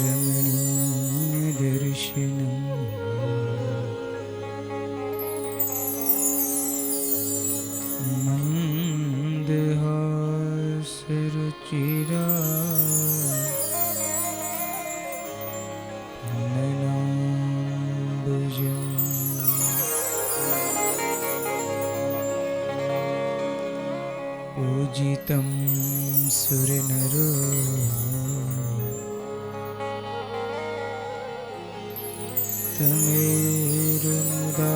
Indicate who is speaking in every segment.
Speaker 1: रमणीय दर्शनम् मंदहासरुचिरा ननाम्बुजम् पूजितं सुरनरो तमेरुमुदा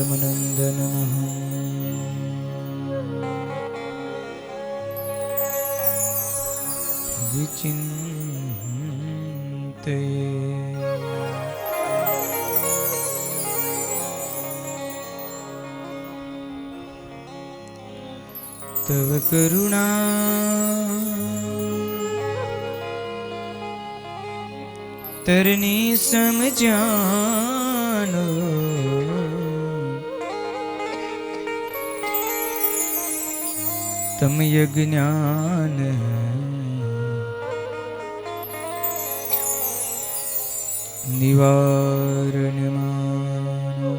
Speaker 1: धर्मनन्दनमहं विचिन्तये। तव करुणा तरनी समझानो तम यज्ञान निवारण मानो।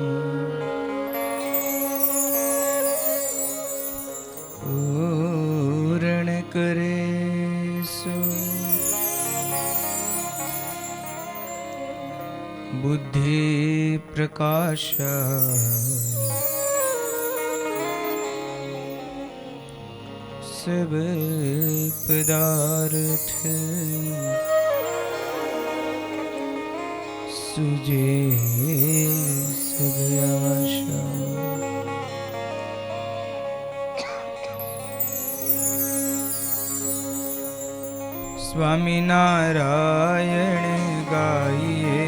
Speaker 1: पूर्ण करे सो बुद्धि प्रकाश सब पदार्थ सुजे सब आशा। स्वामी नारायण गाइए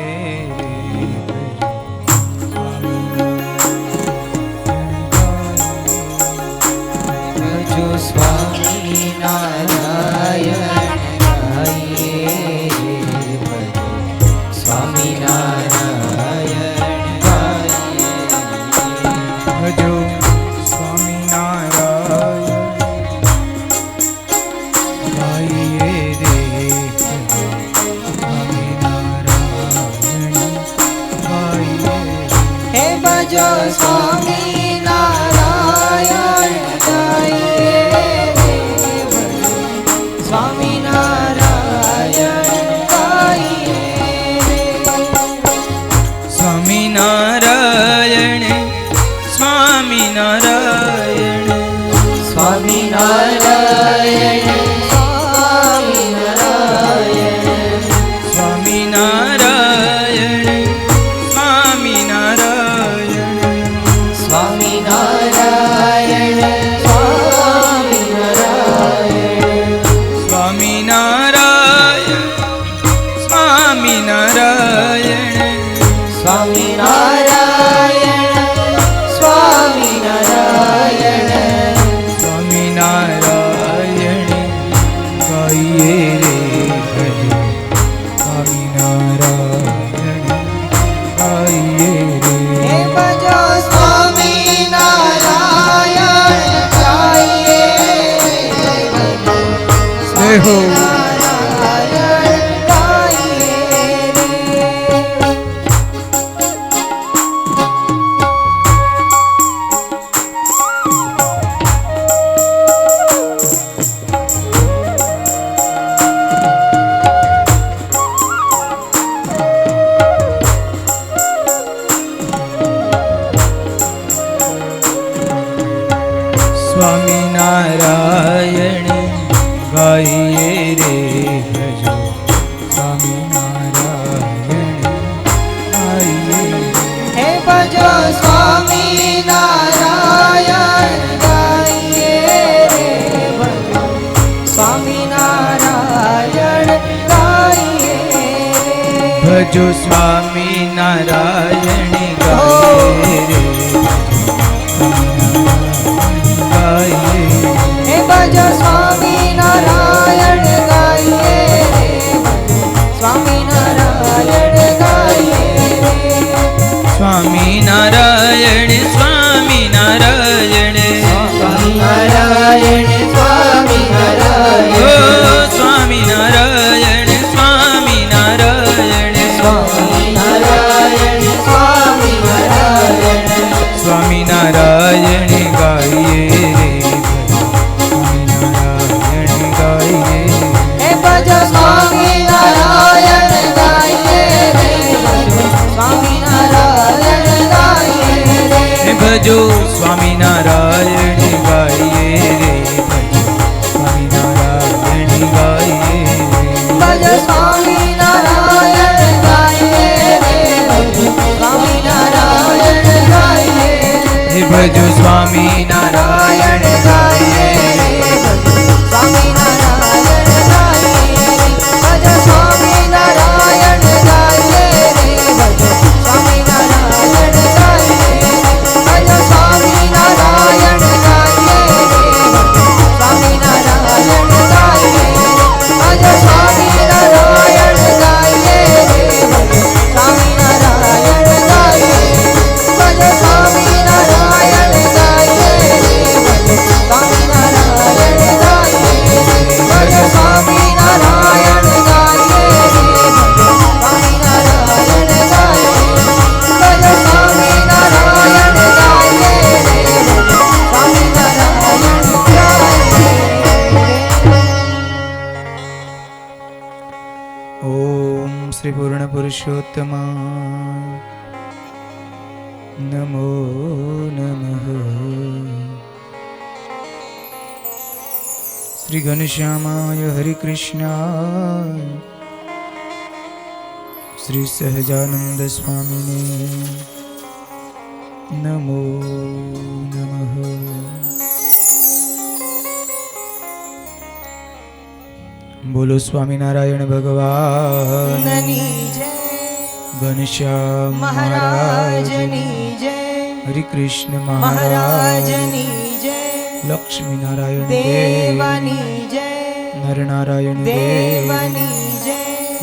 Speaker 2: जो स्वामी नारायण गाइए स्वामी नारायण गाइए
Speaker 1: जो स्वामी नारायण गाइए रे स्वामी नारायण गाइए
Speaker 2: हे भजो स्वामी नारायण गाइए रे स्वामी नारायण गाइए
Speaker 1: स्वामी नारायण स्वामी नारायण
Speaker 2: स्वामी नारायण स्वामी नारायण
Speaker 1: स्वामी नारायण स्वामी नारायण
Speaker 2: स्वामी नारायण स्वामी नारायण
Speaker 1: स्वामी नारायण स्वामी नारायण
Speaker 2: स्वामी नारायण स्वामी नारायण
Speaker 1: स्वामी नारायण गाइए रे भजो स्वामी नारायण गाइए रे
Speaker 2: हे भजो स्वामी नारायण गाइए
Speaker 1: स्नेहो
Speaker 2: नारायण गाइए
Speaker 1: स्वामी नारायण गाइए रे भजो स्वामी नारायण गाइए
Speaker 2: हे भजो स्वामी नारायण गाइए रे भजो स्वामी नारायण गाइए
Speaker 1: भजो स्वामी नारायण गाइए रे गाइए
Speaker 2: हे भजो स्वामी नारायण गाइए रे स्वामी नारायण गाइए
Speaker 1: स्वामी नारायण स्वामी नारायण
Speaker 2: स्वामी નારાયણ સ્વામી નારાયણ
Speaker 1: સ્વામિનારાયણ સ્વામિનારાયણ
Speaker 2: સ્વામિનારાયણ સ્વામિનારાયણ
Speaker 1: સ્વામિનારાયણ ગાઈએ રે સ્વામિનારાયણ ગાઈએ
Speaker 2: હે ભજો સ્વામિનારાયણ ગાઈએ રે સ્વામિનારાયણ ગાઈએ રે
Speaker 1: હે ભજો સ્વામિનારાયણ ગાઈએ રે સ્વામિનારાયણ ગાઈએ
Speaker 2: ભજો સ્વામિનારાયણ ગાઈએ રે સ્વામિનારાયણ ગાઈએ
Speaker 1: હે ભજો સ્વામિનારાયણ ગાઈએ
Speaker 2: સ્વામિનારાયણ ગાઈએ ભજો સ્વામિનારાયણ ગાઈએ રે ભજો સ્વામિનારાયણ ગાઈએ ભજો સ્વામિનારાયણ ગાઈએ રે સ્વામિનારાયણ ગાઈએ ભજો સ્વામિનારાયણ ગાઈએ રે સ્વામિનારાયણ ગાઈએ ભજો સ્વામિનારાયણ ગાઈએ રે સ્વામિનારાયણ ગાઈએ ભજો સ્વામિનારાયણ ગાઈએ રે સ્વામિનારાયણ ગાઈએ ભજો સ્વામિનારાયણ ગાઈએ રે સ્વામિનારાયણ ગાઈએ
Speaker 1: ઓમ શ્રી પૂર્ણ પુરુષોત્તમા નમો નમઃ શ્રી ઘનશ્યામાય હરિકૃષ્ણાય શ્રી સહજાનંદ સ્વામીને નમો નમઃ બોલો સ્વામિનારાયણ ભગવાન
Speaker 2: નની જય
Speaker 1: ઘનશ્યામ
Speaker 2: મહારાજની જય
Speaker 1: હરિકૃષ્ણ મહારાજ
Speaker 2: મહારાજની જય
Speaker 1: લક્ષ્મી નારાયણ
Speaker 2: દેવાની જય
Speaker 1: નરનારાયણ
Speaker 2: દેવાની જય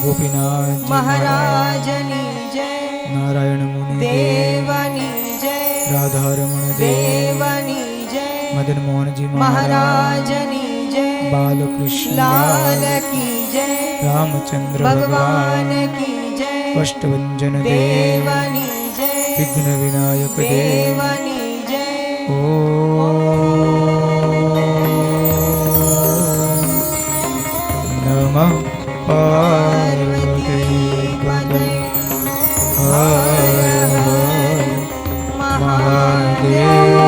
Speaker 1: ગોપીનાથ
Speaker 2: મહારાજની જય
Speaker 1: નારાયણ મુનિ
Speaker 2: દેવાની જય
Speaker 1: રાધારમણ દેવ
Speaker 2: દેવાની જય
Speaker 1: મદન મોહનજી મહારાજ
Speaker 2: મહારાજની જય
Speaker 1: બાલકૃષ્ણ
Speaker 2: લાલ કી જય
Speaker 1: રામચંદ્ર
Speaker 2: ભગવાન
Speaker 1: ભગવાન
Speaker 2: કી જય
Speaker 1: કષ્ટભંજન દેવ
Speaker 2: દેવાની જય
Speaker 1: વિઘ્ન વિનાયક દેવ
Speaker 2: દેવાની જય
Speaker 1: ઓ નમઃ પાર્વતી પતય હર હર મહાદેવ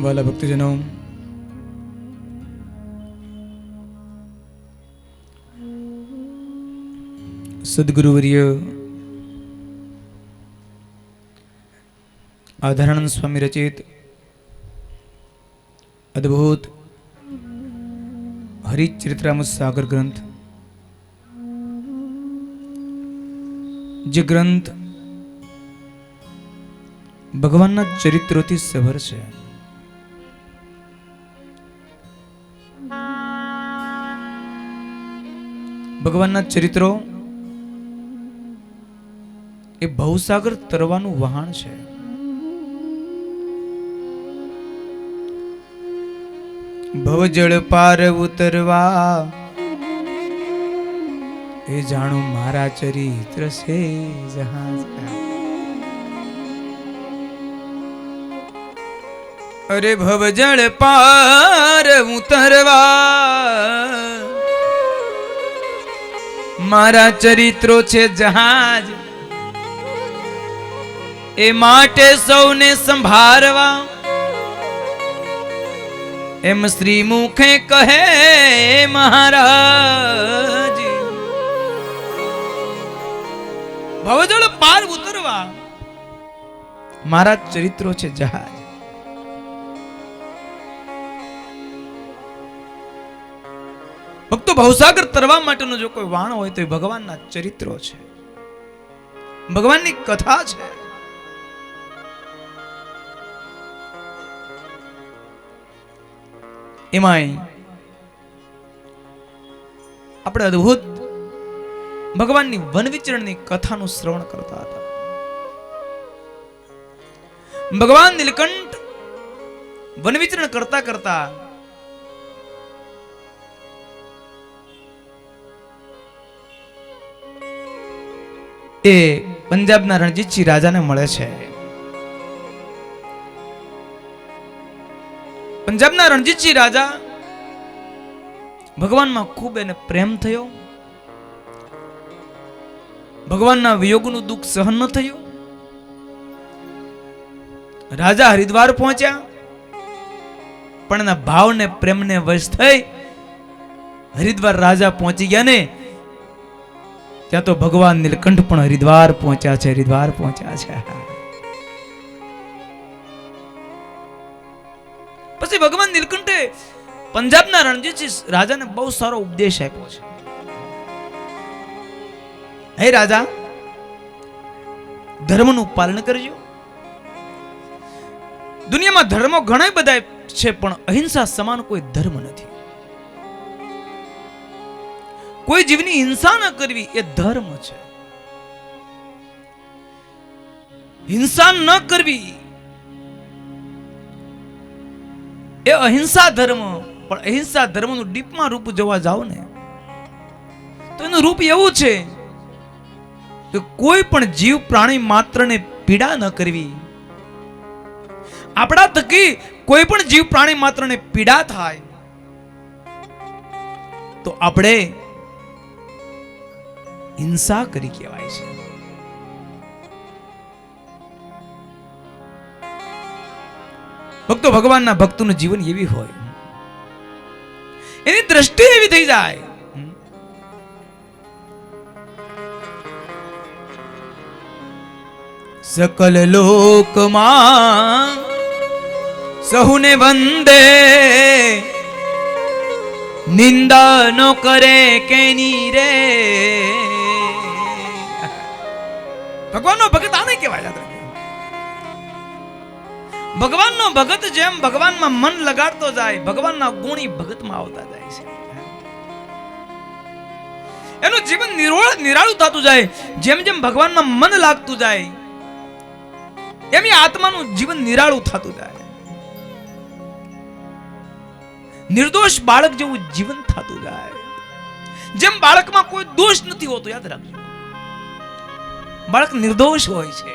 Speaker 1: વાલા ભક્તજનો, સદગુરુવર્ય આધારાનંદ સ્વામી રચિત અદ્ભુત હરિચરિત્રામૃત સાગર ગ્રંથ, જે ગ્રંથ ભગવાનના ચરિત્રોથી સભર છે. ભગવાનના ચરિત્રો એ ભવસાગર તરવાનું વહાણ છે. ભવજળ પાર ઉતરવા એ જાણું મારા ચરિત્ર છે જહાજ. અરે ભવજળ પાર ઉતરવા મારા ચરિત્રો છે જહાજ, એ માટે સૌને સંભાળવા એમ શ્રી મુખે કહે મહારાજ. ભવજળ પાર ઉતરવા મારા ચરિત્રો છે જહાજ. ભક્તો, ભવસાગર તરવા માટેનો જો કોઈ વાણ હોય તો એ ભગવાનના ચરિત્રો છે, ભગવાનની કથા છે. એમાંય આપણે અદ્ભુત ભગવાનની વન વિચરણની કથાનું શ્રવણ કરતા હતા. ભગવાન નીલકંઠ વન વિચરણ કરતા કરતા એ પંજાબના રણજીતસિંહ રાજાને મળે છે. પંજાબના રણજીતસિંહ રાજા ભગવાનમાં ખૂબ એને પ્રેમ થયો. ભગવાનના વિયોગનું દુઃખ સહન ન થયું. રાજા હરિદ્વાર પહોંચ્યા, પણ એના ભાવને પ્રેમને વશ થઈ હરિદ્વાર રાજા પહોંચી ગયા ને ત્યાં તો ભગવાન નીલકંઠ પણ હરિદ્વાર પહોંચ્યા છે, હરિદ્વાર પહોંચ્યા છે. પછી ભગવાન નીલકંઠે પંજાબના રણજીતસિંહ રાજાને બહુ સારો ઉપદેશ આપ્યો છે. હે રાજા, ધર્મનું પાલન કરજો. દુનિયામાં ધર્મો ઘણા બધા છે, પણ અહિંસા સમાન કોઈ ધર્મ નથી. કોઈ જીવની હિંસા ન કરવી એ ધર્મ છે. હિંસા ન કરવી એ અહિંસા ધર્મ. પણ અહિંસા ધર્મનું ડીપમાં રૂપ જોવા જાવ ને તો એનું રૂપ એવું છે કે કોઈ પણ જીવ પ્રાણી માત્રને પીડા ન કરવી. આપણા થકી કોઈ પણ જીવ પ્રાણી માત્રને પીડા થાય તો આપણે હિંસા કરી કહેવાય છે. ભક્તો, ભગવાનના ભક્તોનું જીવન એવી હોય, એની દ્રષ્ટિ એવી થઈ જાય. સકલ લોકમાં સહુને વંદે, નિંદા ન કરે કેની રે. ભગવાનનો ભગત આને કહેવાય. ભગવાનનો ભગત જેમ ભગવાનમાં મન લગાડતો જાય, ભગવાનના ગુણી ભગતમાં આવતા જાય છે. એનું જીવન નિરાળું થતું જાય. જેમ જેમ ભગવાનમાં મન લાગતું જાય એમ આત્માનું જીવન નિરાળું થતું જાય. નિર્દોષ બાળક જેવું જીવન થતું જાય. જેમ બાળકમાં કોઈ દોષ નથી હોતો, યાદ રાખજો, બાળક નિર્દોષ હોય છે.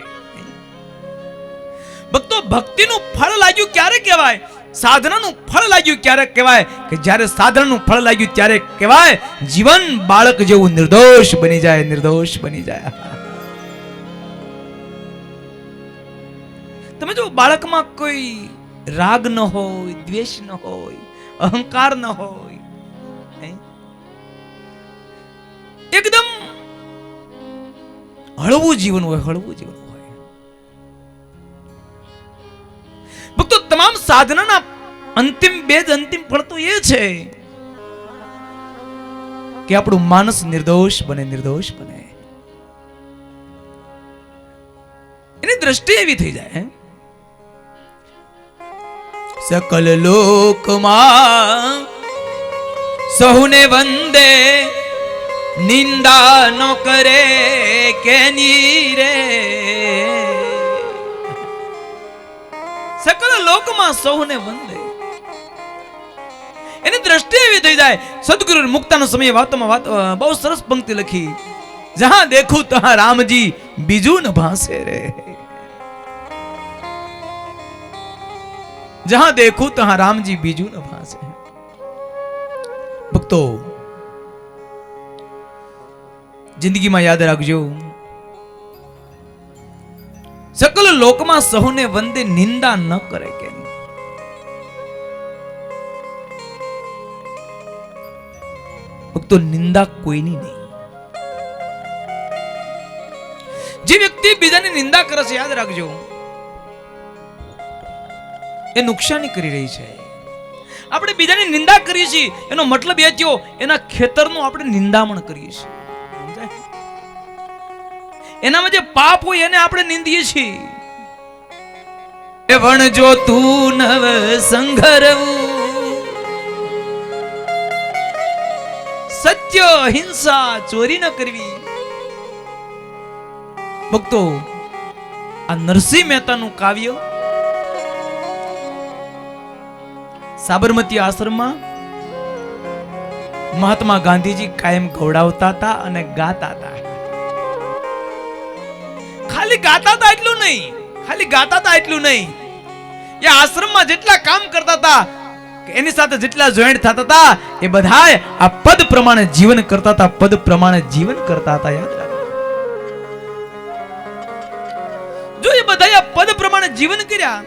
Speaker 1: ભક્તો, ભક્તિનું ફળ લાગ્યું ક્યારે કહેવાય? સાધનાનું ફળ લાગ્યું ક્યારે કહેવાય? કે જ્યારે સાધનાનું ફળ લાગ્યું ત્યારે કહેવાય જીવન બાળક જેવું નિર્દોષ બની જાય, નિર્દોષ બની જાય. તમે જો બાળકમાં કોઈ રાગ ન હોય, દ્વેષ ન હોય, અહંકાર ન હોય, એકદમ હળવું જીવન હોય, હળવું જીવન હોય. ભક્તો, તમામ સાધનાના અંતિમ બેજ, અંતિમ ફળ તો એ છે કે આપણું માનસ નિર્દોષ બને, નિર્દોષ બને. એની દ્રષ્ટિ એવી થઈ જાય. સકલ લોકમાં સહુને વંદે, નિંદા ન કરે કેની રે. સકલ લોકમાં સૌને વંદે, એની દ્રષ્ટિ એવી થઈ જાય. સદગુરુ મુક્તાનો સમય વાતોમાં બહુ સરસ પંક્તિ લખી, જહાં દેખું તહાં રામજી બીજું ન ભાસે રે. જહાં દેખું તહાં રામજી બીજું ન ભાસે. ભક્તો, જિંદગીમાં યાદ રાખજો, સકલ લોકમાં સહુને વંદે, નિંદા ન કરે કે. ભક્તો, નિંદા કોઈની નહીં. જે વ્યક્તિ બીજાની નિંદા કરે છે, યાદ રાખજો, એ નુકસાની કરી રહી છે. આપણે બીજાની નિંદા કરીએ છીએ એનો મતલબ એ થયો એના ખેતરનું આપણે નિંદામણ કરીએ છીએ. સમજાય? એનામાં જે પાપ હોય એને આપણે નિંદીએ છીએ. એ વણજો તું નવ સંઘરવું, સત્ય હિંસા ચોરી ન કરવી. ભક્તો, આ નરસિંહ મહેતાનું કાવ્ય સાબરમતી આશ્રમમાં મહાત્મા ગાંધીજી કાયમ ગવડાવતા હતા અને ગાતા હતા. ખાલી ગાતા હતા એટલું નહીં, એ આશ્રમમાં જેટલા કામ કરતા હતા એની સાથે જેટલા જોઈન્ટ થતા હતા એ બધા આ પદ પ્રમાણે જીવન કરતા હતા. યાદ રાખો, જો એ બધા આ પદ પ્રમાણે જીવન કર્યા,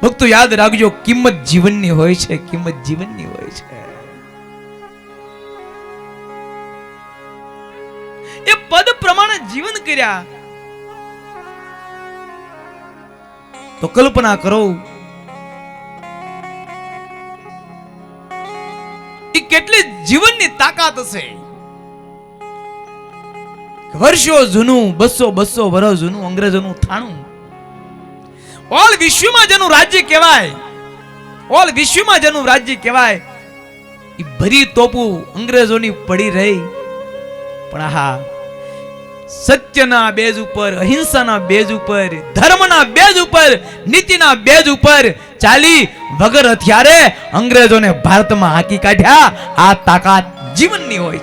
Speaker 1: ભક્તો યાદ રાખજો, કિંમત જીવનની હોય છે. એ પદ પ્રમાણે જીવન કર્યા તો કલ્પના કરો એ કેટલી જીવનની તાકાત હશે. વર્ષો જૂનું, 200 વર્ષ જૂનું અંગ્રેજોનું થાણું, ઓલ વિશ્વમાં જેનું રાજ્ય કહેવાય, એ ભરી તોપું અંગ્રેજોની પડી રહી, પણ આહા સત્યના બેઝ ઉપર, અહિંસાના બેઝ ઉપર, ધર્મના બેઝ ઉપર, નીતિના બેઝ ઉપર ચાલી વગર હથિયારે અંગ્રેજોને ભારતમાં હાકી કાઢ્યા. આ તાકાત જીવનની હોય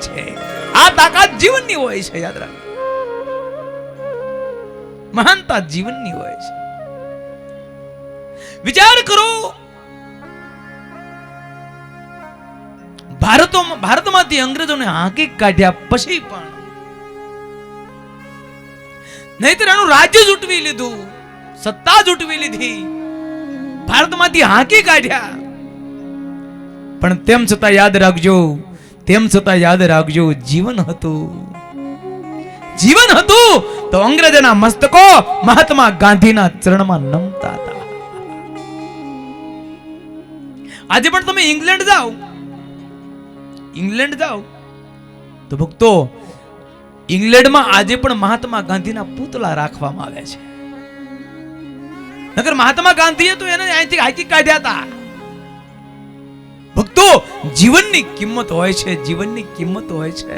Speaker 1: છે. યાદ રાખો, મહાનતા જીવનની હોય છે. વિચાર કરો, ભારતમાંથી અંગ્રેજોને હાંકી કાઢ્યા પછી પણ નહીતર એનું રાજ્ય જૂટવી લીધું, સત્તા જૂટવી લીધી, ભારતમાંથી હાંકી કાઢ્યા. પણ તેમ છતાં યાદ રાખજો, જીવન હતું તો અંગ્રેજોના મસ્તકો મહાત્મા ગાંધીના ચરણમાં નમતા હતા. આજે પણ તમે ઇંગ્લેન્ડ જાઓ તો ભક્તો, ઇંગ્લેન્ડમાં આજે પણ મહાત્મા ગાંધીના પુતળા રાખવામાં આવે છે. નકર મહાત્મા ગાંધીએ તો એને અહીંથી હાકી કાઢ્યા હતા. ભક્તો, જીવનની કિંમત હોય છે.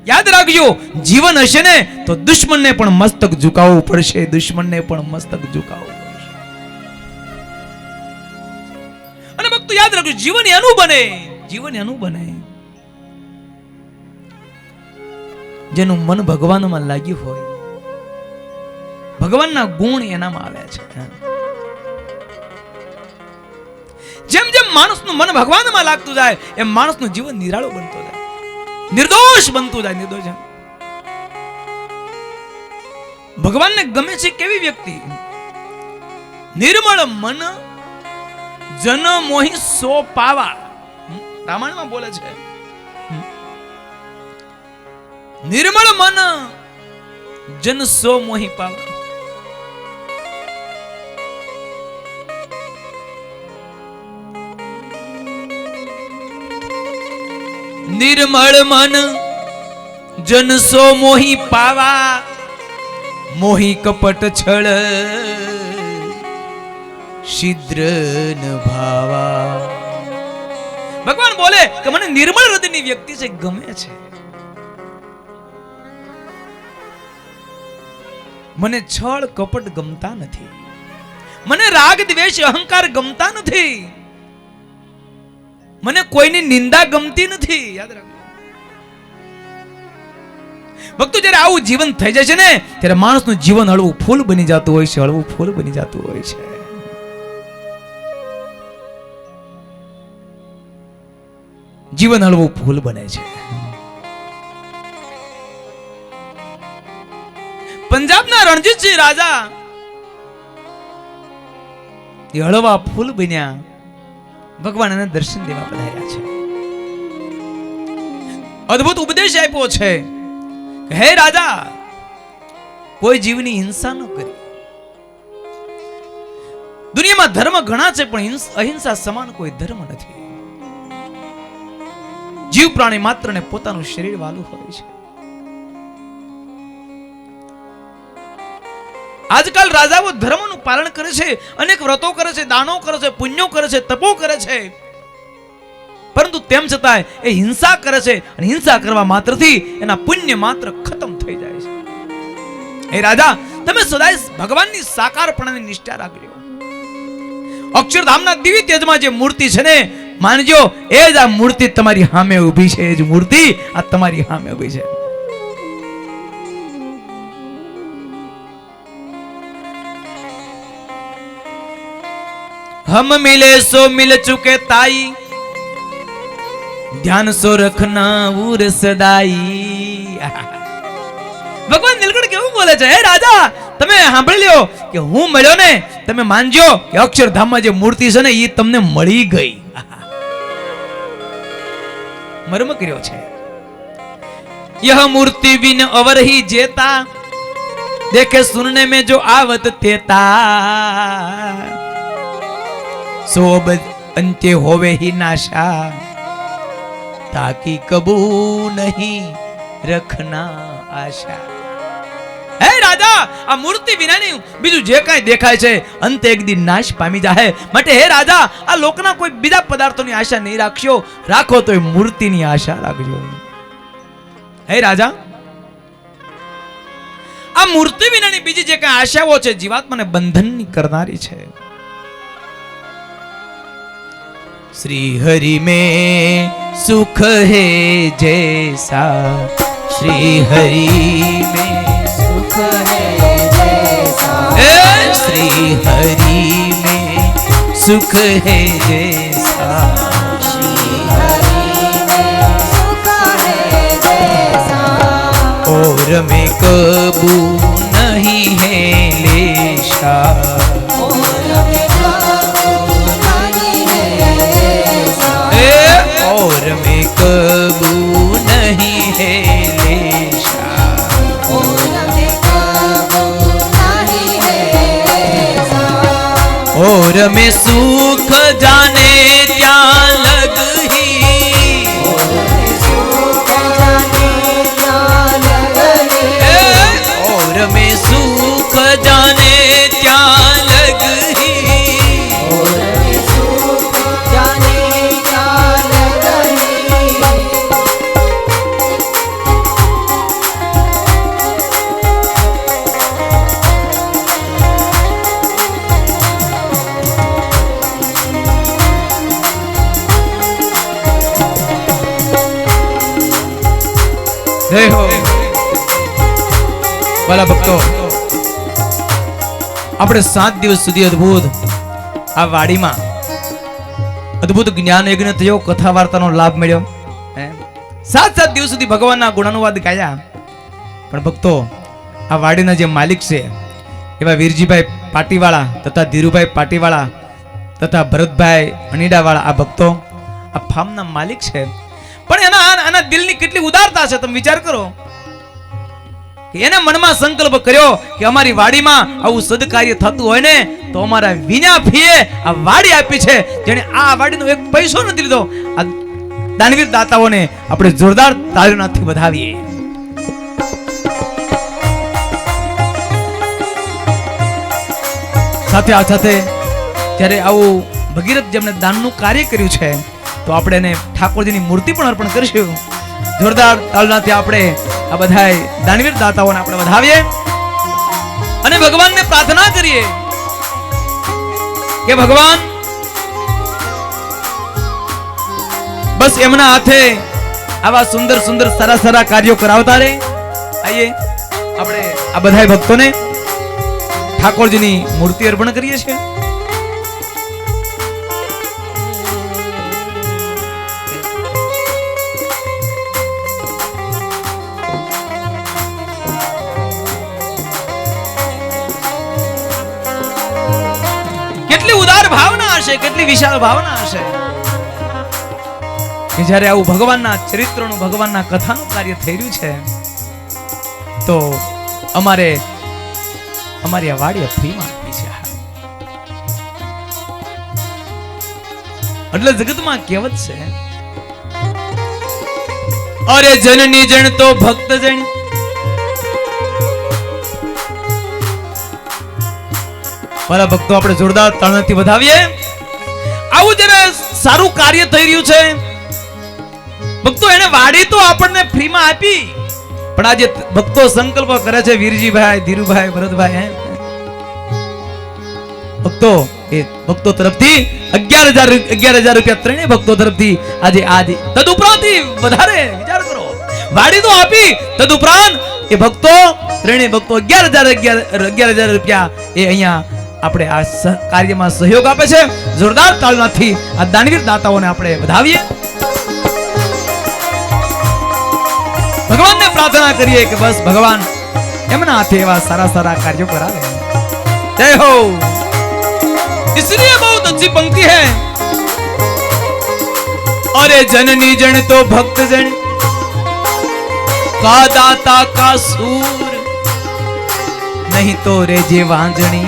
Speaker 1: યાદ રાખજો, જીવન હશે ને તો દુશ્મનને પણ મસ્તક ઝુકાવવું પડશે. અને ભક્તો યાદ રાખજો, જીવન એનું બને જેનું મન ભગવાનમાં લાગ્યું હોય. ભગવાનના ગુણ એનામાં આવ્યા છે. જેમ માણસનું મન ભગવાનમાં લાગતું જાય એમ માણસનું જીવન નિરાળું બનતું જાય, નિર્દોષ બનતું જાય. ભગવાનને ગમે છે કેવી વ્યક્તિ? નિર્મળ મન જન મોહી સો પાવા. રામાયણમાં બોલે છે, નિર્મળ મન જન સો મોહી પાવા. નિર્મળ મન જન સો મોહી પાવા, મોહી કપટ છળ શિદ્ર ન ભાવા. ભગવાન બોલે કે મને નિર્મળ હૃદયની વ્યક્તિ છે, ગમે છે. મને છળ કપટ ગમતા નથી, મને રાગ દ્વેષ અહંકાર ગમતા નથી, મને કોઈની નિંદા ગમતી નથી. યાદ રાખો ભક્તો, જ્યારે આવું જીવન થઈ જાય છે ને ત્યારે માણસનું જીવન હળવું ફૂલ બની જતું હોય છે. જીવન હળવું ફૂલ બને છે. પંજાબના રણજીતસિંહ રાજા એ હળવા ફૂલ બન્યા, ભગવાન એને દર્શન દેવા પધાર્યા છે. અદ્ભુત ઉપદેશ આપ્યો છે કે હે રાજા, કોઈ જીવની હિંસા ન કરી. દુનિયામાં ધર્મ ઘણા છે પણ અહિંસા સમાન કોઈ ધર્મ નથી. જીવ પ્રાણી માત્રને પોતાનું શરીર વાલું હોય છે. આજકાલ રાજાઓ ધર્મનું પાલન કરે છે, અનેક વ્રતો કરે છે, દાનો કરે છે, પુણ્યો કરે છે, તપો કરે છે, પરંતુ તેમ છતાંય એ હિંસા કરે છે અને હિંસા કરવા માત્રથી એના પુણ્ય માત્ર ખતમ થઈ જાય છે. હે રાજા, તમે સદાય ભગવાનની સાકારપણાની નિષ્ઠા રાખજો. અક્ષરધામના દિવ્ય તેજમાં જે મૂર્તિ છે ને, માનજો એ જ આ મૂર્તિ તમારી સામે ઊભી છે. એ જ મૂર્તિ આ તમારી સામે ઊભી છે. हम मिले सो मिल चुके ताई, ध्यान सो रखना उर सदाई. ભગવાન નીલકંઠ કેવું બોલે છે, હે રાજા તમે સાંભળી લ્યો કે હું મળ્યો ને, તમે માનજો કે અક્ષરધામમાં જે મૂર્તિ છે ને એ તમને મળી ગઈ. મર્મ કર્યો છે. यह मूर्ति बिन अवर ही जेता, देखे सुनने में जो आवत तेता, सोब अंत्य होवे ही नाशा, ताकि कबू नहीं रखना आशा. હે રાજા, આ મૂર્તિ વિનાની બીજું જે કાંઈ દેખાય છે અંતે એક દિન નાશ પામી જાય. માટે હે રાજા, આ લોકના કોઈ બીજા પદાર્થોની આશા નહીં રાખશો, રાખો તો એ મૂર્તિની આશા રાખજો. હે રાજા, આ મૂર્તિ વિનાની બીજી જે કાંઈ આશાઓ છે જીવાત્માને બંધનની કરનારી છે. श्री हरि में सुख है जैसा, श्री हरि में
Speaker 2: सुख है जैसा,
Speaker 1: श्री हरि में सुख है जैसा,
Speaker 2: श्री हरि में सुख है जैसा,
Speaker 1: और मैं कबू नहीं है लेशा, और मैं कबू नहीं है लेशा, और मैं सुख जाने ત્યાં લગ ही, और मैं सुख जाने ત્યાં લગ ही, જય હો વાલા ભક્તો. આપણે 7 દિવસ સુધી અદ્ભુત આ વાડીમાં અદ્ભુત જ્ઞાન યજ્ઞ થયો, કથા વાર્તાનો લાભ મળ્યો. 7 દિવસ સુધી ભગવાનના ગુણાનુવાદ ગાયા. પણ ભક્તો, આ વાડીના જે માલિક છે એવા વીરજીભાઈ પાટીવાળા તથા ધીરુભાઈ પાટીવાળા તથા ભરતભાઈ અણીડાવાળા આ ભક્તો આ ફાર્મના માલિક છે. પણ એના દિલની કેટલી ઉદારતા છે તમે વિચાર કરો. કે એને મનમાં સંકલ્પ કર્યો કે અમારી વાડીમાં આવું સદકાર્ય થતું હોય ને તો અમારા વિના ફીએ આ વાડી આપી છે. જેને આ વાડીનો એક પૈસો નથી લીધો, આ દાનવીર દાતાઓને આપણે જોરદાર તાળીઓથી વધાવીએ. સાથે જ્યારે આવું ભગીરથ જેમણે દાનનું કાર્ય કર્યું છે તો આપણે એને ઠાકોરજીની મૂર્તિ પણ અર્પણ કરીશું. જોરદાર તાળીઓથી આપણે આ બધા દાનવીર દાતાઓને આપણે વધાવીએ અને ભગવાનને પ્રાર્થના કરીએ કે ભગવાન બસ એમના હાથે આવા સુંદર સુંદર સારા સારા કાર્યો કરાવતા રહે. આઈએ આપણે આ બધા ભક્તોને ઠાકોરજીની મૂર્તિ અર્પણ કરીએ છીએ. કેટલી ઉદાર ભાવના હશે, કેટલી વિશાળ ભાવના હશે કે જ્યારે આવું ભગવાનના ચરિત્રનું, ભગવાનના કથાનું કાર્ય થઈ રહ્યું છે તો અમારી આ વાડી ફ્રીમાં આપી છે. એટલે જગતમાં કહેવત છે, અરે જનની જણ તો ભક્ત જણ. મારા ભક્તો આપણે જોરદાર તાળીઓથી વધાવીએ. આવું જ્યારે સારું કાર્ય થઈ રહ્યું છે ભક્તો, એને વાડી તો આપણને ફ્રીમાં આપી, પણ આજે ભક્તો સંકલ્પ કરે છે, વીરજીભાઈ, ધીરુભાઈ, ભરતભાઈ, ભક્તો તરફથી 11,000 રૂપિયા ત્રણેય ભક્તો તરફથી આજે તદુપરાંત વધારે વિચાર કરો, વાડી તો આપી, તદુપરાંત એ ભક્તો ત્રણેય ભક્તો 11,000 રૂપિયા એ અહીંયા આપણે આ કાર્યમાં સહયોગ આપે છે. જોરદાર તાળીઓથી આ દાનવીર દાતાઓને આપણે વધાવીએ. ભગવાનને પ્રાર્થના કરીએ કે બસ ભગવાન એમના હાથે એવા સારા સારા કાર્યો કરાવે. જય હો. इसलिए बहुत अच्छी पंक्ति है, अरे जननी जन तो भक्त जन का दाता का सूर नहीं तो रे जे वांजनी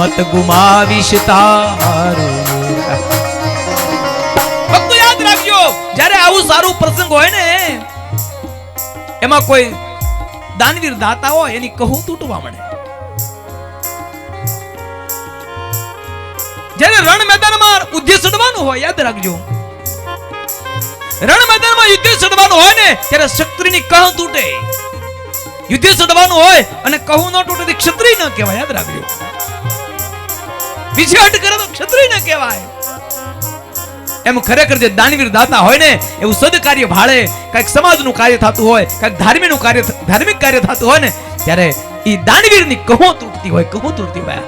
Speaker 1: मत गुमाविश तारो. ભક્તો યાદ રાખજો, જ્યારે આવું સારું પ્રસંગ હોય ને એમાં કોઈ દાનવીર દાતા હોય એની કહું તૂટવા મળે. જ્યારે રણ મેદાનમાં યુદ્ધ છડવાનું હોય, યાદ રાખજો, રણ મેદાનમાં યુદ્ધ છડવાનું હોય ને ત્યારે ક્ષત્રિયની કહ તૂટે. યુદ્ધ છડવાનું હોય અને કહું ન તૂટે તો ક્ષત્રિય ન કહેવાય, યાદ રાખજો. બીજી હટ કરે તો ક્ષત્રિય ન કહેવાય. એમ ખરેખર જે દાનવીર દાતા હોય ને એવું સદકાર્ય ભાળે, કઈક સમાજનું કાર્ય થતું હોય, કઈક ધાર્મિક કાર્ય થતું હોય ને ત્યારે ઈ દાનવીરની કહો તૂટતી હોય, કહો તૂટતી હોય.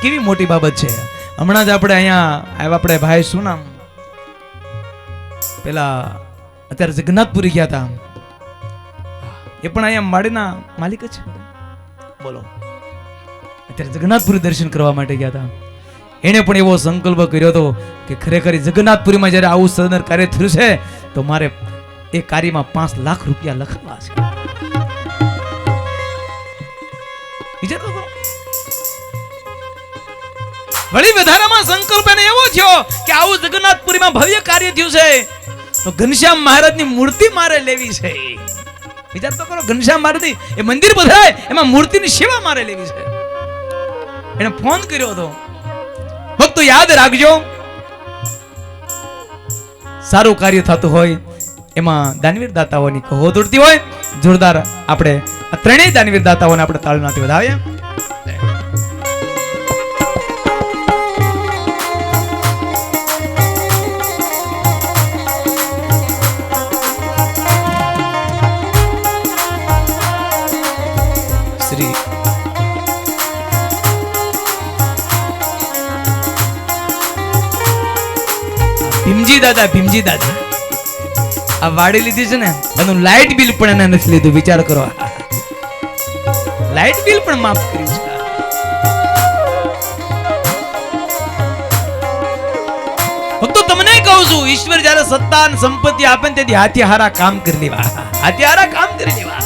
Speaker 1: કેવી મોટી બાબત છે. હમણાં જ આપણે અહીંયા આવ્યા, આપણે ભાઈ શું નામ પેલા અત્યારે જગન્નાથપુરી ગયા હતા, એ પણ અહીંયા માળીના માલિક જ છે. બોલો, અત્યારે જગન્નાથપુરી દર્શન કરવા માટે ગયા હતા. એને પણ એવો સંકલ્પ કર્યો હતો કે ખરેખર જગન્નાથપુરીમાં જ્યારે આવું સદનર કાર્ય થયું છે તો મારે એ કાર્યમાં 5 લાખ રૂપિયા લખવા છે. વિચાર કરો. વળી વધારામાં સંકલ્પ એને એવો થયો કે આવું જગન્નાથપુરીમાં ભવ્ય કાર્ય થયું છે તો ઘનશ્યામ મહારાજની મૂર્તિ મારે લેવી છે. વિચાર તો કરો, ઘનશ્યામ મહારાજની એ મંદિર બધાય એમાં મૂર્તિની સેવા મારે લેવી છે. એને ફોન કર્યો હતો. ભક્તો યાદ રાખજો, સારું કાર્ય થતું હોય એમાં દાનવીર દાતાઓની કહો તૂટતી હોય. જોરદાર આપણે આ ત્રણેય દાનવીર દાતાઓને આપણે તાળીઓથી વધાવીએ. શ્રી ભીમજી દાદા આ વાડી લીધી છે ને એનું લાઇટ બિલ પણ એને નથી લીધું. વિચાર કરો, લાઇટ બિલ પણ માફ કર્યું છે. ભક્તો તમને કહું છું, ઈશ્વર જ્યારે સત્તા અને સંપત્તિ આપે ને તેથી હાથી હારા કામ કરી લેવા, હાથી હારા કામ કરી લેવા.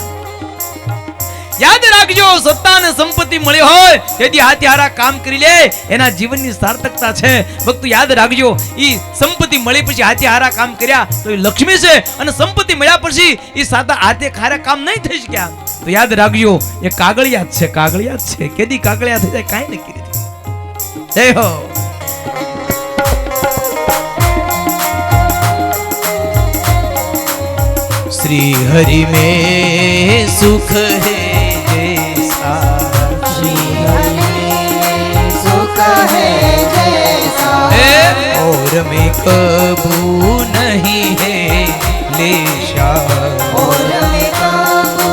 Speaker 1: યાદ રાખજો, સત્તા અને સંપત્તિ મળી હોય તેથી હાથી હારા કામ કરી લે, એના જીવનની સાર્થકતા છે. ભક્તો યાદ રાખજો, ઈ સંપત્તિ મળી પછી હાથી હારા કામ કર્યા તો એ લક્ષ્મી છે, અને સંપત્તિ મળ્યા પછી ઈ સાદા હાથે હારા કામ નહીં થઈ શક્યા. તો યાદ રાખજો, એ કાગળિયાત છે, કાગળિયાત છે. કેદી કાગળિયા થઈ જાય કાંઈ નક્કી નથી. જય હો. श्री हरि में सुख है
Speaker 2: श्री हरि में सुख है जैसा
Speaker 1: और में कबू नहीं है लेशा
Speaker 2: और में कबू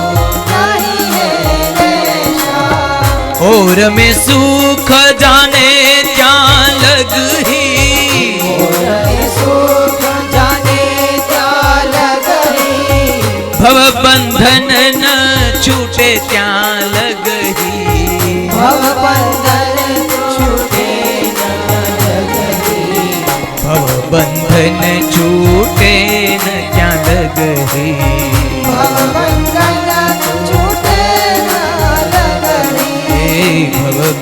Speaker 2: नहीं है लेशा
Speaker 1: और में सुख जाने ત્યાં લગ ही
Speaker 2: और में सुख जाने ત્યાં લગ ही
Speaker 1: भव बंधन न छूटे ત્યાં લગ ही
Speaker 2: भव बंधन छूटे न लग ही
Speaker 1: भव बंधन छूटे न ત્યાં લગ ही
Speaker 2: भव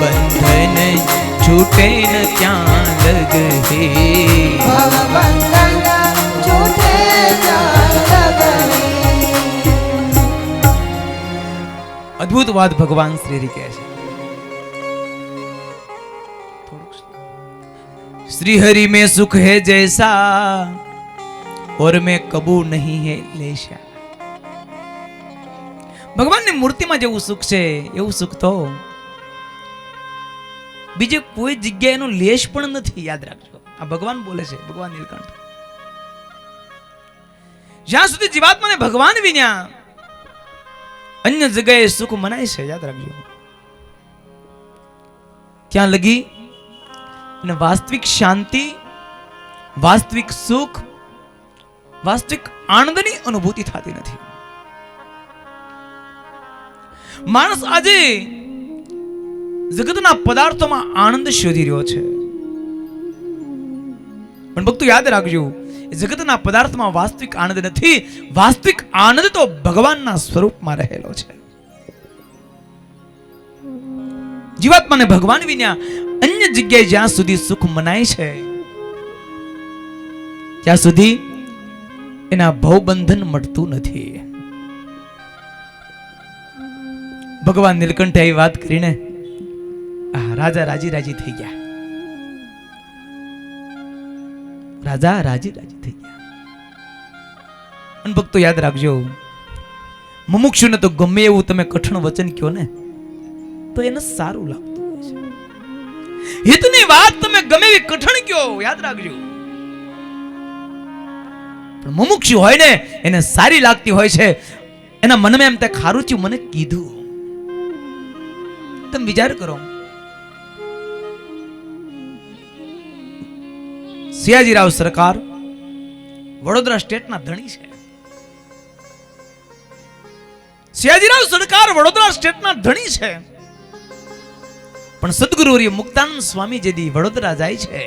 Speaker 1: બંધન છૂટે ન ત્યાં લગ હે
Speaker 2: ભવબંધન છૂટે ત્યાં લગ હે.
Speaker 1: અદ્ભુત વાત ભગવાન શ્રી હરિ કહે છે. श्री हरि में सुख है जैसा और मैं कबू नहीं है लेशा. ભગવાનની મૂર્તિમાં જેવું સુખ છે એવું સુખ તો બીજે કોઈ જગ્યાએ એનો લેશ પણ નથી. યાદ રાખજો, આ ભગવાન બોલે છે, ભગવાન નીલકંઠ. જ્યાં સુધી જીવાત્માને ભગવાન વિના અન્ય જગ્યાએ સુખ મનાય છે, યાદ રાખજો, ત્યાં લગી અને વાસ્તવિક શાંતિ, વાસ્તવિક સુખ, વાસ્તવિક આનંદની અનુભૂતિ થતી નથી. માણસ આજે જગતના પદાર્થોમાં આનંદ શોધી રહ્યો છે, પણ ભક્તો યાદ રાખજો, જગતના પદાર્થમાં વાસ્તવિક આનંદ નથી. વાસ્તવિક આનંદ તો ભગવાનના સ્વરૂપમાં રહેલો છે. જીવાત્માને ભગવાન વિના અન્ય જગ્યાએ જ્યાં સુધી સુખ મનાય છે ત્યાં સુધી એના ભવબંધન મટતું નથી. ભગવાન નીલકંઠે એ વાત કરીને રાજા રાજી રાજી થઈ ગયા. રાજા રાજી રાજી થઈ ગયા. અને ભક્તો યાદ રાખજો, મુમુક્ષુને તો ગમે એવું તમે કઠણ વચન કહો ને તો એને સારું લાગતું હોય છે. હિતની વાત તમે ગમે એવી કઠણ કહો, યાદ રાખજો, પણ મુમુક્ષુ હોય ને એને સારી લાગતી હોય છે. એના મનમાં એમ તે ખારું થયું, મને કીધું. તમે વિચાર કરો, સિયાજીરાવ સરકાર વડોદરા સ્ટેટના ધણી છે. સિયાજીરાવ સરકાર વડોદરા સ્ટેટના ધણી છે, પણ સદગુરુ મુક્તાનંદ સ્વામી જેદી વડોદરા જાય છે,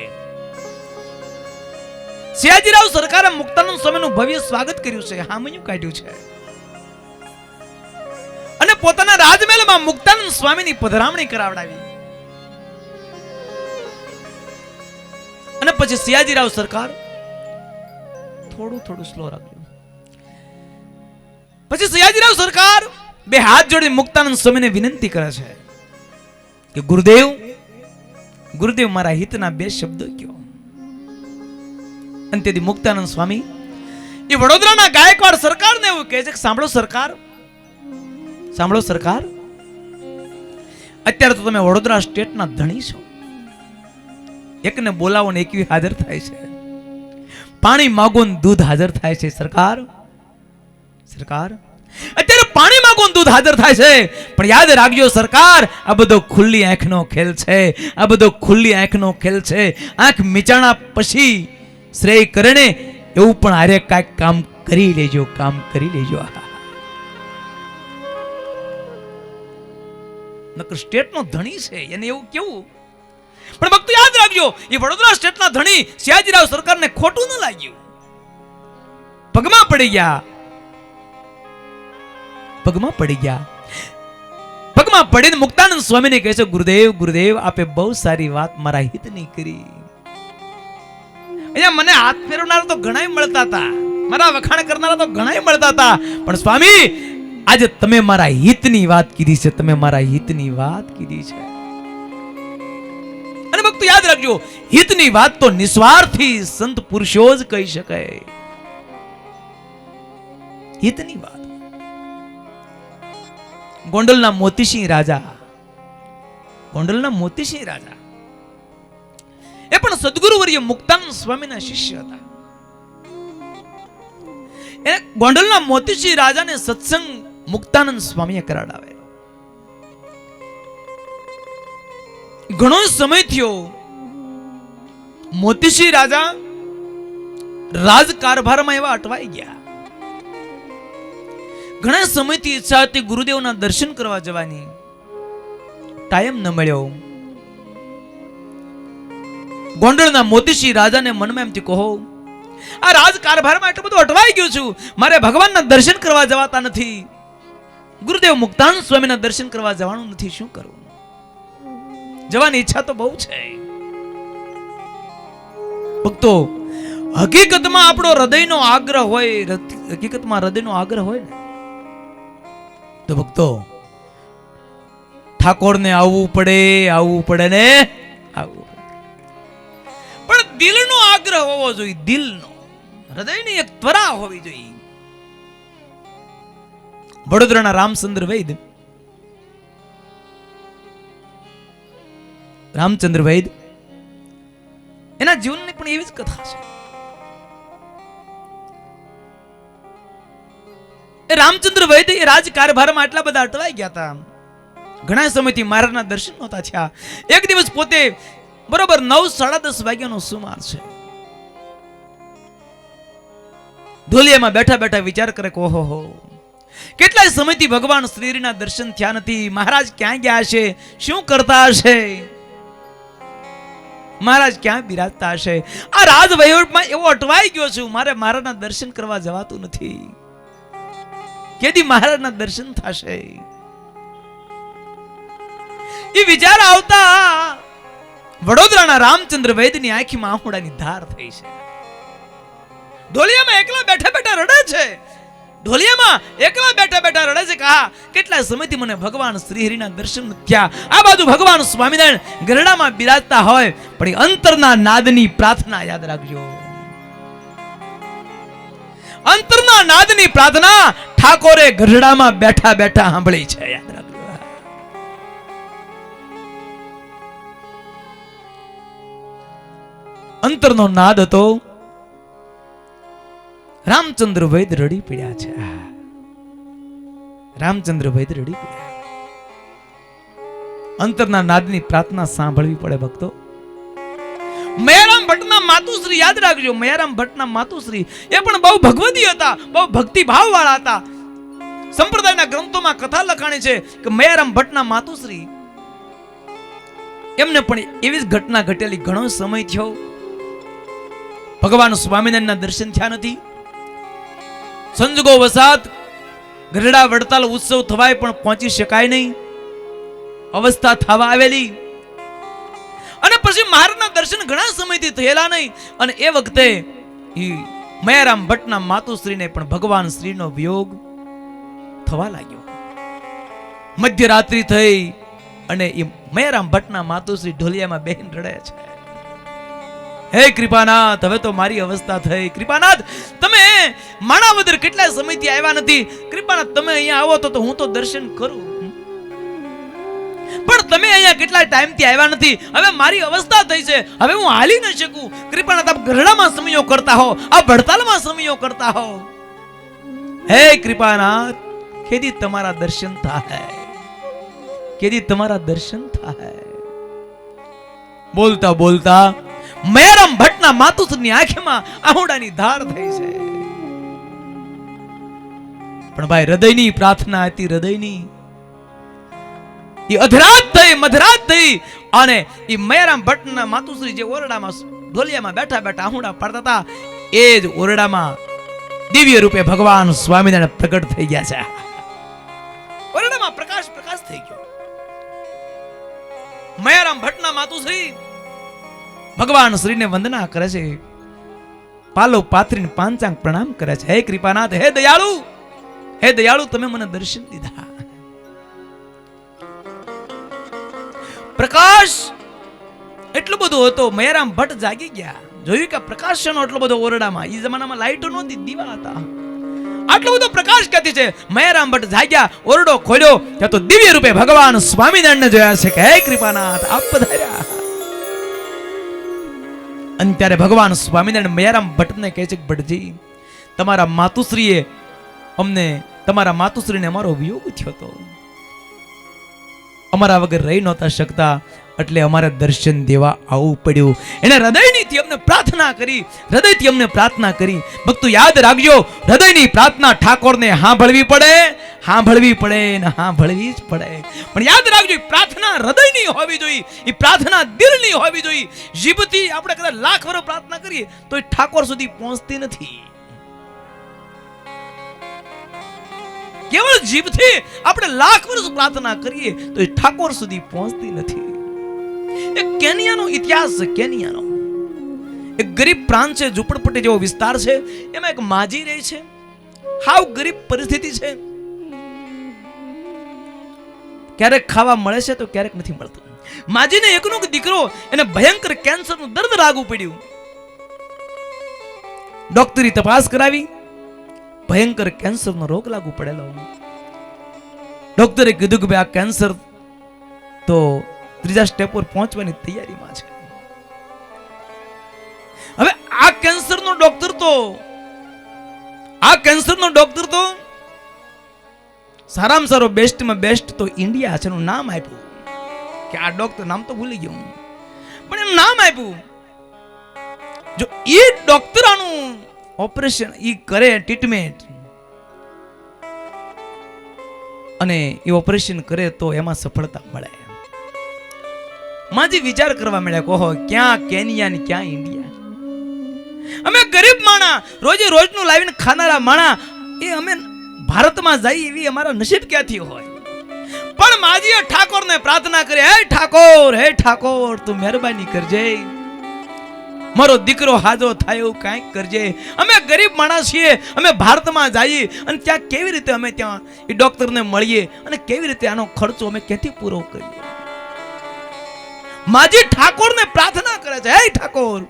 Speaker 1: સિયાજીરાવ સરકારે મુક્તાનંદ સ્વામીનું ભવ્ય સ્વાગત કર્યું છે, હામયું કાઢ્યું છે, અને પોતાના રાજમહેલમાં મુક્તાનંદ સ્વામીની પધરામણી કરાવડાવી. અને પછી સિયાજીરાવ સરકાર થોડું સ્લો રાખ્યું. પછી સિયાજીરાવ સરકાર બે હાથ જોડી મુક્તાનંદ સ્વામીને વિનંતી કરે છે કે ગુરુદેવ, ગુરુદેવ મારા હિતના બે શબ્દો કહો. અને તેથી મુક્તાનંદ સ્વામી એ વડોદરાના ગાયકવાડ સરકારને એવું કહે છે કે સાંભળો સરકાર, સાંભળો સરકાર, અત્યારે તો તમે વડોદરા સ્ટેટના ધણી છો. એકને બોલાવો ને એકવી હાજર થાય છે, પાણી માગો ને દૂધ હાજર થાય છે. સરકાર, સરકાર, અત્યારે પાણી માગો ને દૂધ હાજર થાય છે, પણ યાદ રાખજો સરકાર, આ બધો ખુલ્લી આંખનો ખેલ છે, આ બધો ખુલ્લી આંખનો ખેલ છે. આંખ મિચાણા પછી શ્રેય કરણે એવું પણ આરે કાંઈક કામ કરી લેજો, કામ કરી લેજો. નકર સ્ટેટનો ધણી છે એને એવું કેવું. પણ ભક્તો યાદ રાખજો, એ વડોદરા સ્ટેટના ધણી સિયાજીરાવ સરકારને ખોટું ન લાગ્યું, પગમાં પડી ગયા, પગમાં પડી ગયા. પગમાં પડીને મુક્તાનંદ સ્વામીને કહે છે, ગુરુદેવ, ગુરુદેવ, આપે બહુ સારી વાત મારા હિતની કરી. અહીંયા મને હાથ ફેરવનારા તો ઘણાય મળતા હતા, મારા વખાણ કરનારા તો ઘણાય મળતા હતા, પણ સ્વામી આજે તમે મારા હિતની વાત કીધી છે, તમે મારા હિતની વાત કીધી છે. અને ભક્તો યાદ રાખજો, હિતની વાત તો નિસ્વાર્થી સંત પુરુષો જ કહી શકાય. હિતની વાત. ગોંડલના મોતીસિંહ રાજા, ગોંડલના મોતીસિંહ રાજા એ પણ સદગુરુવર્ય મુક્તાનંદ સ્વામીના શિષ્ય હતા. એ ગોંડલના મોતીસિંહ રાજાને સત્સંગ મુક્તાનંદ સ્વામીએ કરાવડાવેલો. ઘણો સમય થયો, મોતીસિંહ રાજા રાજકારભારમાં એવા અટવાઈ ગયા. ઘણા સમયથી ઈચ્છા હતી ગુરુદેવના દર્શન કરવા જવાની, ટાઈમ ન મળ્યો. ગોંડલના મોતીસિંહ રાજાને મનમાં એમથી કહો, આ રાજકારભારમાં એટલું બધું અટવાઈ ગયું છું, મારે ભગવાનના દર્શન કરવા જવાતા નથી, ગુરુદેવ મુક્તાનંદ સ્વામીના દર્શન કરવા જવાનું નથી, શું કરવું? જવાની ઈચ્છા તો બહુ છે. ભક્તો, હકીકતમાં આપણો હૃદયનો આગ્રહ હોય, હકીકતમાં હૃદયનો આગ્રહ હોય ને તો ભક્તો ઠાકોરને આવવું પડે ને આવવું પડે. પણ દિલનો આગ્રહ હોવો જોઈએ, દિલનો, હૃદયની એક ત્વરા હોવી જોઈએ. વડોદરાના રામચંદ્ર વૈદ એના જીવનની પણ એવી જ કથા છે. એ રામચંદ્ર વૈદ એ રાજકારભારમાં આટલા બધા અટવાઈ ગયા હતા, ઘણા સમયથી મહારાજના દર્શન નહોતા થયા. એક દિવસ પોતે બરોબર 9-10 વાગ્યાનો સુમાર છે, ઢોલિયામાં બેઠા બેઠા વિચાર કરે કે ઓહો, કેટલાય સમયથી ભગવાન શ્રીના દર્શન થયા નથી. મહારાજ ક્યાં ગયા હશે, શું કરતા હશે, મહારાજ ક્યાં બિરાજતા હશે. આ રાજ વહીવટમાં એવો અટવાઈ ગયો છું, મારે મહારાજના દર્શન કરવા જવાતું નથી. કેદી મહારાજના દર્શન થશે એ વિચાર આવતા વડોદરાના રામચંદ્ર વૈદની આંખમાં આંખોડાની ધાર થઈ છે. ઢોલિયામાં એકલા બેઠા બેઠા રડે છે, ઢોલિયામાં એકલા બેઠા બેઠા રડે છે કે હા, કેટલા સમયથી મને ભગવાન શ્રી હરિના દર્શન થયા. આ બાજુ ભગવાન સ્વામિનારાયણ ગરડામાં બિરાજતા હોય, પણ એ અંતરના નાદની પ્રાર્થના યાદ રાખજો. અંતરના નાદની પ્રાર્થના ઠાકોરે ગરડામાં બેઠા બેઠા સાંભળી છે, યાદ રાખજો. અંતરનો નાદ હતો. રામચંદ્ર વૈદ રડી પડ્યા છે, રામચંદ્ર વૈદ રડી પડ્યા. અંતરના નાદની પ્રાર્થના સાંભળવી પડે ભક્તો. મયારામ ભટ્ટના માતુશ્રી યાદ રાખજો, મયારામ ભટ્ટના માતુશ્રી એ પણ બહુ ભગવદી હતા, બહુ ભક્તિ ભાવ વાળા હતા. સંપ્રદાયના ગ્રંથોમાં કથા લખાણી છે કે મયારામ ભટ્ટના માતુશ્રી એમને પણ એવી જ ઘટના ઘટેલી. ઘણો સમય થયો, ભગવાન સ્વામિનારાયણના દર્શન થયા નથી. સંજોગો વસાત ગરડા વડતાલ ઉત્સવ થવાય પણ પહોંચી શકાય નહીં, અવસ્થા થવા આવેલી. અને પછી મહારાજના દર્શન ઘણા સમયથી થયેલા નહીં. અને એ વખતે મયારામ ભટ્ટના માતુશ્રીને પણ ભગવાન શ્રીનો વિયોગ થવા લાગ્યો. મધ્યરાત્રિ થઈ અને એ મયારામ ભટ્ટના માતુશ્રી ઢોલિયામાં બેહીને રડે છે, હે કૃપાનાથ, હવે તો મારી અવસ્થા થઈ. કૃપાનાથ, તમે માણાવદર કેટલા સમયથી આવ્યા નથી. કૃપાનાથ, તમે અહીંયા આવો તો હું તો દર્શન કરું, પણ તમે અહીંયા કેટલા ટાઈમથી આવ્યા નથી. હવે મારી અવસ્થા થઈ છે, હવે હું હાલી ન શકું. કૃપાનાથ, આપ ગરડામાં સમયો કરતા હો, આ વડતાલમાં સમયો કરતા હો. હે કૃપાનાથ, કેદી તમારા દર્શન થાય, કેદી તમારા દર્શન થાય. બોલતા બોલતા મયારામ ભટ્ટના માતુશ્રીની આંખમાં આહુડાની ધાર થઈ છે. પણ ભાઈ, હૃદયની પ્રાર્થના હતી, હૃદયની એ અધરાત થઈ, મધરાત થઈ. અને એ મયારામ ભટ્ટના માતુશ્રી જે ઓરડામાં ઢોલિયામાં બેઠા બેઠા આહુડા પાડતા હતા, એ જ ઓરડામાં દિવ્ય રૂપે ભગવાન સ્વામિનારાયણ પ્રગટ થઈ ગયા છે. ઓરડામાં પ્રકાશ પ્રકાશ થઈ ગયો. મયારામ ભટ્ટના માતુશ્રી ભગવાન શ્રીને વંદના કરે છે, પાલો પાથરીને પાંચાંગ પ્રણામ કરે છે. હે કૃપાનાથ, હે દયાળુ, હે દયાળુ, તમે મને દર્શન દીધા. પ્રકાશ એટલો બધો હતો, મયારામ ભટ્ટ જાગી ગયા. જોયું કે પ્રકાશ છે એટલો બધો ઓરડામાં. એ જમાનામાં લાઈટો નહોતી, દીવા હતા. આટલો બધો પ્રકાશ ક્યાંથી છે? મયારામ ભટ્ટ જાગ્યા, ઓરડો ખોલ્યો, ત્યાં તો દિવ્ય રૂપે ભગવાન સ્વામિનારાયણને જોયા છે કે હે કૃપાનાથ, આપ પધાર્યા. અને ત્યારે ભગવાન સ્વામિનારાયણ મયારામ ભટ્ટને કહે છે કે ભટ્ટજી, તમારા માતુશ્રીએ અમને, તમારા માતુશ્રીને અમારો વિયોગ થયો હતો, અમારા વગર રહી નહોતા શકતા, એટલે અમારે દર્શન દેવા આવવું પડ્યું. એને હૃદયથી અમને પ્રાર્થના કરી, હૃદયથી અમને પ્રાર્થના કરી. ભક્તો યાદ રાખજો, હૃદયની પ્રાર્થના ઠાકોરને સાંભળવી પડે, સાંભળવી પડે ને સાંભળવી જ પડે. પણ યાદ રાખજો, પ્રાર્થના હૃદયની હોવી જોઈએ, એ પ્રાર્થના દિલની હોવી જોઈએ. જીભથી આપણે કદાચ લાખ વર્ષ પ્રાર્થના કરીએ તો એ ઠાકોર સુધી પહોંચતી નથી. કેવળ જીભથી આપણે લાખ વર્ષ પ્રાર્થના કરીએ તો એ ઠાકોર સુધી પહોંચતી નથી. એક કેનિયાનો ઇતિહાસ છે, કેનિયાનો એક ગરીબ પ્રાંત છે, ઝૂંપડપટ્ટી જેવો વિસ્તાર છે, એમાં એક માજી રહે છે, હાવ ગરીબ પરિસ્થિતિ છે, ક્યારેક ખાવા મળે છે તો ક્યારેક નથી મળતું. માજીને એકનો એક દીકરો, એને ભયંકર કેન્સરનું દર્દ લાગુ પડ્યું. ડોક્ટરી તપાસ કરાવી, ભયંકર કેન્સરનો રોગ લાગુ પડેલો. ડોક્ટરે કીધું કે ભાઈ આ કેન્સર તો ત્રીજા સ્ટેપ પર પહોંચવાની તૈયારીમાં છે. હવે આ કેન્સરનો ડોક્ટર તો સારામાં સારો બેસ્ટમાં બેસ્ટ તો ઇન્ડિયા છે, એનું નામ આપ્યું કે આ ડોક્ટર, નામ તો ભૂલી ગયો પણ એનું નામ આપ્યું. જો એ ડોક્ટર આનું ઓપરેશન ઈ કરે, ટ્રીટમેન્ટ, અને એ ઓપરેશન કરે તો એમાં સફળતા મળે. માજી વિચાર કરવા મળ્યા, કહો ક્યાં કેનિયા ને ક્યાં ઇન્ડિયા. અમે ગરીબ માણા, રોજે રોજનું લાવીને ખાનારા માણા, એ અમે ભારતમાં જઈ એવી અમારા નસીબ ક્યાંથી હોય. પણ માજીએ ઠાકોરને પ્રાર્થના કરી, હે ઠાકોર તું મહેરબાની કરજે, મારો દીકરો હાજો થાય એવું કાંઈક કરજે. અમે ગરીબ માણસ છીએ, અમે ભારતમાં જઈએ અને ત્યાં કેવી રીતે અમે ત્યાં એ ડોક્ટરને મળીએ અને કેવી રીતે આનો ખર્ચો અમે ક્યાંથી પૂરો કરીએ. માજી ઠાકોરને પ્રાર્થના કરે છે, હે ઠાકોર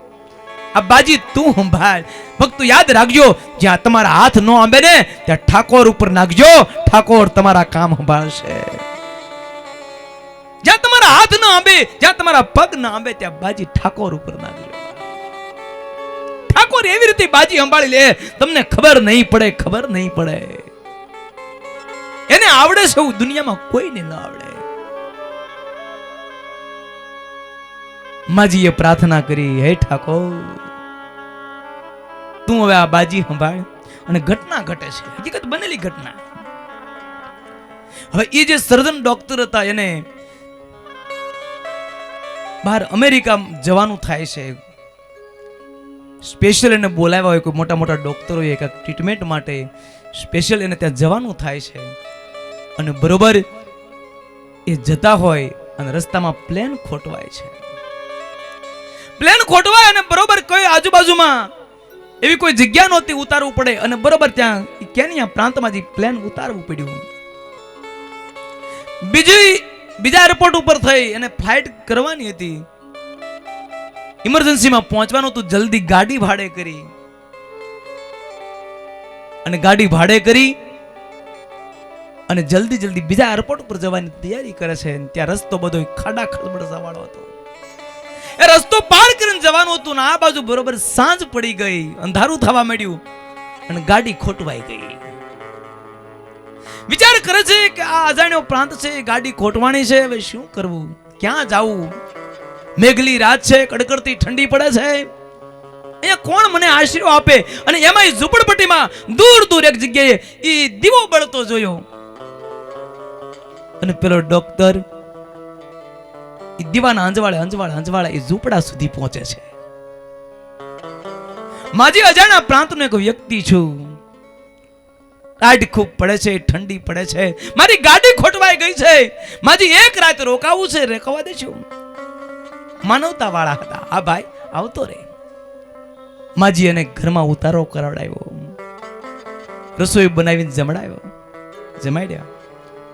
Speaker 1: આ બાજી તું સંભાળ. ભક્તો યાદ રાખજો, જ્યાં તમારા હાથ ન આંબે ને ત્યાં ઠાકોર ઉપર નાખજો, ઠાકોર તમારા કામ સંભાળશે. જ્યાં તમારા હાથ ન આંબે, જ્યાં તમારા પગ ન આંબે, ત્યાં બાજી ઠાકોર ઉપર નાખજો. ઠાકોર એવી રીતે બાજી સંભાળી લે, તમને ખબર નહીં પડે. એને આવડે છે એવું દુનિયામાં કોઈને ન આવડે. માજીએ પ્રાર્થના કરી, હે ઠાકોર તું હવે આ બાજી સંભાળ. અને ઘટના ઘટે છે, હકીકત બનેલી ઘટના. હવે એ જે સર્જન ડોક્ટર હતા એને બહાર અમેરિકા જવાનું થાય છે. સ્પેશિયલ એને બોલાવ્યા હોય, કોઈ મોટા મોટા ડોક્ટરો એક ટ્રીટમેન્ટ માટે સ્પેશિયલ એને ત્યાં જવાનું થાય છે. અને બરોબર એ જતા હોય અને રસ્તામાં પ્લેન ખોટવાય છે. પ્લેન ખોટવાય અને બરોબર કોઈ આજુબાજુમાં એવી કોઈ જગ્યા નહોતી ઉતારવું પડે, અને બરોબર ત્યાં કેનિયા પ્રાંતમાં જે પ્લેન ઉતારવું પડ્યું. બીજા એરપોર્ટ ઉપર થઈ અને ફ્લાઇટ કરવાની હતી, ઇમરજન્સીમાં પહોંચવાનું હતું. જલ્દી ગાડી ભાડે કરી અને જલ્દી બીજા એરપોર્ટ ઉપર જવાની તૈયારી કરે છે. ત્યાં રસ્તો બધો ખાડા ખળબળસા વાળો હતો. એ રસ્તો પાર કરીને જવાનું હતું ને આ બાજુ બરોબર સાંજ પડી ગઈ, અંધારું થવા માંડ્યું અને ગાડી ખોટવાઈ ગઈ. વિચાર કરે છે કે આ અજાણ્યો પ્રાંત છે, ગાડી ખોટવાણી છે, હવે શું કરવું, ક્યાં જાવું. મેઘલી રાત છે, કડકડતી ઠંડી પડે છે, અહીંયા કોણ મને આશરો આપે. અને એમાં ઝૂંપડપટ્ટીમાં દૂર એક જગ્યાએ એ દીવો બળતો જોયો. અને પેલો ડોક્ટર એ દીવાના અંજવાળે એ ઝૂંપડા સુધી પહોંચે છે. માજી અજાણ્યા પ્રાંતનો એક વ્યક્તિ છું, ટાઢ ખૂબ પડે છે, ઠંડી પડે છે, મારી ગાડી ખોટવાઈ ગઈ છે, માજી એક રાત રોકાવું છે, રોકાવા દેજો. માનવતા વાળા હતા, હા ભાઈ આવતો રે. માજી એને ઘરમાં ઉતારો કરાવડાવ્યો, રસોઈ બનાવીને જમાડ્યા,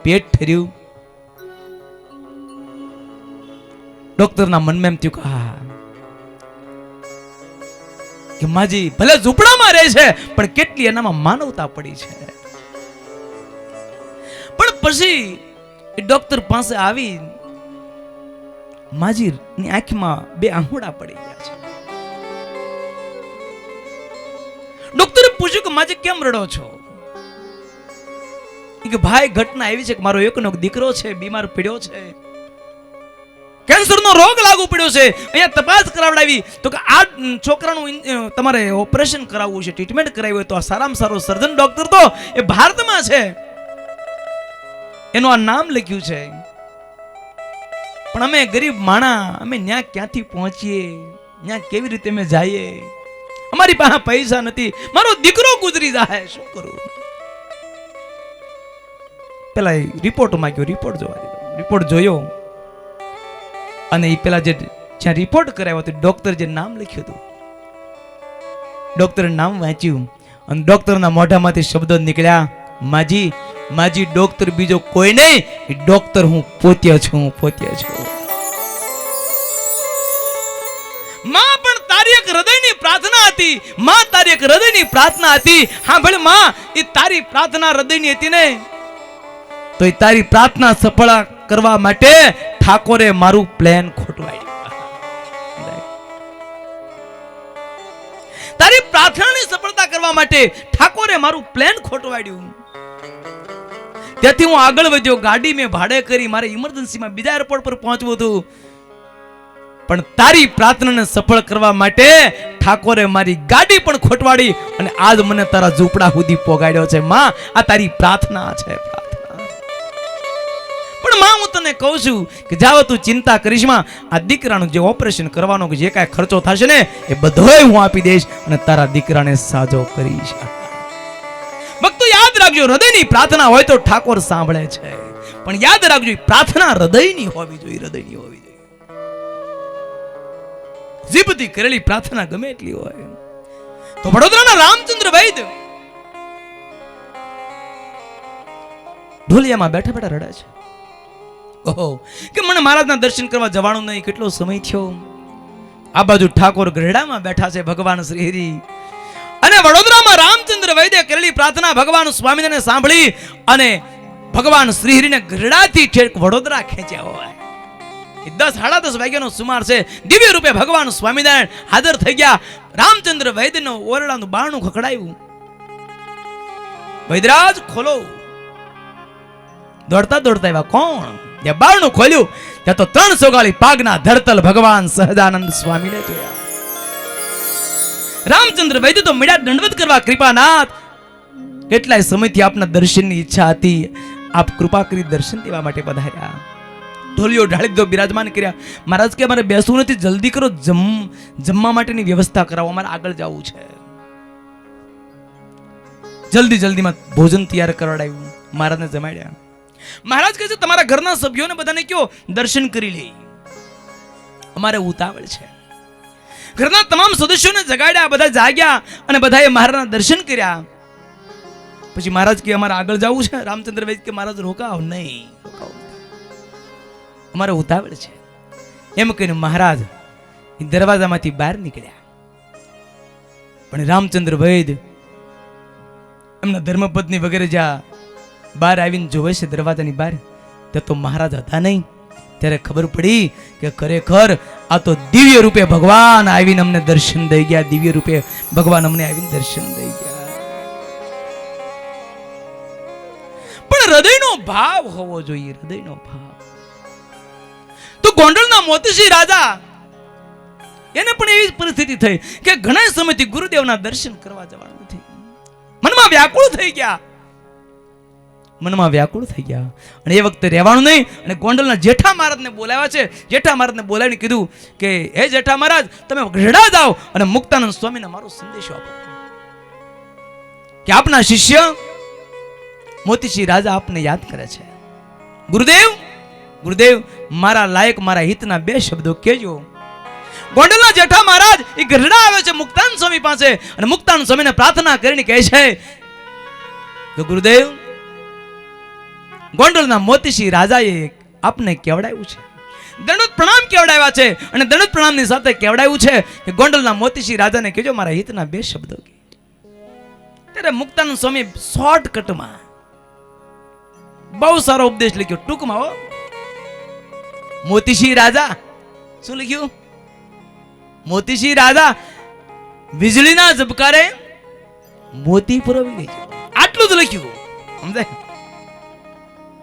Speaker 1: પેટ ઠર્યું. ડોક્ટરના મનમાં એમ થયું કે માજી ભલે ઝૂંપડામાં રહે છે પણ કેટલી એનામાં માનવતા પડી છે. પણ પછી એ ડોક્ટર પાસે આવી, માજી ની આંખમાં બે આંસુડા પડી ગયા છે. ડોક્ટરે પૂછ્યું કે માજી કેમ રડો છો? કે ભાઈ ઘટના એવી છે કે મારો એકનો દીકરો છે, બીમાર પડ્યો છે, કેન્સરનો રોગ લાગુ પડ્યો છે, અહીંયા તપાસ કરાવડાવી તો કે આ છોકરાનું તમારે ઓપરેશન કરાવવું છે, ટ્રીટમેન્ટ કરાવી હોય તો આ સારામાં સારો સર્જન ડોક્ટર તો એ ભારતમાં છે, એનું આ નામ લખ્યું છે. પણ અમે ગરીબ માણા, અમે ન્યા ક્યાંથી પહોંચીએ, ન્યા કેવી રીતે અમે જઈએ, અમારી પાસે પૈસા નથી, મારો દીકરો ગુજરી જાય, શું કરું? પેલા રિપોર્ટ માંગ્યો, રિપોર્ટ જોવા દીધો, રિપોર્ટ જોયો અને એ પેલા જે જ્યાં રિપોર્ટ કરાવ્યો હતો ડોક્ટર જે નામ લખ્યું હતું, ડોક્ટરે નામ વાંચ્યું અને ડોક્ટરના મોઢામાંથી શબ્દો નીકળ્યા, માજી માજી ડોક્ટર બીજો કોઈ નહીં, એ ડોક્ટર હું પોતે છું, પોતે છું. માં પણ તારી એક હૃદયની પ્રાર્થના હતી, માં તારી એક હૃદયની પ્રાર્થના હતી. હા ભલે માં, એ તારી પ્રાર્થના હૃદયની હતી ને, તો એ તારી પ્રાર્થના સફળ કરવા માટે ઠાકોરે મારું પ્લાન ખોટવાડ્યું. તારી પ્રાર્થનાની સફળતા કરવા માટે ઠાકોરે મારું પ્લાન ખોટવાડ્યું. ત્યાંથી હું આગળ વધ્યો, ગાડી મેં ભાડે કરી, મારે ઇમરજન્સીમાં બીજા એરપોર્ટ પર પહોંચવું હતું, પણ તારી પ્રાર્થનાને સફળ કરવા માટે ઠાકોરે મારી ગાડી પણ ખોટવાડી અને આજ મને તારા ઝૂંપડા સુધી પોગાડ્યો છે. માં, આ તારી પ્રાર્થના છે, પ્રાર્થના. પણ માં, હું તને કહું છું કે જાવ તું ચિંતા કરીશ માં, આ દીકરાનું જે ઓપરેશન કરવાનો જે કાંઈ ખર્ચો થશે ને એ બધોય હું આપી દઈશ અને તારા દીકરાને સાજો કરીશ. ભક્તો યાદ રાખજો, હૃદયની પ્રાર્થના હોય તો ઠાકોર સાંભળે છે, પણ યાદ રાખજો પ્રાર્થના હૃદયની હોવી જોઈએ, હૃદયની હોવી જોઈએ. જીભથી કરેલી પ્રાર્થના ગમે એટલી હોય. તો વડોદરાના રામચંદ્ર વૈદ્ય ઢોલિયામાં બેઠા બેઠા રડે છે. ઓહો, કે મને મહારાજના દર્શન કરવા જવાનું નહીં, કેટલો સમય થયો. આ બાજુ ઠાકોર ગઢડામાં બેઠા છે, ભગવાન શ્રી હરિ. અને વડોદરામાં રામચંદ્ર વૈદ્ય કરેલી પ્રાર્થના ભગવાન સ્વામિનારાયણે સાંભળી અને ભગવાન શ્રી હરિને ગઢડાથી ઠેક વડોદરા ખેંચ્યા હોય. 10-10:30 વાગ્યાનો સુમાર છે. દિવ્ય રૂપે ભગવાન સ્વામિનારાયણ હાજર થઈ ગયા. રામચંદ્ર વૈદ્યનો ઓરડાનું બારણું ખખડાયું. વૈદ્યરાજ ખોલો. દોડતા દોડતા આવ્યા. કોણ? ત્યાં બારણું ખોલ્યું, ત્યાં તો 3 સોગાળી પાગના ધરતલ ભગવાન સહજાનંદ સ્વામીને જોયા. રામચંદ્ર વૈદ્ય તો મીડા દંડવત કરવા, કૃપાનાથ કેટલાય સમયથી આપના દર્શનની ઈચ્છા હતી, આપ કૃપા કરી દર્શન દેવા માટે પધાર્યા. ઢોલિયો ઢાળી દો, બિરાજમાન કર્યા. મહારાજ કે મારે બેસવું નથી, જલ્દી કરો, જમવા માટેની વ્યવસ્થા કરાવો, અમારે આગળ જવું છે. જલ્દી જલ્દીમાં ભોજન તૈયાર કરાવડાવ્યું, મહારાજને જમાડ્યા. મહારાજ કહે છે તમારા ઘરના સભ્યોને બધાને કયો દર્શન કરી લે, અમારે ઉતાવળ છે. ઘરના તમામ સદસ્યોને જગાડ્યા, બધા જાગ્યા અને બધાએ મહારાજના દર્શન કર્યા. પછી મહારાજ કે અમારે આગળ જવું છે. રામચંદ્ર વૈદ્ય કે મહારાજ રોકાવ નહીં, રોકાવ, અમારે ઉતાવળ છે. એમ કહીને મહારાજ દરવાજામાંથી બહાર નીકળ્યા. પણ રામચંદ્ર વૈદ્ય એમના ધર્મપત્ની વગેરે જ્યાં બહાર આવીને જોવે છે દરવાજાની બહાર, ત્યાં તો મહારાજ હતા નહીં. ત્યારે ખબર પડી કે ખરેખર આ તો દિવ્ય રૂપે ભગવાન આવીને અમને દર્શન દઈ ગયા, દિવ્ય રૂપે ભગવાન અમને આવીને દર્શન દઈ ગયા. પણ હૃદયનો ભાવ હોવો જોઈએ, હૃદયનો ભાવ. તો ગોંડલના મોતીસિંહ રાજા એને પણ એવી પરિસ્થિતિ થઈ કે ઘણા સમયથી ગુરુદેવના દર્શન કરવા જવાનું નથી. મનમાં વ્યાકુળ થઈ ગયા, મનમાં વ્યાકુળ થઈ ગયા. અને એ વખતે રહેવાનું નહીં. અને ગોંડલના જેઠા મહારાજને બોલાવ્યા છે. જેઠા મહારાજને બોલાવીને કીધું કે હે જેઠા મહારાજ, તમે ગઢડા જાઓ અને મુક્તાનંદ સ્વામીને મારો સંદેશો આપો કે આપના શિષ્ય મોતીસિંહ રાજા આપને યાદ કરે છે. ગુરુદેવ, ગુરુદેવ, મારા લાયક, મારા હિતના 2 શબ્દો કહેજો. ગોંડલના જેઠા મહારાજ એ ગઢડા આવે છે મુક્તાનંદ સ્વામી પાસે અને મુક્તાનંદ સ્વામીને પ્રાર્થના કરીને કહે છે કે ગુરુદેવ, ગોંડલના મોતીસિંહ રાજાએ આપને કેવડાવ્યું છે, દંડવત પ્રણામ કેવડાવ્યા છે અને દંડવત પ્રણામની સાથે કેવડાવ્યું છે કે ગોંડલના મોતીસિંહ રાજાને કહેજો મારા હિતના 2 શબ્દો કહે. ત્યારે મુક્તાનંદ સ્વામી શોર્ટકટમાં બહુ સારો ઉપદેશ લખ્યો, ટૂંકમાં. હો, મોતીસિંહ રાજા શું લખ્યું? મોતીસિંહ રાજા વીજળીના ઝબકારે મોતી પુરવી લેજો, આટલું જ લખ્યું. સમજાય?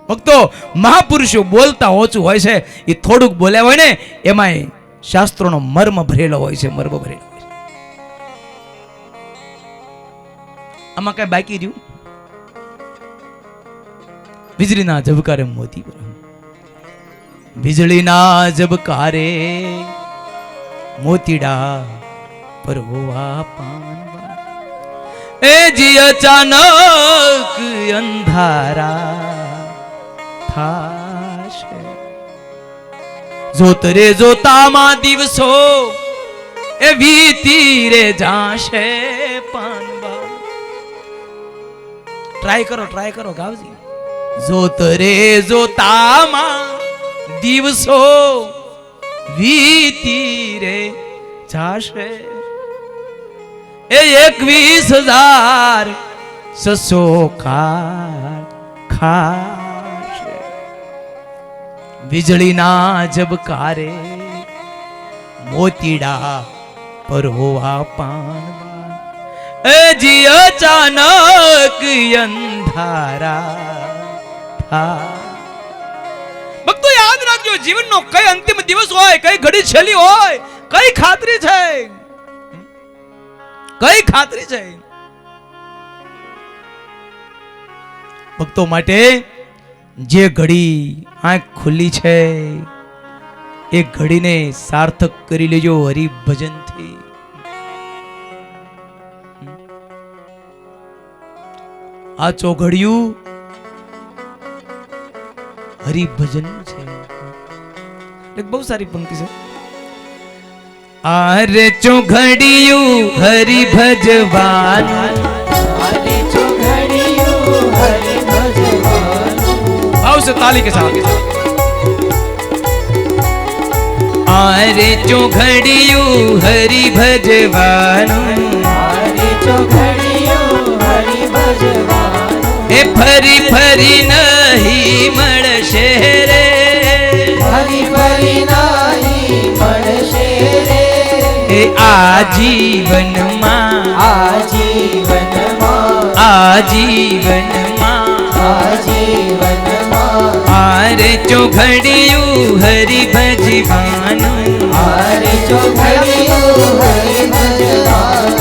Speaker 1: ભક્તો, મહાપુરુષો બોલતા ઓછું હોય છે, એ થોડુંક બોલ્યા હોય ને એમાં શાસ્ત્રોનો મર્મ ભરેલો હોય છે, મર્મ ભરેલો હોય છે. આમાં કઈ બાકી રહ્યું? વીજળીના ઝબકારે મોતી પુરવી, વીજળીના ઝબકારે મોતીડા પરવોવા પાનવા, એ જી અચાનક અંધારા થાશે, જોતરે જોતામાં દિવસો એ વીતી રે જાશે પાનવા. ટ્રાય કરો ગાવજી. જોતરે જોતામાં દિવસો વીતી રે જાશે એ 21,600 ખાશે. વીજળીના ઝબકારે મોતીડા પર હોવા પાનવા એ જી અચાનક અંધારા થા. ભક્તો યાદ રાખજો, જીવનનો કઈ અંતિમ દિવસ હોય, કઈ ઘડી છેલ્લી હોય, કઈ ખાતરી છે? કઈ ખાતરી છે? ભક્તો માટે જે ઘડી આંખ ખુલ્લી છે એ ઘડીને સાર્થક કરી લેજો હરિભજનથી. આ ચોઘડિયું હરિભજન છે. એક બહુ સારી પંક્તિ છે. આરે ચોઘડિયું હરિભજવાનું,
Speaker 2: आरे चौघड़ियों हरि भजवान,
Speaker 1: આવશે તાલી કે સાથ. આરે ચોઘડિયું હરિભજવાનું,
Speaker 2: आरे चौघड़ियों हरि भजवान,
Speaker 1: એ ફરી ફરી નહીં મળશે રે,
Speaker 2: हरि भरी नाही મળશે રે,
Speaker 1: એ આજીવનમાં,
Speaker 2: आजीवનમાં,
Speaker 1: આજીવનમાં.
Speaker 2: आजीवનમાં,
Speaker 1: આરે ચોઘડિયું હરિભજવાનું,
Speaker 2: आरे चौघड़ियों हरि भजवान,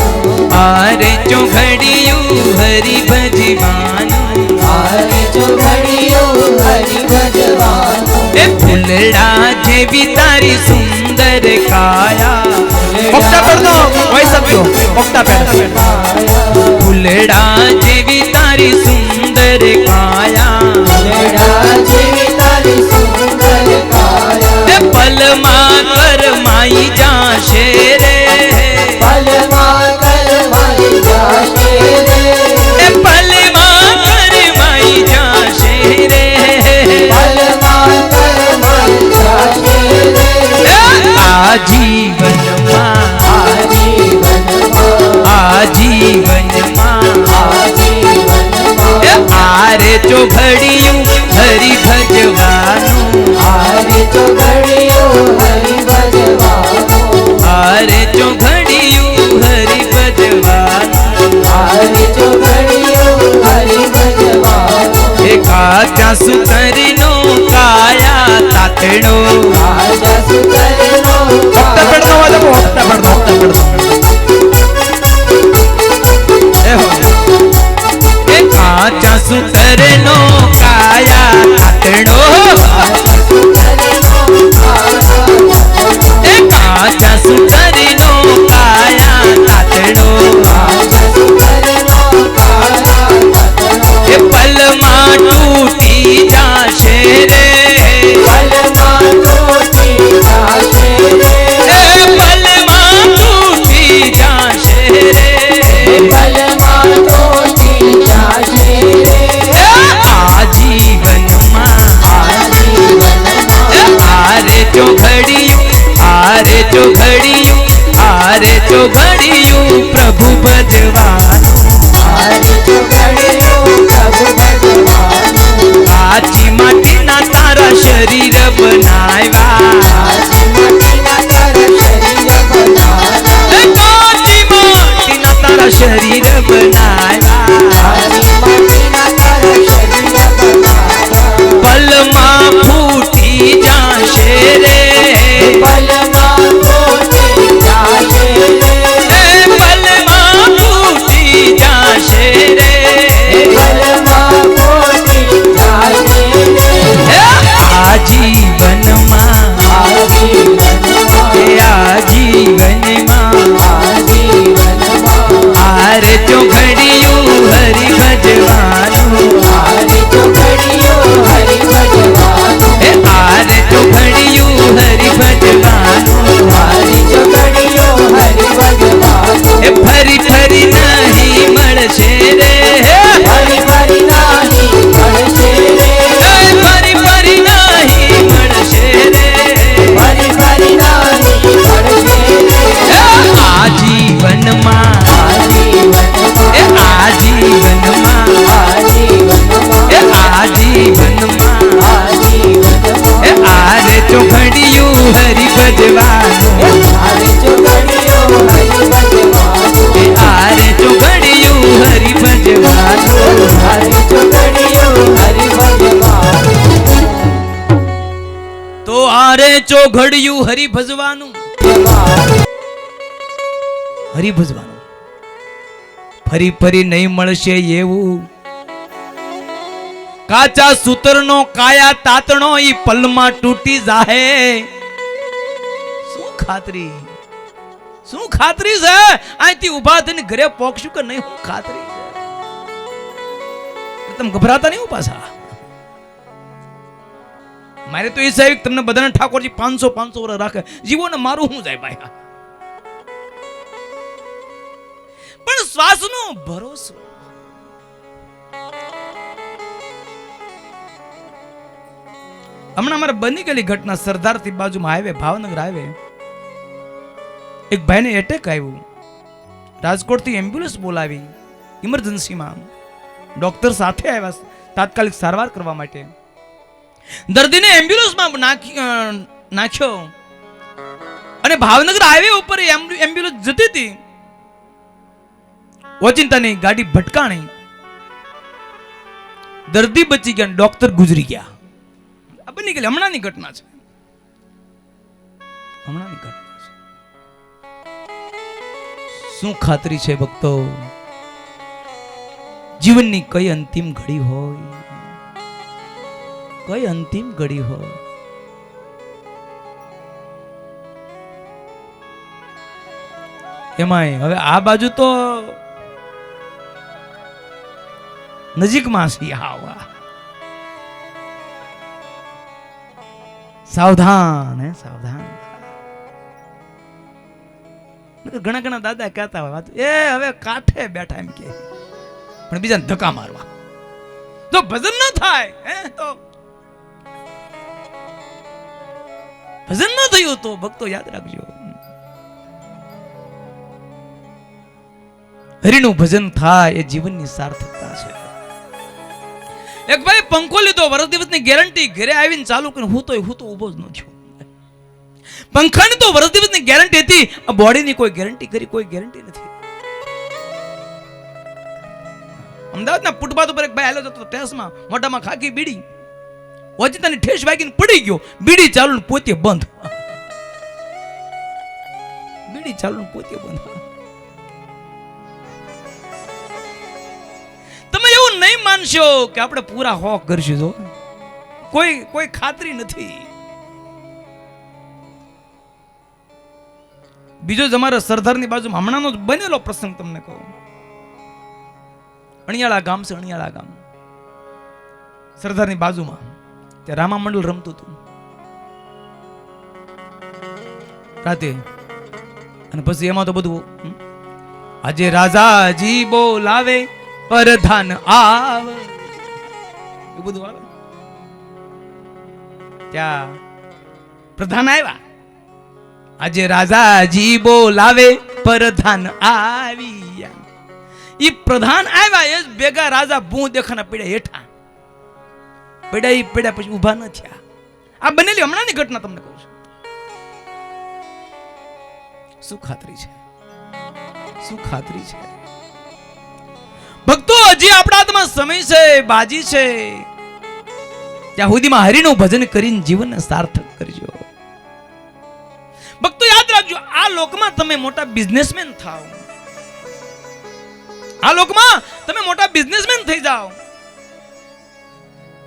Speaker 1: આરે ચોઘડિયું હરિભજવાનું,
Speaker 2: आरे चौघड़ियों हरि भजवान,
Speaker 1: એ ફૂલડા જેવી તારી સુંદર કાયા. ઓક્ટા પડનો હોય સભ્યો, ઓક્ટા પેડ. ફૂલડા જેવી તારી સુંદર કાયા,
Speaker 2: લેડા જેવી તારી સુંદર કાયા,
Speaker 1: એ પલમાં કરમાઈ જાશે રે,
Speaker 2: પલમાં કરમાઈ જાશે રે,
Speaker 1: એ પલમાં કરમાઈ જાશે રે,
Speaker 2: પલમાં કરમાઈ જાશે રે,
Speaker 1: આજીવનમાં,
Speaker 2: આજીવનમાં,
Speaker 1: આજીવનમાં.
Speaker 2: આજીવનમાં,
Speaker 1: એ આરે ચોઘડિયું હરિભજવાનું,
Speaker 2: આરે ચોઘડિયું હરિ ભજવાનું,
Speaker 1: આરે ચોઘડિયું હરિભજવાનું.
Speaker 2: આરે ચોઘડિયું હરિ ભજવાનું,
Speaker 1: એ કાચા સુતરીનો કાયા તાતણો.
Speaker 2: રાજા સુતરનો
Speaker 1: ઓક્ટા પેડનો વાજો, ઓક્ટા પેડનો, ઓક્ટા પેડનો. એ કાચા સુતરનો કાયા તાતણો, એ કાચા સુતરનો કાયા તાતણો, એ પલમાં તૂટી જાશે રે,
Speaker 2: પલમાં તૂટી જાશે રે,
Speaker 1: એ પલમાં તૂટી જાશે રે,
Speaker 2: પલમાં તૂટી જાશે રે,
Speaker 1: એ આજીવનમાં,
Speaker 2: આજીવનમાં,
Speaker 1: એ આરે ચોઘડિયું, આરે ચોઘડિયું, આરે ચોઘડિયું પ્રભુ ભજવાનું,
Speaker 2: આરે ચોઘડિયું પ્રભુ ભજવાનું,
Speaker 1: કાચી માટીના તારા શરીર બનાવ્યા,
Speaker 2: આજી માટીના તારા શરીર બનાવ્યા,
Speaker 1: એ કાચી માટીના તારા શરીર બનાવ્યા,
Speaker 2: આજી માટીના તારા શરીર બનાવ્યા,
Speaker 1: પલમાં ફૂટી જાશે રે,
Speaker 2: પલમાં તૂટી જાશે રે,
Speaker 1: એ પલમાં ફૂટી જાશે રે,
Speaker 2: પલમાં તૂટી જાશે રે,
Speaker 1: એ આજીવનમાં,
Speaker 2: આજીવનમાં,
Speaker 1: ભજવાનું
Speaker 2: આરે ચોઘડિયું હરિ ભજવાનું
Speaker 1: આરે ચોઘડિયું હરિ ભજવાનું
Speaker 2: આરે ચોઘડિયું હરિ ભજવાનું
Speaker 1: તો આરે ચોઘડિયું હરિ ભજવાનું હરિ ભજવાનું ફરી ફરી નહીં મળશે એવું કાચા સૂતરનો કાયા તાતણો ઈ પલમાં તૂટી જાહે શું ખાતરી છે અહીંથી ઊભા થઈને ઘરે પોકશું કે નહીં, શું ખાતરી છે? તમે ગભરાતા નહીં પાછા. મારે તો એ સાહેબ તમને બધાને ઠાકોરજી 500 વર્ષ રાખે, જીવો ને મારું શું જાય ભાઈ. પણ શ્વાસનો ભરોસો. હમણાં અમારે બની ગયેલી ઘટના સરદારથી બાજુમાં હાઈવે ભાવનગર હાઈવે એક ભાઈને એટેક આવ્યું. રાજકોટથી એમ્બ્યુલન્સ બોલાવી ઇમરજન્સીમાં ડોક્ટર સાથે આવ્યા તાત્કાલિક સારવાર કરવા માટે. દર્દીને એમ્બ્યુલન્સમાં નાખ્યો અને ભાવનગર હાઈવે ઉપર એમ્બ્યુલન્સ જતી હતી. ઓચિંતાની ગાડી ભટકાણી, દર્દી બચી ગયા, ડોક્ટર ગુજરી ગયા. આ બની ગયેલી હમણાંની ઘટના છે. શું ખાતરી છે ભક્તો? જીવનની કઈ અંતિમ ઘડી હોય, કઈ અંતિમ ઘડી હોય. એમાંય હવે આ બાજુ તો નજીકમાં છે. સાવધાન સાવધાન. ઘણા દાદા કહેતા હોય એ હવે કાંઠે બેઠા એમ કે, પણ બીજાને ધક્કા મારવા તો ભજન ન થાય. તો ભજન ન થયું તો ભક્તો યાદ રાખજો, હરિનું ભજન થાય એ જીવનની સાર્થકતા છે. એક ભાઈ પંખો લીધો, વર્ષ દિવસની ગેરંટી, ઘરે આવીને ચાલુ કરીને હું તો ઊભો જ ન થયો. પંખાની તો વર્ષ દિવસની ગેરંટી હતી, આ બોડીની કોઈ ગેરંટી કરી કોઈ ગેરંટી નથી. અમદાવાદના ફૂટપાથ ઉપર એક ભાઈ આવેલો હતો ટેસમાં, મોઢામાં ખાકી બીડી, ઓચિતાની ઠેસ વાગીને પડી ગયો. બીડી ચાલુ ને પોતે બંધ, બીડી ચાલુ ને પોતે બંધ. તમે એવું નહીં માનશો કે આપણે પૂરા હોક કરશું, જો કોઈ ખાતરી નથી. બીજો જ અમારા સરદારની બાજુમાં હમણાંનો જ બનેલો પ્રસંગ તમને કહું. અણિયાળા ગામ છે, અણિયાળા ગામ સરદારની બાજુમાં. ત્યાં રામા મંડળ રમતું હતું રાતે, અને પછી એમાં તો બધું આજે રાજાજી બોલાવે પ્રધાન આવે, એ બધું આવે. ત્યાં પ્રધાન આવ્યા, આજે રાજાજી બોલાવે પ્રધાન આવ્યા. ઈ પ્રધાન આવ્યા એ ભેગા રાજા ભૂ દેખાના પડ્યા હેઠા, પડ્યા પછી ઊભા ન થયા. આ બનેલી હમણાંની ઘટના તમને કહું છું. શું ખાતરી છે, શું ખાતરી છે ભક્તો? હજી આપણા હાથમાં સમય છે, બાજી છે. ત્યાં સુધીમાં હરિનું ભજન કરીને જીવનને સાર્થક કરજો. ભક્તો યાદ રાખજો, આ લોકમાં તમે મોટા બિઝનેસમેન થાઓ, આ લોકમાં તમે મોટા બિઝનેસમેન થઈ જાઓ,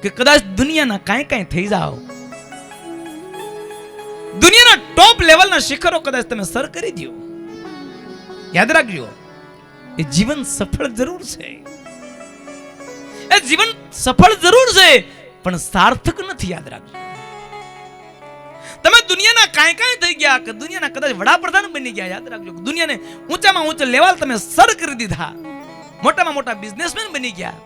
Speaker 1: કે કદાચ દુનિયાના કાંઈ થઈ જાઓ, દુનિયાના ટોપ લેવલના શિખરો કદાચ તમે સર કરી દો, યાદ રાખજો એ જીવન સફળ જરૂર છે, એ જીવન સફળ જરૂર છે, પણ સાર્થક નથી. યાદ રાખજો, તમે દુનિયાના કાંઈ થઈ ગયા, કે દુનિયાના કદાચ વડાપ્રધાન બની ગયા, યાદ રાખજો દુનિયાને ઊંચામાં ઊંચા લેવલ તમે સર કરી દીધા, મોટામાં મોટા બિઝનેસમેન બની ગયા.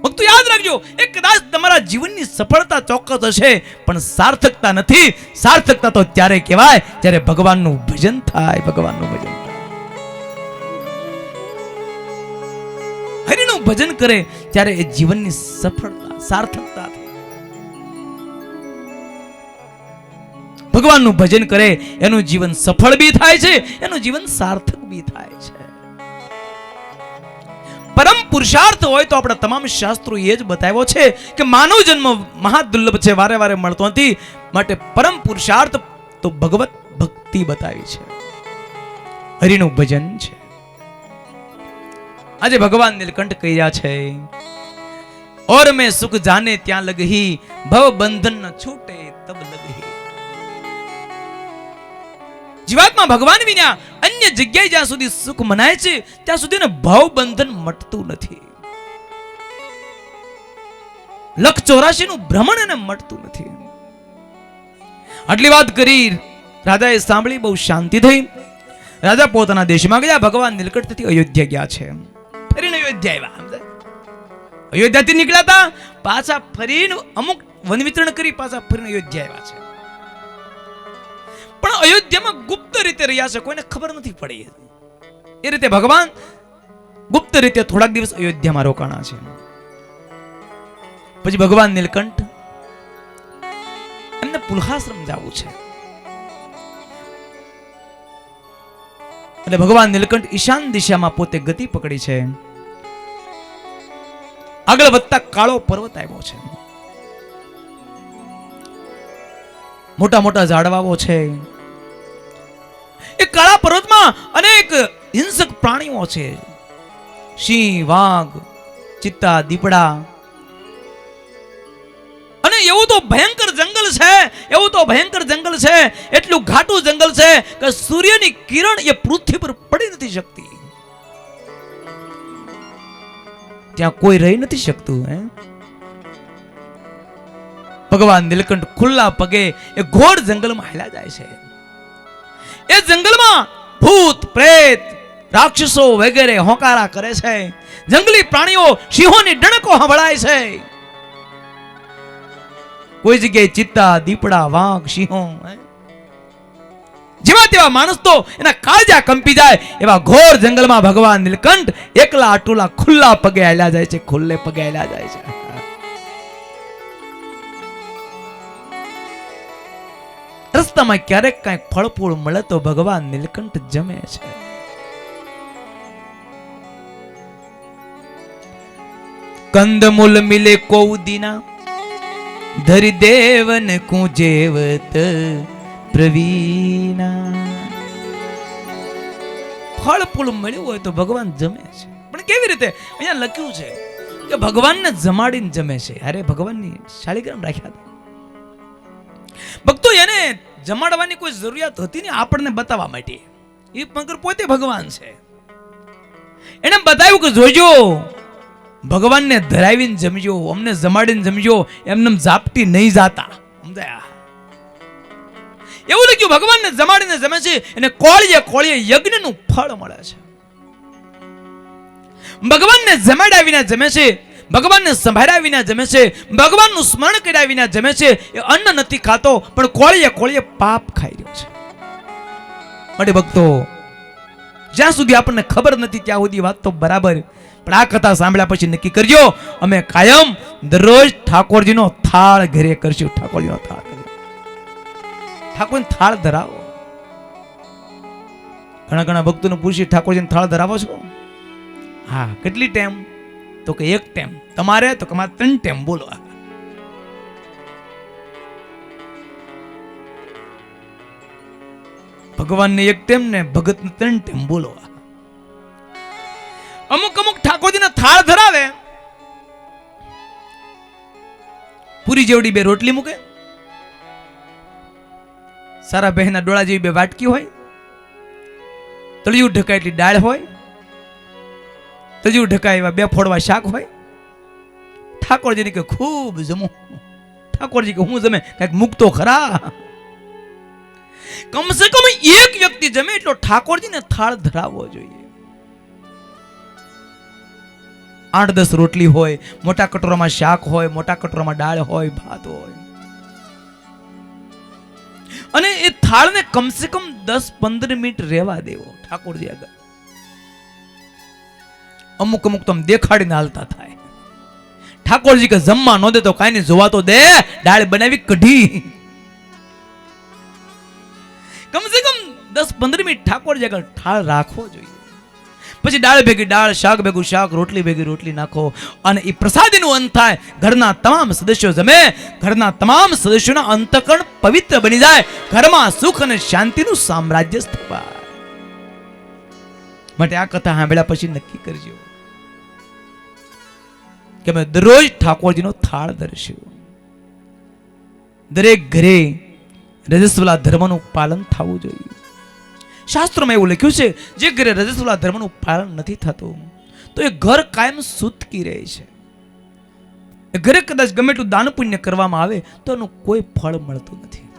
Speaker 1: ભક્તો યાદ રાખજો, એ કદાચ તમારા જીવનની સફળતા ચોક્કસ હશે, પણ સાર્થકતા નથી. સાર્થકતા તો ત્યારે કહેવાય જ્યારે ભગવાનનું ભજન થાય, ભગવાનનું ભજન થાય, હરિનું ભજન કરે ત્યારે એ જીવનની સફળતા સાર્થકતા થાય. ભગવાનનું ભજન કરે એનું જીવન સફળ બી થાય છે, એનું જીવન સાર્થક બી થાય છે. પરમ પુરુષાર્થ હોય તો આપણા તમામ શાસ્ત્રો એ જ બતાવ્યો છે કે માનવ જન્મ મહાદુર્લભ છે, વારે વારે મળતો નથી. માટે પરમ પુરુષાર્થ તો ભગવત ભક્તિ બતાવી છે, હરિનું ભજન છે. આજે ભગવાન નીલકંઠ કહી રહ્યા છે, और मैं सुख जाने ત્યાં લગહી, ભવ બંધન ન છૂટે તબ લગહી. જીવાત્મા ભગવાન વિના અન્ય જગ્યાએ જ્યાં સુધી સુખ મનાય છે ત્યાં સુધી ને ભવ બંધન મટતું નથી. 184 નું ભ્રમણ એને મટતું નથી. આટલી વાત કરી રાજાએ સાંભળી, બહુ શાંતિ થઈ. રાજા પોતાના દેશમાં ગયા. ભગવાન નીલકંઠથી અયોધ્યા ગયા છે. ફરીને અયોધ્યા આવ્યા. અયોધ્યાથી નીકળ્યા હતા, પાછા ફરીને અમુક વન વિતરણ કરી પાછા ફરીને અયોધ્યા આવ્યા છે. પણ અયોધ્યામાં ગુપ્ત રીતે રહ્યા છે, કોઈને ખબર નથી પડી. એ રીતે ભગવાન ગુપ્ત રીતે થોડાક દિવસ અયોધ્યામાં રોકાણા છે. પછી ભગવાન નીલકંઠ એમને પુલહાશ્રમ જવું છે. એટલે ભગવાન નીલકંઠ ઈશાન દિશામાં પોતે ગતિ પકડી છે. આગળ વધતા કાળો પર્વત આવ્યો છે. મોટા મોટા ઝાડવાઓ છે. એ કાળા પર્વતમાં અનેક હિંસક પ્રાણીઓ છે. સિંહ, વાઘ, ચિત્તા, દીપડા. અને એવું તો ભયંકર જંગલ છે, એવું તો ભયંકર જંગલ છે, એટલું ઘાટું જંગલ છે કે સૂર્યની કિરણ એ પૃથ્વી પર પડી નથી શકતી. ત્યાં કોઈ રહી નથી શકતું. ભગવાન નીલકંઠ ખુલ્લા પગે એ ઘોર જંગલમાં હાલ્યા જાય છે. એ જંગલમાં ભૂત, પ્રેત, રાક્ષસો વગેરે હોંકારા કરે છે. જંગલી પ્રાણીઓ, સિંહોની ડણકો સંભળાય છે. કોઈ જગ્યાએ ચિત્તા, દીપડા, વાઘ, સિંહો. જેવા તેવા માણસ તો એના કાળજા કંપી જાય. એવા ઘોર જંગલમાં ભગવાન નીલકંઠ એકલા આટુલા ખુલ્લા પગે હાલ્યા જાય છે, ખુલ્લે પગે હાલ્યા જાય છે. રસ્તામાં ક્યારેક કઈક ફળ ફૂળ મળે તો ભગવાન નીલકંઠ જમે છે. કંદમૂલ મિલે કોઉ દીના, ધરી દેવન કુંજેવત પ્રવીણા. ફળ ફૂળ મળ્યું હોય તો ભગવાન જમે છે. પણ કેવી રીતે? અહીંયા લખ્યું છે કે ભગવાનને જમાડીને જમે છે. અરે ભગવાનની શાળીગ્રામ રાખ્યા હતા. ભક્તો એને જમાડવાની કોઈ જરૂરિયાત હતી નહીં, આપણને બતાવવા માટે. એ મગર પોતે ભગવાન છે. એને બતાવ્યું કે જોજો, ભગવાનને ધરાવીને જમજો, અમને જમાડીને જમજો, એમને ઝાપટી નહીં જાતા. સમજાયા? એવું લખ્યું ભગવાનને જમાડીને જમે છે એને કોળીએ કોળીએ યજ્ઞનું ફળ મળે છે. ભગવાનને જમાડ્યા વિના જમે છે, ભગવાનને સંભાળ્યા વિના જમે છે, ભગવાનનું સ્મરણ કર્યા વિના જમે છે, એ અન્ન નથી ખાતો પણ કોળીએ કોળીએ પાપ ખાઈ રહ્યો છે. માટે ભક્તો, જ્યાં સુધી આપણને ખબર નથી ત્યાં સુધી વાત તો બરાબર, પણ આ કથા સાંભળ્યા પછી નક્કી કરજો, અમે કાયમ દરરોજ ઠાકોરજીનો થાળ ઘરે કરશું. ઠાકોરજીનો થાળ કરજો, ઠાકોરને થાળ ધરાવો. ઘણા ઘણા ભક્તોને પૂછી, ઠાકોરજીને થાળ ધરાવો છો? હા. કેટલી ટાઈમ? તો કે એક ટાઈમ. તમારે? તો કે મારે 3 ટાઈમ. બોલો. ભગવાનને એક ટાઈમ ને ભગતને 3 ટાઈમ. બોલો. અમુક અમુક ઠાકોરજીને થાળ ધરાવે, પૂરી જેવડી 2 રોટલી મૂકે, સારા બહેના ડોળા જેવી 2 વાટકી હોય, તળિયું ઢકાય એટલી દાળ હોય, તળિયું ઢકાય એવા 2 ફોડવા શાક હોય. ઠાકોરજીને કે ખૂબ જમો. ઠાકોરજી કે હું જમે, કઈક મૂકતો ખરા. કમસે કમ એક વ્યક્તિ જમે એટલો ઠાકોરજીને થાળ ધરાવવો જોઈએ. 8-10 રોટલી હોય, મોટા કટોરામાં શાક હોય, મોટા કટોરામાં દાળ હોય, ભાત હોય, અને એ થાળને કમસે કમ 10-15 મિનિટ રહેવા દેવો ઠાકોરજી આગળ. અમુક અમુક તો દેખાડીને હાલતા થાય. ઠાકોરજી કે જમવા ન દે તો કાંઈ નહીં, જોવા તો દે. દાળ બનાવી કઢી. કમસે કમ 10-15 મિનિટ ઠાકોરજી આગળ ઠાળ રાખવો જોઈએ. પછી દાળ ભેગી દાળ, શાક ભેગું શાક, રોટલી ભેગી રોટલી નાખો અને એ પ્રસાદીનું અંત થાય. ઘરના તમામ સદસ્યો જમે, ઘરના તમામ સદસ્યોના અંતકરણ પવિત્ર બની જાય, ઘરમાં સુખ અને શાંતિનું સામ્રાજ્ય સ્થપાય. માટે આ કથા સાંભળ્યા પછી નક્કી કરજો કે અમે દરરોજ ઠાકોરજીનો થાળ ધરશું. દરેક ઘરે રજસ્વલા ધર્મનું પાલન થવું જોઈએ. શાસ્ત્રોમાં એવું લખ્યું છે, જે ઘરે રજસ્વલા ધર્મનું પાલન નથી થતું તો એ ઘર કાયમ સૂતકી રહે છે. એ ઘરે કદાચ ગમે એટલું દાન પુણ્ય કરવામાં આવે તો એનું કોઈ ફળ મળતું નથી.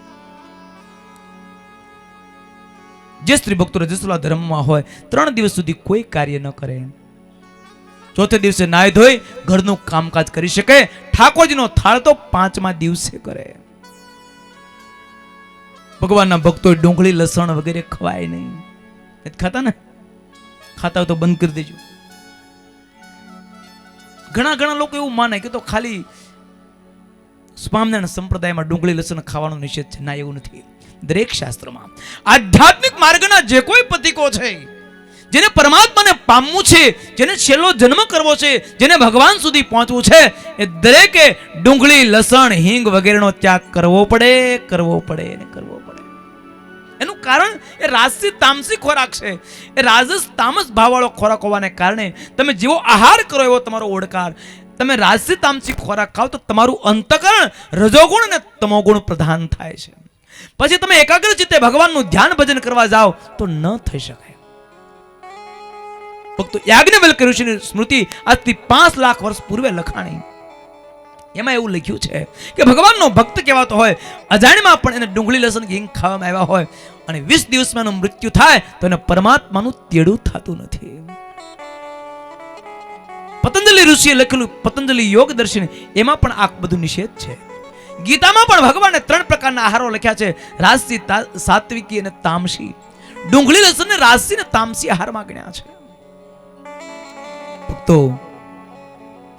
Speaker 1: જે સ્ત્રી ભક્તો રજસ્વલા ધર્મમાં હોય 3 દિવસ સુધી કોઈ કાર્ય ન કરે, ચોથે દિવસે નાય ધોઈ ઘરનું કામકાજ કરી શકે. ઠાકોરજીનો થાળ તો 5મા દિવસે કરે. ભગવાનના ભક્તો ડુંગળી લસણ વગેરે ખવાય નહીં. ખાતા ને? ખાતા હોય તો બંધ કરી દેજો. ઘણા લોકો એવું માને કે તો ખાલી સ્વામિનારાયણ સંપ્રદાયમાં ડુંગળી લસણ ખાવાનો નિષેધ છે. ના, એવું નથી. દરેક શાસ્ત્રમાં આધ્યાત્મિક માર્ગના જે કોઈ પથિકો છે, જેને પરમાત્માને પામવું છે, જેને છેલ્લો જન્મ કરવો છે, જેને ભગવાન સુધી પહોંચવું છે, એ દરેકે ડુંગળી લસણ હિંગ વગેરેનો ત્યાગ કરવો પડે. એનું કારણ એ રાજસી તામસી ખોરાક છે. એ રાજસ તામસ ભાવવાળો ખોરાક હોવાને કારણે તમે જેવો આહાર કરો એવો તમારો ઓડકાર. તમે રાજસી તામસી ખોરાક ખાઓ તો તમારું અંતકરણ રજોગુણ અને તમોગુણ પ્રધાન થાય છે. પછી તમે એકાગ્ર ચિત્તે ભગવાનનું ધ્યાન ભજન કરવા જાઓ તો ન થઈ શકે. ભક્તો યાજ્ઞવલ્ક્ય ઋષિની સ્મૃતિ આજથી 5 લાખ વર્ષ પૂર્વે લખાણી. એમાં એવું લખ્યું છે કે ભગવાનનો ભક્ત કહેવાતો હોય, અજાણ્યમાં પણ એને ડુંગળી લસણ હિંગ ખાવામાં આવ્યા હોય અને 20 દિવસમાં એનું મૃત્યુ થાય તો એને પરમાત્માનું તેડું થતું નથી. પતંજલિ ઋષિએ લખેલું પતંજલિ યોગ દર્શન, એમાં પણ આ બધું નિષેધ છે. ગીતામાં પણ ભગવાને 3 પ્રકારના આહારો લખ્યા છે, રાજસી, સાત્વિકી અને તામસી. ડુંગળી લસણ ને રાજસી ને તામસી આહારમાં ગણ્યા છે. ભક્તો,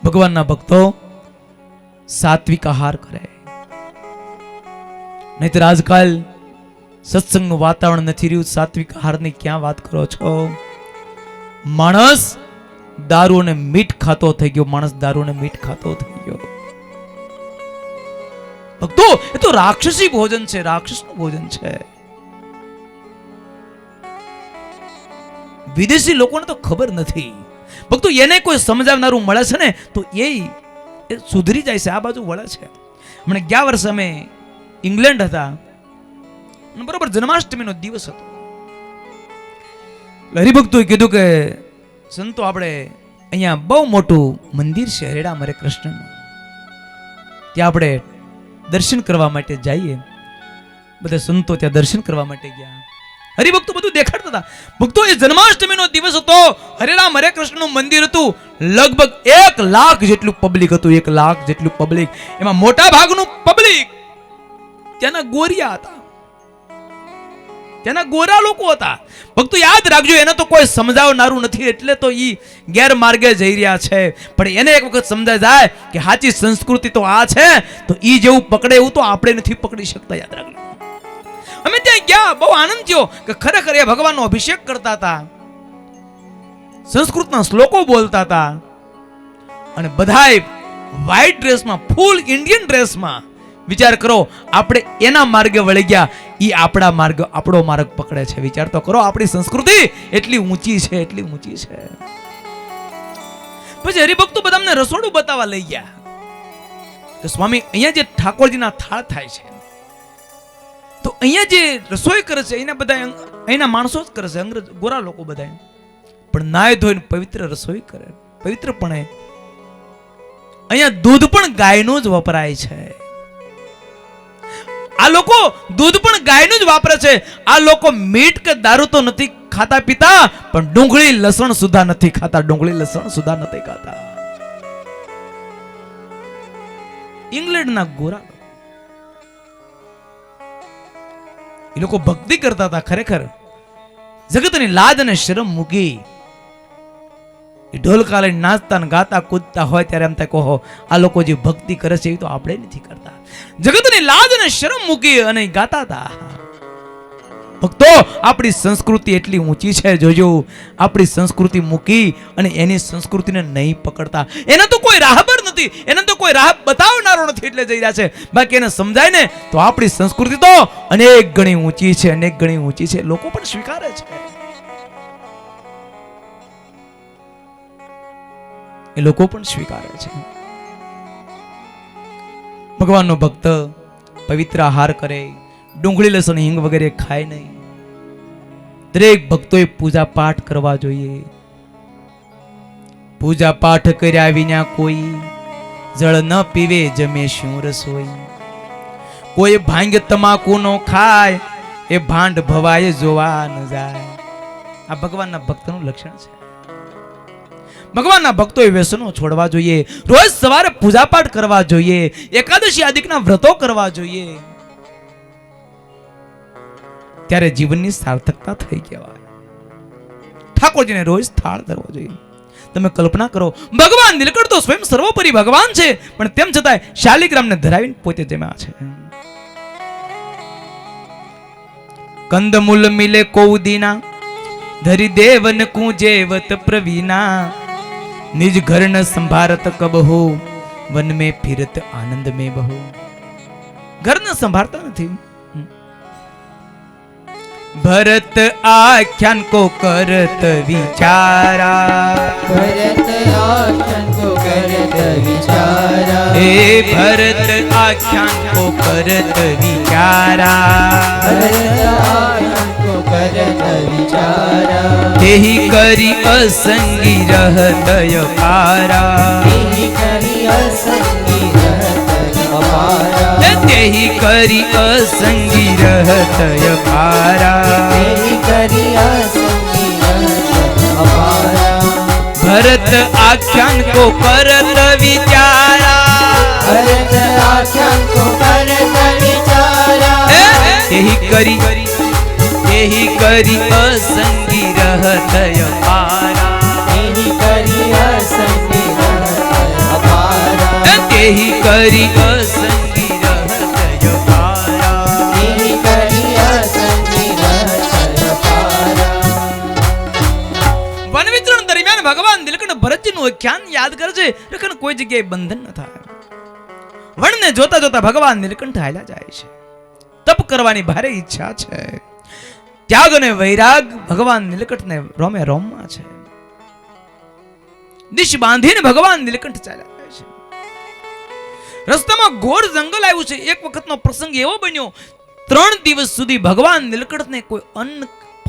Speaker 1: ભગવાનના ભક્તો સાત્વિક આહાર કરે, નહીતર આજકાલ સત્સંગનું વાતાવરણ નથી રહ્યું. સાત્વિક આહારની ક્યાં વાત કરો છો? માણસ દારૂ અને મીઠ ખાતો થઈ ગયો. ભક્તો, એ તો રાક્ષસી ભોજન છે, રાક્ષસનું ભોજન છે. વિદેશી લોકોને તો ખબર નથી. ભક્તો, એને કોઈ સમજાવનારું મળે છે ને તો એ સુધરી જાય છે, આ બાજુ વળે છે. હમણાં ગયા વર્ષે અમે ઇંગ્લેન્ડ હતા, બરોબર જન્માષ્ટમીનો દિવસ હતો. હરિભક્તોએ કીધું કે સંતો, આપણે અહીંયા બહુ મોટું મંદિર છે હરેરામ હરે કૃષ્ણનું, ત્યાં આપણે દર્શન કરવા માટે જઈએ. બધા સંતો ત્યાં દર્શન કરવા માટે ગયા. હરિભક્તો બધું દેખાડતા હતા. ભક્તો, એ જન્માષ્ટમીનો દિવસ હતો, હરેરામ હરે કૃષ્ણનું મંદિર હતું. લગભગ 1 લાખ જેટલું પબ્લિક હતું. 1 લાખ જેટલું પબ્લિક. એમાં મોટા ભાગનું પબ્લિક ત્યાંના ગોરિયા હતા, ત્યાંના ગોરા લોકો હતા. ભક્તો, યાદ રાખજો, એને તો કોઈ સમજાવનારું નથી, એટલે તો ઈ ગેરમાર્ગે જઈ રહ્યા છે. પણ એને એક વખત સમજાય જાય કે સાચી સંસ્કૃતિ તો આ છે, તો ઈ જેવું પકડે એવું તો આપણે નથી પકડી શકતા. યાદ રાખજો. અમે ત્યાં ગયા, બહુ આનંદ થયો કે ખરેખર એ ભગવાનનો અભિષેક કરતા હતા, સંસ્કૃતના શ્લોકો બોલતા હતા અને બધાય વ્હાઈટ ડ્રેસમાં, ફૂલ ઇન્ડિયન ડ્રેસમાં. વિચાર કરો, આપણે એના માર્ગે વળી ગયા, ઈ આપણો માર્ગ પકડે છે. વિચાર તો કરો, આપણી સંસ્કૃતિ એટલી ઊંચી છે. પછી હરિભક્તો બધા અમને રસોડું બતાવવા લઈ ગયા કે સ્વામી, અહીંયા જે ઠાકોરજીના થાળ થાય છે, તો અહીંયા જે રસોઈ કરે છે એના બધા અહીંના માણસો જ કરે છે, અંગ્રેજ ગોરા લોકો બધા. પણ નાય ધોઈને પવિત્ર રસોઈ કરે, પવિત્રપણે. અહીંયા દૂધ પણ ગાયનું જ વપરાય છે. આ લોકો દૂધ પણ ગાયનું જ વાપરે છે. આ લોકો મીઠ કે દારૂ તો નથી ખાતા પીતા, પણ ડુંગળી લસણ સુધા નથી ખાતા. ઇંગ્લેન્ડના ગોરા એ લોકો ભક્તિ કરતા હતા. ખરેખર જગતની લાજ અને શરમ મૂકી ઢોલકા લઈને નાચતા ને ગાતા કૂદતા હોય ત્યારે એમ થાય કહો, આ લોકો જે ભક્તિ કરે છે એ તો આપણે નથી કરતા. જગતની લાજ અને શરમ મૂકી અને ગાતા હતા. ભક્તો, આપણી સંસ્કૃતિ એટલી ઊંચી છે, જોજો. આપણી સંસ્કૃતિ મૂકી અને એની સંસ્કૃતિને નહીં પકડતા. એને તો કોઈ રાહબર નથી, એને તો કોઈ રાહ બતાવનારો નથી, એટલે જઈ રહ્યા છે. બાકી એને સમજાય ને તો આપણી સંસ્કૃતિ તો અનેક ગણી ઊંચી છે, અનેક ગણી ઊંચી છે. લોકો પણ સ્વીકારે છે, એ લોકો પણ સ્વીકારે છે. ભગવાનનો ભક્ત પવિત્ર આહાર કરે, ડુંગળી લસણ હિંગ વગેરે ખાય નહીં. દરેક ભક્તોએ પૂજા પાઠ કરવા જોઈએ. પૂજા પાઠ કર્યા વિના કોઈ જળ ન પીવે, જમે શું રસોઈ. કોઈ ભાંગ તમાકુ નો ખાય, એ ભાંડ ભવાય જોવા ન જાય. આ ભગવાનના ભક્તનું લક્ષણ છે. ભગવાનના ભક્તોએ વ્યસનો છોડવા જોઈએ. રોજ સવારે પૂજા પાઠ કરવા જોઈએ. એકાદશી આદિકના વ્રતો કરવા જોઈએ. ત્યારે જીવનની સાર્થકતા થઈ કહેવાય. ઠાકોરજીને રોજ થાળ ધરવો જોઈએ. તમે કલ્પના કરો, ભગવાન નીલકંઠ તો સ્વયં સર્વોપરી ભગવાન છે, પણ તેમ છતાંય શાલિગ્રામને ધરાવીને પોતે જમ્યા છે. કંદમૂલ મિલે કૌદીના, ધરી દેવન કુંજેવત પ્રવીના. નિજ ઘર ન સંભારત કબહુ, વન में फिरत आनंद में बहू. ઘર ન સંભાળતા નથી. भरत आख्यान को करत विचारा,
Speaker 2: भरत आख्यान को करत विचारा,
Speaker 1: हे भरत आख्यान को करत विचारा.
Speaker 2: भरत आख्यान को करत विचारा,
Speaker 1: तेहि करी असंगी रहतय पारा.
Speaker 2: तेहि करी असंगी रहत अपारा,
Speaker 1: तेहि करी असंगी रहतय पारा.
Speaker 2: तेहि करी असंगी रहत अपारा,
Speaker 1: भरत आख्यान को करत विचारा.
Speaker 2: भरत आख्यान को करत विचारा,
Speaker 1: तेहि करी असंगी रहतय पारा.
Speaker 2: तेहि करी असंगी रहत अपारा,
Speaker 1: तेहि करी असंगी रहतय पारा.
Speaker 2: तेहि करी असंगी रहत अपारा.
Speaker 1: વન વિચરણ દરમિયાન ભગવાન નીલકંઠ ભરતજીનું આખ્યાન યાદ કરે છે, લેકિન કોઈ જગ્યાએ બંધન ન થાય. વનને જોતા જોતા ભગવાન નીલકંઠ હાલ્યા જાય છે. તપ કરવાની ભારે ઈચ્છા છે. ત્યાગ અને વૈરાગ ભગવાન નીલકંઠને રોમે રોમમાં છે. દિશ બાંધીને ભગવાન નીલકંઠ ચાલ્યા જાય છે. રસ્તામાં ઘોર જંગલ આવ્યું છે. એક વખતનો પ્રસંગ એવો બન્યો, 3 દિવસ સુધી ભગવાન નીલકંઠને કોઈ અન્ન,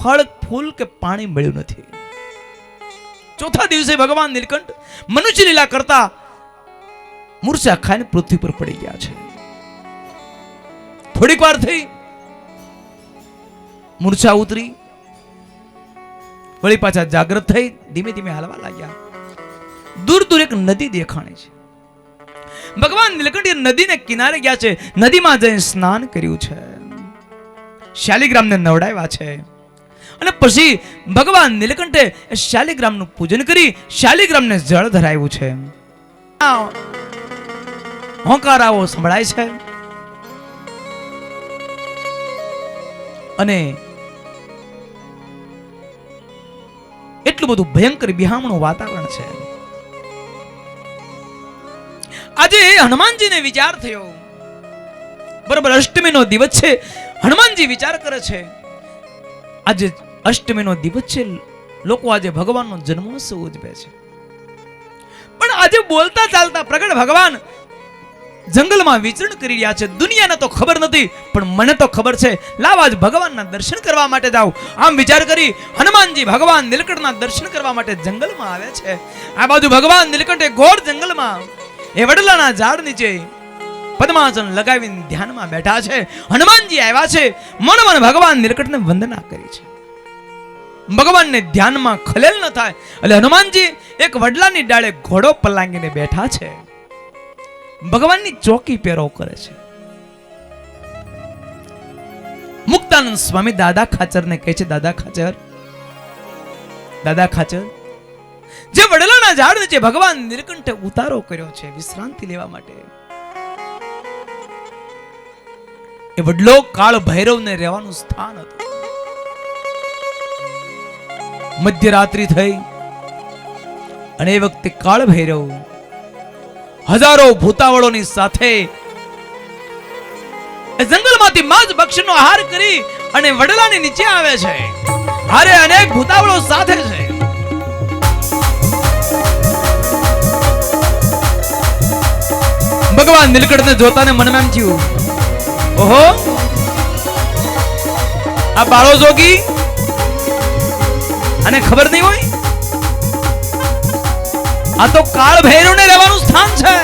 Speaker 1: ફળ, ફૂલ કે પાણી મળ્યું નથી. ચોથા દિવસે ભગવાન નીલકંઠ મનુષ્ય લીલા કરતા મૂર્છા ખાઈને પૃથ્વી પર પડી ગયા છે. થોડીક વાર થઈ, મૂર્છા ઉતરી, વળી પાછા જાગૃત થઈ, ધીમે ધીમે હાલવા લાગ્યા. દૂર દૂર એક નદી દેખાણી છે. ભગવાન નીલકંઠ નદીને કિનારે ગયા છે. નદીમાં જઈને સ્નાન કર્યું છે, શાલિગ્રામને નવડાવ્યા છે. અને પછી ભગવાન નીલકંઠે શાલિગ્રામનું પૂજન કરી શાલિગ્રામને જળ ધરાવ્યું છે. હોંકારાઓ સંભળાય છે અને એટલું બધું ભયંકર બિહામણું વાતાવરણ છે. આજે હનુમાનજીને વિચાર થયો, બરોબર અષ્ટમીનો દિવસ છે. હનુમાનજી વિચાર કરે છે, આજે અષ્ટમીનો દિવસ છે, લોકો આજે ભગવાનનો જન્મોત્સવ ઉજવે છે. પણ આજે બોલતા ચાલતા પ્રગટ ભગવાન જંગલમાં વિચરણ કરી રહ્યા છે. દુનિયાને તો ખબર નથી, પણ મને તો ખબર છે. લાવ આજ ભગવાનના દર્શન કરવા માટે જાઉં. આમ વિચાર કરી હનુમાનજી ભગવાન નીલકંઠના દર્શન કરવા માટે જંગલમાં આવે છે. આ બાજુ ભગવાન નીલકંઠ ઘોર જંગલમાં એ વડલાના ઝાડ નીચે પદ્માસન લગાવીને ધ્યાનમાં બેઠા છે. હનુમાનજી આવ્યા છે. મન મન ભગવાન નીલકંઠને વંદના કરી છે. ભગવાનને ધ્યાનમાં ખલેલ ન થાય એટલે હનુમાનજી એક વડલાની ડાળે ઘોડો પલાંગીને બેઠા છે. ભગવાનની ચોકી પહેરો કરે છે. મુક્તાનંદ સ્વામી દાદા ખાચરને કહે છે, દાદા ખાચર, જે વડલાના ઝાડ નીચે ભગવાન નીલકંઠે ઉતારો કર્યો છે વિશ્રાંતિ લેવા માટે, એ વડલો કાળ ભૈરવને રહેવાનું સ્થાન હતું. મધ્યરાત્રિ થઈ અને એ વખતે કાળ ભૈરવ હજારો ભૂતાવળોની સાથે એ જંગલમાંથી માંસ ભક્ષણનો આહાર કરી અને વડલાની નીચે આવે છે. હારે અનેક ભૂતાવળો સાથે છે. ભગવાન નીલકંઠને જોતાને મનમાં એમ થયું, ઓહો, આ બાળો જોગી અને ખબર નહીં હોય, આ તો કાળ ભૈરવને રહેવાનું સ્થાન છે.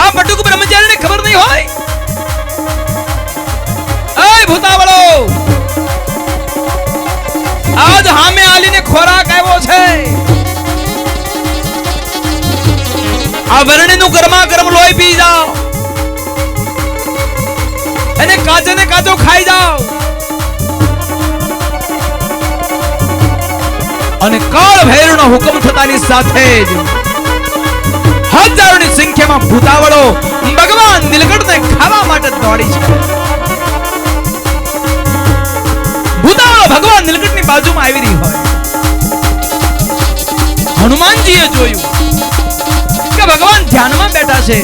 Speaker 1: આ બટુક બ્રહ્મચારીને ખબર નહીં હોય, એ ભૂતાવળો આજ હામે આલીને ખોરાક આવ્યો છે. આ વરણીનું ગરમા ગરમ લોહી પી જાઓ અને કાચે ને કાચો ખાઈ જાઓ. અને કાળ ભૈરવનો હુકમ થતાની સાથે જ હજારોની સંખ્યામાં ભૂતાવળો ભગવાન નીલકંઠને ખાવા માટે દોડી છે. ભૂતાવળો ભગવાન નીલકંઠની બાજુમાં આવી રહી હોય, હનુમાનજીએ જોયું કે ભગવાન ધ્યાનમાં બેઠા છે.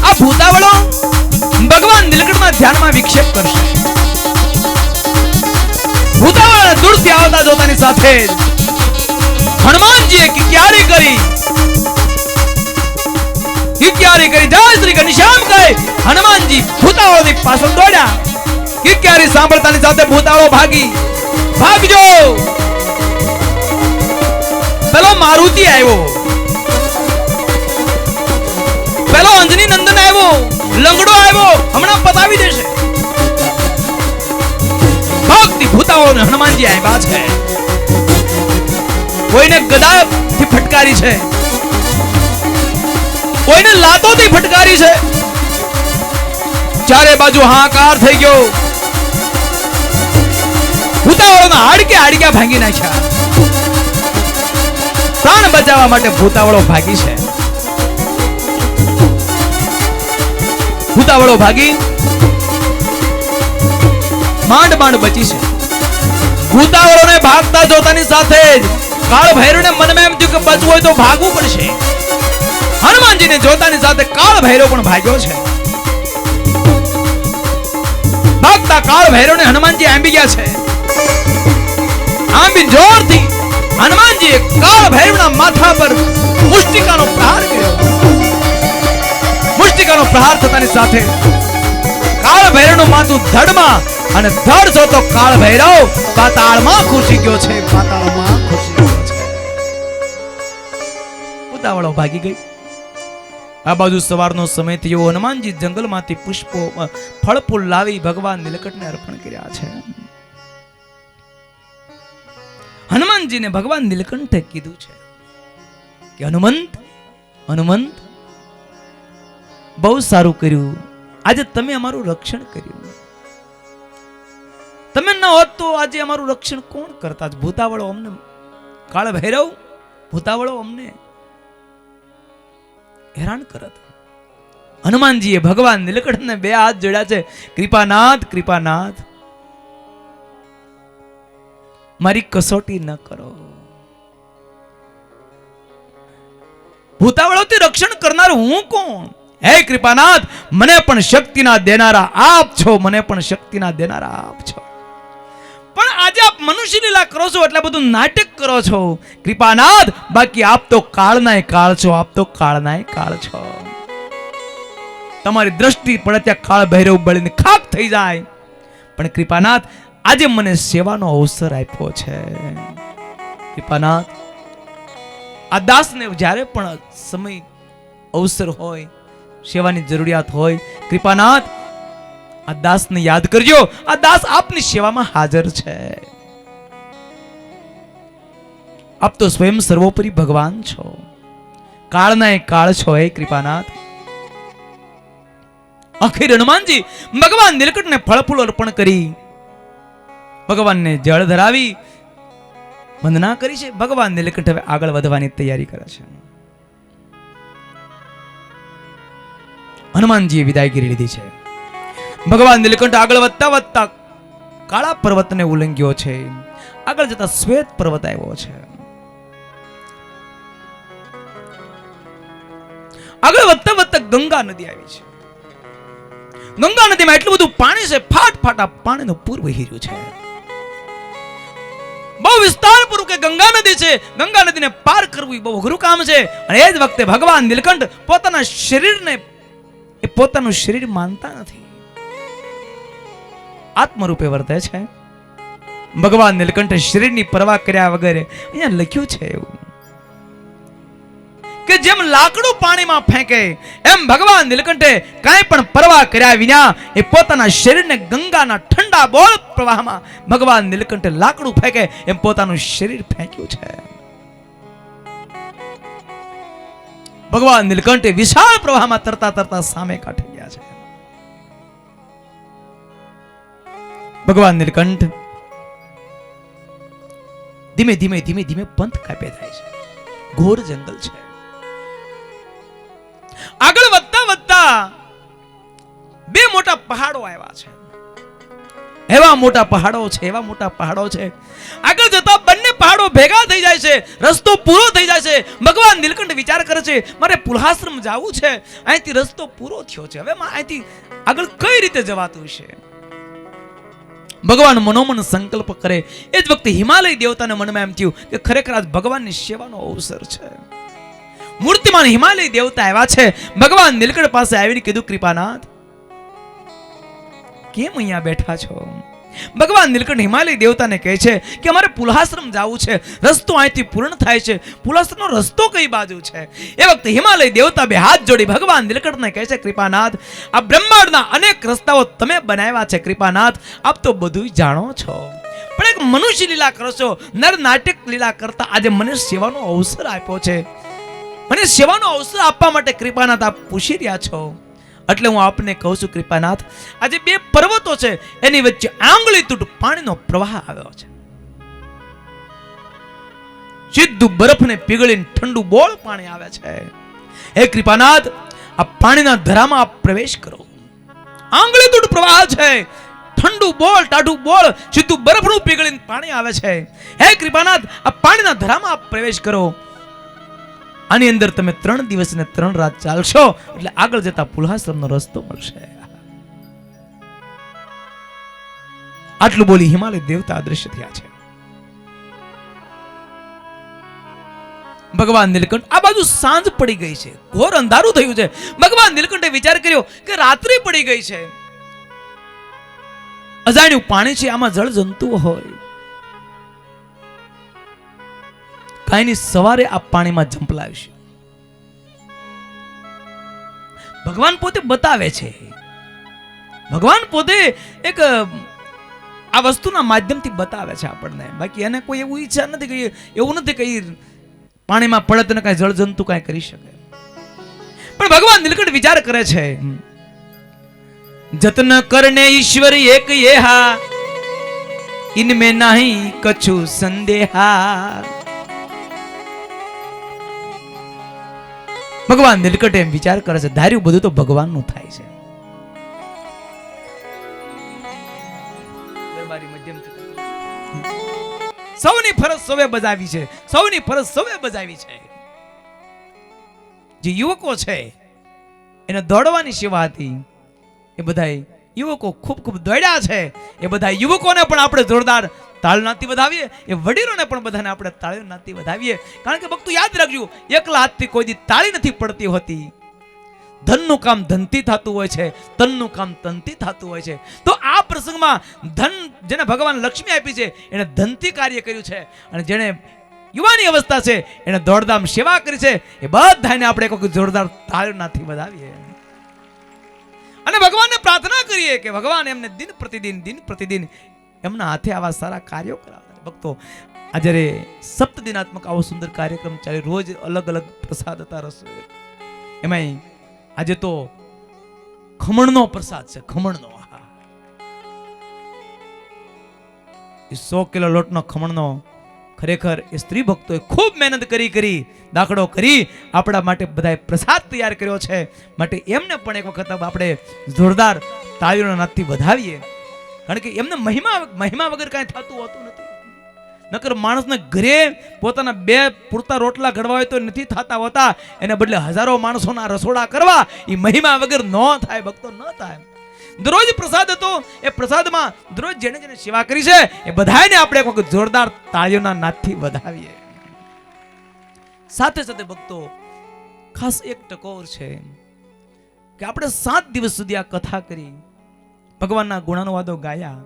Speaker 1: આ ભૂતાવળો ભગવાન નીલકંઠના ધ્યાનમાં વિક્ષેપ કરશે. ભૂતાવળને દૂરથી આવતા જોતાની સાથે જ હનુમાનજીએ કિક્યારી કરી, જય શ્રી ઘનશ્યામ કહી હનુમાનજી ભૂતાવળોની પાછળ દોડ્યા. કિક્યારી સાંભળતાની સાથે ભૂતાવળો ભાગજો. પેલો મારુતિ આવ્યો, પેલો અંજની નંદન આવ્યો, લંગડો આવ્યો, હમણાં પતાવી દેશે. ભક્તિ ભૂતાવળોને હનુમાનજી આવ્યા છે. કોઈને ગદાથી ફટકારી છે, કોઈને લાતોથી ફટકારી છે. ચારે બાજુ હાહાકાર થઈ ગયો. ભૂતાવળોના હાડક્યા ભાંગી નાખ્યા. પ્રાણ બચાવવા માટે ભૂતાવળો ભાગી છે. ભૂતાવળો ભાગી માંડ બચી છે. ભૂતાવળોને ભાગતા જોતાની સાથે જ કાળ ભૈરવને મનમાં એમ થયું કે બચવું હોય તો ભાગવું પડશે. હનુમાનજીને જોતાની સાથે કાળ ભૈરવ પણ ભાગ્યો છે. ભાગતા કાળ ભૈરવને હનુમાનજી આંબી ગયા છે. આંબી જોરથી હનુમાનજીએ કાળ ભૈરવના માથા પર મુષ્ટિકાનો પ્રહાર કર્યો. મુષ્ટિકાનો પ્રહાર થતાની સાથે કાળ ભૈરવનું માથું ધડમાં અને ધડ જો તો કાળ ભૈરવ પાતાળમાં ખુશી ગયો છે. પાતાળમાં ખુશી ગયો છે. ભૂતાવળો ભાગી ગઈ. આ બાજુ સવારનો સમય થયો. હનુમાનજી જંગલમાંથી પુષ્પો ફળ ફૂલ લાવી ભગવાન નીલકંઠને અર્પણ કર્યા છે. હનુમાનજીને ભગવાન નીલકંઠે કીધું છે કે હનુમંત બહુ સારું કર્યું. આજે તમે અમારું રક્ષણ કર્યું. તમે ન હોત તો આજે અમારું રક્ષણ કોણ કરતા? ભૂતાવળો અમને, કાળ ભૈરવ ભૂતાવળો અમને હેરાન કરત. હનુમાનજીએ ભગવાન નીલકંઠને બે હાથ જોડ્યા છે. કૃપાનાથ મારી કસોટી ન કરો. ભૂતાવળોથી રક્ષણ કરનાર હું કોણ? હે કૃપાનાથ, મને પણ શક્તિના દેનારા આપ છો. મને પણ શક્તિના દેનારા આપ છો. પણ આજે આપ મનુષ્ય લીલા કરો છો, એટલે બધું નાટક કરો છો કૃપાનાથ. બાકી આપ તો કાળનાય કાળ છો. આપ તો કાળનાય કાળ છો. તમારી દ્રષ્ટિ પડે ત્યાં કાળ ભૈરવ બળીને ખાક થઈ જાય. પણ કૃપાનાથ, આજે મને સેવાનો અવસર આપ્યો છે. કૃપાનાથ, આ દાસને જ્યારે પણ સમય અવસર હોય, સેવાની જરૂરિયાત હોય, કૃપાનાથ આ દાસને યાદ કરજો. આ દાસ આપની સેવામાં હાજર છે. આપ તો સ્વયં સર્વોપરી ભગવાન છો. કાળનાય કાળ છો. હે કૃપાનાથ. આખિર હનુમાનજી ભગવાન નીલકંઠને ફળ ફૂલ અર્પણ કરી, ભગવાનને જળ ધરાવી વંદના કરી છે. ભગવાન નીલકંઠ હવે આગળ વધવાની તૈયારી કરે છે. હનુમાનજીએ વિદાયગીરી લીધી છે. ભગવાન નીલકંઠ આગળ વધતા કાળા પર્વતને ઉલ્લંઘ્યો છે. આગળ જતા શ્વેત પર્વત આવ્યો છે. આગળ વધતા વધતા ગંગા નદી આવી છે. ગંગા નદીમાં એટલું બધું પાણી છે, ફાટ ફાટા પાણીનું પૂર વહી રહ્યું છે. બહુ વિસ્તારપૂર્વક ગંગા નદી છે. ગંગા નદીને પાર કરવું બહુ અઘરું કામ છે. અને એ જ વખતે ભગવાન નીલકંઠ પોતાના શરીરને એ પોતાનું શરીર માનતા નથી, આત્મરૂપે વર્તે છે. ભગવાન નીલકંઠે શરીરની પરવા કર્યા વગર અહીંયા લખ્યું છે એવું કે જેમ લાકડું પાણીમાં ફેંકે એમ ભગવાન નીલકંઠે કાંઈ પણ પરવા કર્યા વિના એ પોતાના શરીરને ગંગાના ઠંડા બોળ પ્રવાહમાં ભગવાન નીલકંઠે લાકડું ફેંકે એમ પોતાનું શરીર ફેંક્યું છે. ભગવાન નીલકંઠે વિશાળ પ્રવાહમાં તરતા તરતા સામે કાઢી ગયા છે. ભગવાન નીલકંઠ ધીમે ધીમે ધીમે ધીમે પંથ કાપે થાય છે. ઘોર જંગલ છે. આગળ વધતા વધતા બે મોટા પહાડો આવ્યા છે. એવા મોટા પહાડો છે, એવા મોટા પહાડો છે. આગળ જતા બંને પહાડો ભેગા થઈ જાય છે. રસ્તો પૂરો થઈ જાય છે. ભગવાન નીલકંઠ વિચાર કરે છે મારે પુલહાશ્રમ જવું છે, અહીંથી રસ્તો પૂરો થયો છે, હવે અહીંથી આગળ કઈ રીતે જવાતું છે. ભગવાન મનોમન સંકલ્પ કરે. એ જ વખતે હિમાલય દેવતાને મનમાં એમ થયું કે ખરેખર આજ ભગવાનની સેવાનો અવસર છે. મૂર્તિમાન હિમાલય દેવતા આવ્યા છે. ભગવાન નીલકંઠ પાસે આવીને કીધું કૃપાનાથ કેમ અહીંયા બેઠા છો. ભગવાન નીલકંઠ હિમાલય દેવતાને કહે છે કે અમારે પુલહાશ્રમ જવું છે, રસ્તો અહીંથી પૂર્ણ થાય છે, પુલહાશ્રમનો રસ્તો કઈ બાજુ છે. એ વખતે હિમાલય દેવતા બે હાથ જોડી ભગવાન નીલકંઠને કહે છે કૃપાનાથ આ બ્રહ્માંડના અનેક રસ્તાઓ તમે બનાવ્યા છે કૃપાનાથ, આપ તો બધું જાણો છો, પણ એક મનુષ્ય લીલા કરો છો, નર નાટક લીલા કરતા આજે મને સેવાનો અવસર આપ્યો છે, મને સેવાનો અવસર આપવા માટે કૃપાનાથ આપ પૂછી રહ્યા છો. એટલે હું આપને કહું છું કૃપાનાથ આજે બે પર્વતો છે એની વચ્ચે આંગળી તૂટ પાણીનો પ્રવાહ આવ્યો છે. સીધું બરફને પીગળીને ઠંડુ બોળ પાણી આવે છે. હે કૃપાનાથ આ પાણીના ધરામાં આપ પ્રવેશ કરો. આંગળી તૂટ પ્રવાહ છે, ઠંડુ બોળ ટાઢું બોળ સીધું બરફનું પીગળીને પાણી આવે છે. હે કૃપાનાથ આ પાણીના ધરામાં આપ પ્રવેશ કરો. આની અંદર તમે 3 દિવસ ને 3 રાત ચાલશો એટલે આગળ જતા પુલહાશ્રમનો રસ્તો મળશે. આટલું બોલી હિમાલય દેવતા અદૃશ્ય થયા છે. ભગવાન નીલકંઠ આ બાજુ સાંજ પડી ગઈ છે, ઘોર અંધારું થયું છે. ભગવાન નીલકંઠે વિચાર કર્યો કે રાત્રિ પડી ગઈ છે, અજાણ્યું પાણી છે, આમાં જળ જંતુઓ હોય, કાંઈ નહીં સવારે આ પાણીમાં ઝંપલાવશે. ભગવાન પોતે બતાવે છે, ભગવાન પોતે એક આ વસ્તુના માધ્યમથી બતાવે છે આપણને. બાકી એને કોઈ એવું ઈચ્છા નથી કે એવું નથી કે પાણીમાં પડે તો કાંઈ જળજંતુ કાંઈ કરી શકે. પણ ભગવાન નીલકંઠ વિચાર કરે છે જતન કરને ઈશ્વર એક યેહા ઇનમે નહીં કछु સંદેહા. ભગવાન નીલકંઠ એમ વિચાર કરે છે ધાર્યું બધું તો ભગવાનનું થાય છે. સૌની ફરજ સૌએ બજાવી છે, સૌની ફરજ સૌએ બજાવી છે. જે યુવકો છે એને દોડવાની સેવા હતી, એ બધા યુવકો ખૂબ ખૂબ દોડ્યા છે. એ બધા યુવકોને પણ આપણે જોરદાર તાળનાથી વધાવીએ, એ વડીલોને પણ બધાને આપણે તાળીઓનાથી વધાવીએ. કારણ કે ભક્તો યાદ રાખજો એકલા હાથથી કોઈ દી તાળી નથી પડતી હોતી. ધનનું કામ ધનથી થતું હોય છે, તનનું કામ તનથી થતું હોય છે. તો આ પ્રસંગમાં ધન જેને ભગવાન લક્ષ્મી આપી છે એને ધનથી કાર્ય કર્યું છે, અને જેને યુવાની અવસ્થા છે એને દોડધામ સેવા કરી છે. એ બધાને આપણે કોઈ જોરદાર તાળીઓનાથી વધાવીએ અને ભગવાનને પ્રાર્થના કરીએ કે ભગવાન એમને દિન પ્રતિદિન એમના હાથે આવા સારા કાર્યો કરાવે. ભક્તો આજે સપ્તદિનાત્મક આવો સુંદર કાર્યક્રમ ચાલે, રોજ અલગ અલગ પ્રસાદ હતા રસોઈ. એમાં આજે તો ખમણનો પ્રસાદ છે, ખમણનો. 100 કિલો લોટનો ખમણનો ખરેખર એ સ્ત્રી ભક્તોએ ખૂબ મહેનત કરી દાખલો કરી આપણા માટે બધાએ પ્રસાદ તૈયાર કર્યો છે. માટે એમને પણ એક વખત આપણે જોરદાર તાળીઓના નાદથી વધાવીએ. કારણ કે એમને મહિમા વગર કાંઈ થતું હોતું નથી. નકર માણસને ઘરે પોતાના બે પૂરતા રોટલા ઘડવા હોય તો નથી થતા હોતા, એને બદલે હજારો માણસોના રસોડા કરવા એ મહિમા વગર ન થાય ભક્તો, ન થાય. દરરોજ પ્રસાદ હતો, એ પ્રસાદમાં દરરોજ જેને જેને સેવા કરી છે એ બધાને આપણે એક વખત જોરદાર તાળીઓના નાદથી વધાવીએ. સાથે સાથે ભક્તો ખાસ એક ટકોર છે કે આપણે 7 દિવસ સુધી આ કથા કરી, ભગવાનના ગુણાનુવાદો ગાયા,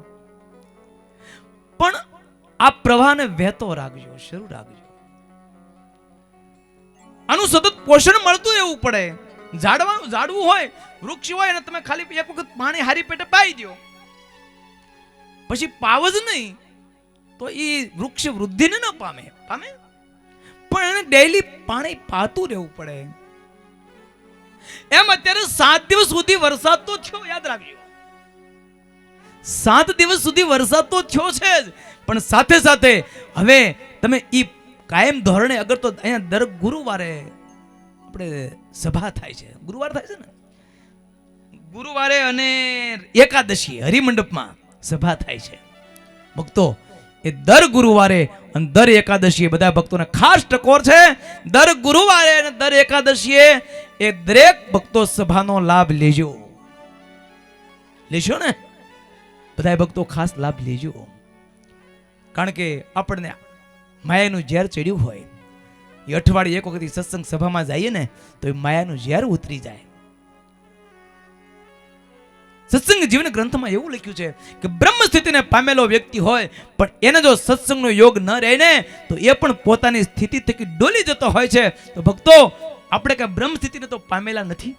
Speaker 1: પણ આ પ્રવાહને વહેતો રાખજો, શરૂ રાખજો. આનું સતત પોષણ મળતું એવું પડે. ઝાડવું હોય, વૃક્ષ હોય અને તમે ખાલી એક વખત પાણી હારી પેટે પાઈ દો, પછી પાવ જ નહીં તો એ વૃક્ષ વૃદ્ધિને ન પામે, પણ એને ડેઈલી પાણી પાતું રહેવું પડે. એમ અત્યારે 7 દિવસ સુધી વરસાદ તો થયો, યાદ રાખજો. 7 દિવસ સુધી વરસાદ તો થયો છે જ, પણ સાથે સાથે હવે તમે ઈ કાયમ ધોરણે અગર તો અહીંયા દર ગુરુવારે આપણે સભા થાય છે, ગુરુવાર થાય છે ને, ગુરુવારે અને એકાદશી હરિમંડપમાં સભા થાય છે ભક્તો. એ દર ગુરુવારે અને દર એકાદશીએ બધા ભક્તોને ખાસ ટકોર છે. દર ગુરુવારે અને દર એકાદશીએ એ દરેક ભક્તો સભાનો લાભ લેજો ને, બધા ભક્તો ખાસ લાભ લેજો. કારણ કે આપણને માયાનું ઝેર ચડ્યું હોય, એ અઠવાડિયે એક વખત સત્સંગ સભામાં જઈએ ને તો એ માયાનું ઝેર ઉતરી જાય. સત્સંગ જીવન ગ્રંથમાં એવું લખ્યું છે કે બ્રહ્મ સ્થિતિને પામેલો વ્યક્તિ હોય પણ એને જો સત્સંગનો યોગ ન રહે ને તો એ પણ પોતાની સ્થિતિ થકી ડોલી જતો હોય છે. તો ભક્તો આપણે કઈ બ્રહ્મ સ્થિતિને તો પામેલા નથી,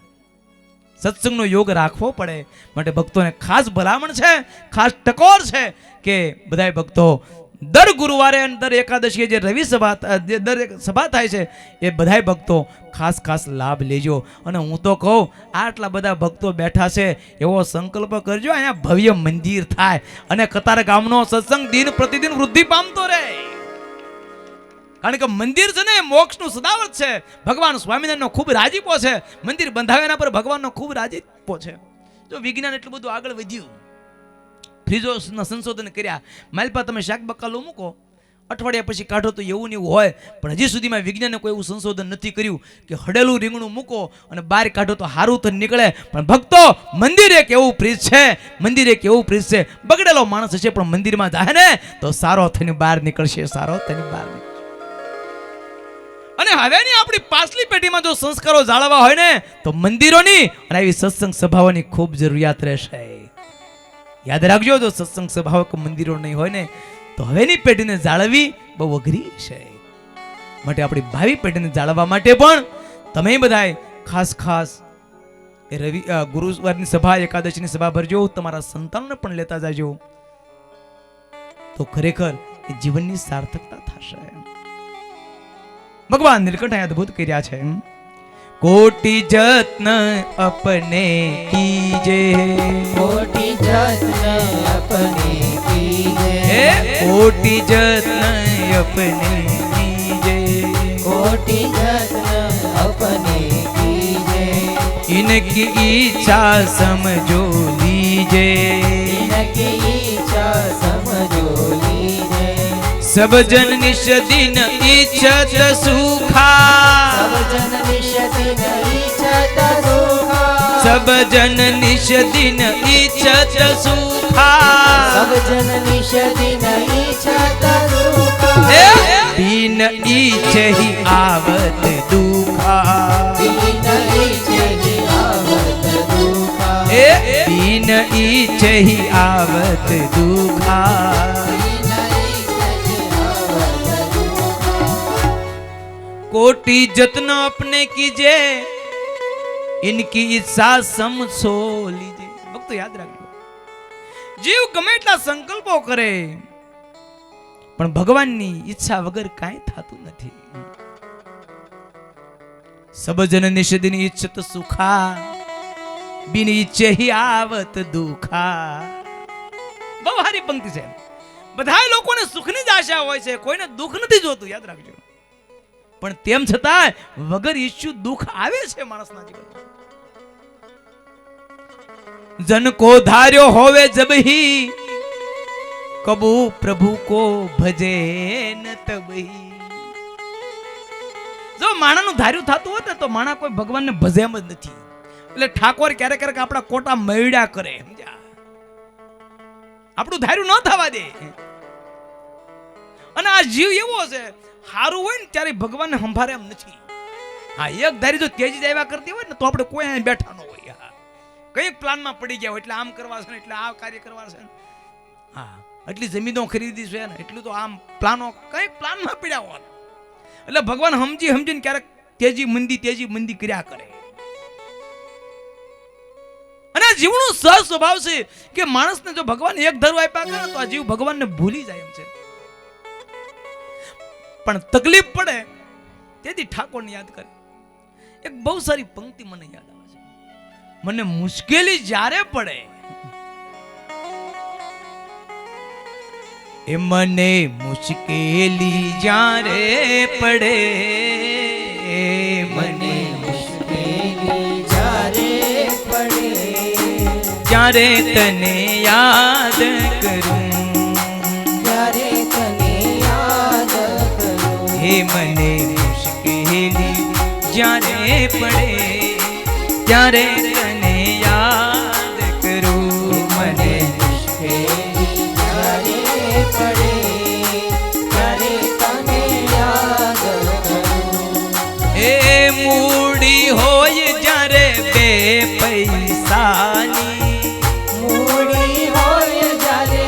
Speaker 1: સત્સંગનો યોગ રાખવો પડે. માટે ભક્તોને ખાસ ભલામણ છે, ખાસ ટકોર છે કે બધા ભક્તો દર ગુરુવારે અને દર એકાદશીએ જે રવિ સભા સભા થાય છે એ બધા ભક્તો ખાસ લાભ લેજો. અને હું તો કહું આટલા બધા ભક્તો બેઠા છે એવો સંકલ્પ કરજો અહીંયા ભવ્ય મંદિર થાય અને કતાર ગામનો સત્સંગ દિન પ્રતિદિન વૃદ્ધિ પામતો રહે. કારણ કે મંદિર છે ને મોક્ષનું સદાવત છે. ભગવાન સ્વામિનારાયણનો ખૂબ રાજીપો છે. મંદિર બંધાવ્યાના પર ભગવાનનો ખૂબ રાજીપો છે. જો વિજ્ઞાન એટલું બધું આગળ વધ્યું, ફ્રીજોના સંશોધન કર્યા, માલપા તમે શાક બકાલો મૂકો, અઠવાડિયા પછી કાઢો તો એવું ને એવું હોય, પણ હજી સુધીમાં વિજ્ઞાને કોઈ એવું સંશોધન નથી કર્યું કે હડેલું રીંગણું મૂકો અને બહાર કાઢો તો સારું તો નીકળે. પણ ભક્તો મંદિર એક એવું ફ્રીજ છે, મંદિર એક એવું ફ્રીજ છે, બગડેલો માણસ હશે પણ મંદિરમાં જાય ને તો સારો થઈને બહાર નીકળશે, સારો થઈને બહાર નીકળશે. અને હવેની આપણી પાછલી પેઢીમાં જો સંસ્કારો જાળવવા હોય ને તો મંદિરોની અને આવી સત્સંગ સભાઓની ખૂબ જરૂરિયાત રહેશે. યાદ રાખજો, જો સત્સંગ સભાઓ કે મંદિરો નહીં હોય ને તો હવેની પેઢીને જાળવવી બહુ અઘરી છે. માટે આપણી ભાવિ પેઢીને જાળવવા માટે પણ તમે બધા ખાસ એ ગુરુવારની સભા, એકાદશીની સભા ભરજો, તમારા સંતાનોને પણ લેતા જાજો, તો ખરેખર એ જીવનની સાર્થકતા થશે. ભગવાન નીલકંઠે અદ્ભુત કર્યા છે. कोटि जत्न अपने कीजे,
Speaker 2: कोटि जत्न अपने कीजे,
Speaker 1: कोटि जत्न अपने कीजे,
Speaker 2: कोटि जत्न अपने कीजे,
Speaker 1: इनकी इच्छा समझो लीजे,
Speaker 2: इनकी इच्छा समझो लीजे,
Speaker 1: सब जन निश दिन इच्छत सुखा,
Speaker 2: सब जन निश दिन इच्छत सुखा,
Speaker 1: सब जन निश दिन इच्छत सुखा,
Speaker 2: सब जन निश दिन इच्छत सुखा,
Speaker 1: बिन इच्छे ही आवत दुखा,
Speaker 2: बिन इच्छे ही आवत दुखा,
Speaker 1: बिन इच्छे ही आवत दुखा. कोटि जत्न अपने कीजे, इनकी इच्छा समझो लीजे. भक्तो याद રાખજો, જીવ ગમે એટલા સંકલ્પો કરે પણ ભગવાનની ઈચ્છા વગર કાંઈ થતું નથી. સબ જન નિષદિન ઈચ્છત સુખા, બિન ઈચ્છે હી આવત દુખા. બહુ સારી પંક્તિ છે. બધા લોકોને સુખની જ આશા હોય છે, કોઈને દુઃખ નથી જોતું, યાદ રાખજો. પણ તેમ છતાં વગર ઈચ્છુ દુઃખ આવે છે માણસના જીવનમાં. જન કો ધાર્યો હોવે જબ હી કબુ પ્રભુ કો ભજે ન તબહી. જો માણાનું ધાર્યું થતું હોત ને તો માણા કોઈ ભગવાનને ભજે એમ જ નથી. એટલે ઠાકોર ક્યારેક ક્યારેક આપણા કોટા મયડા કરે, સમજ્યા? આપણું ધાર્યું ન થવા દે. અને આ જીવ એવો છે, સારું હોય ને ત્યારે ભગવાનને સંભાળે એમ નથી. હા, એક ધારી જો તેજી આવ્યા કરતી હોય ને તો આપણે કોઈ અહીંયા બેઠા ન હોય. હા, કઈક પ્લાનમાં પડી ગયા હોય, એટલે આમ કરવા છે ને એટલે આ કાર્ય કરવા છે. હા, એટલી જમીનો ખરીદી છે ને એટલું તો આમ પ્લાનો કઈક પ્લાનમાં પડ્યા હોત. એટલે ભગવાન સમજીને ક્યારેક તેજી મંદી કર્યા કરે. અને આ જીવનું સહ સ્વભાવ છે કે માણસને જો ભગવાન એક ધરું આપ્યા કરે તો આ જીવ ભગવાનને ભૂલી જાય એમ છે. પણ તકલીફ પડે તેથી ઠાકોરને યાદ કરે. એક બહુ સારી પંક્તિ મને યાદ આવે છે. મને મુશ્કેલી જ્યારે પડે એ મને મુશ્કેલી જ્યારે પડે, મને
Speaker 2: મુશ્કેલી જ્યારે પડે
Speaker 1: ત્યારે તને યાદ કરું,
Speaker 2: ત્યારે તને યાદ કરું.
Speaker 1: હે મને મુશ્કેલી જ્યારે પડે ત્યારે તને યાદ કરું, મને
Speaker 2: મુશ્કેલી જ્યારે પડે ત્યારે તને યાદ કરું.
Speaker 1: એ મૂડી હોય જ્યારે બે પૈસાની,
Speaker 2: મૂડી હોય જ્યારે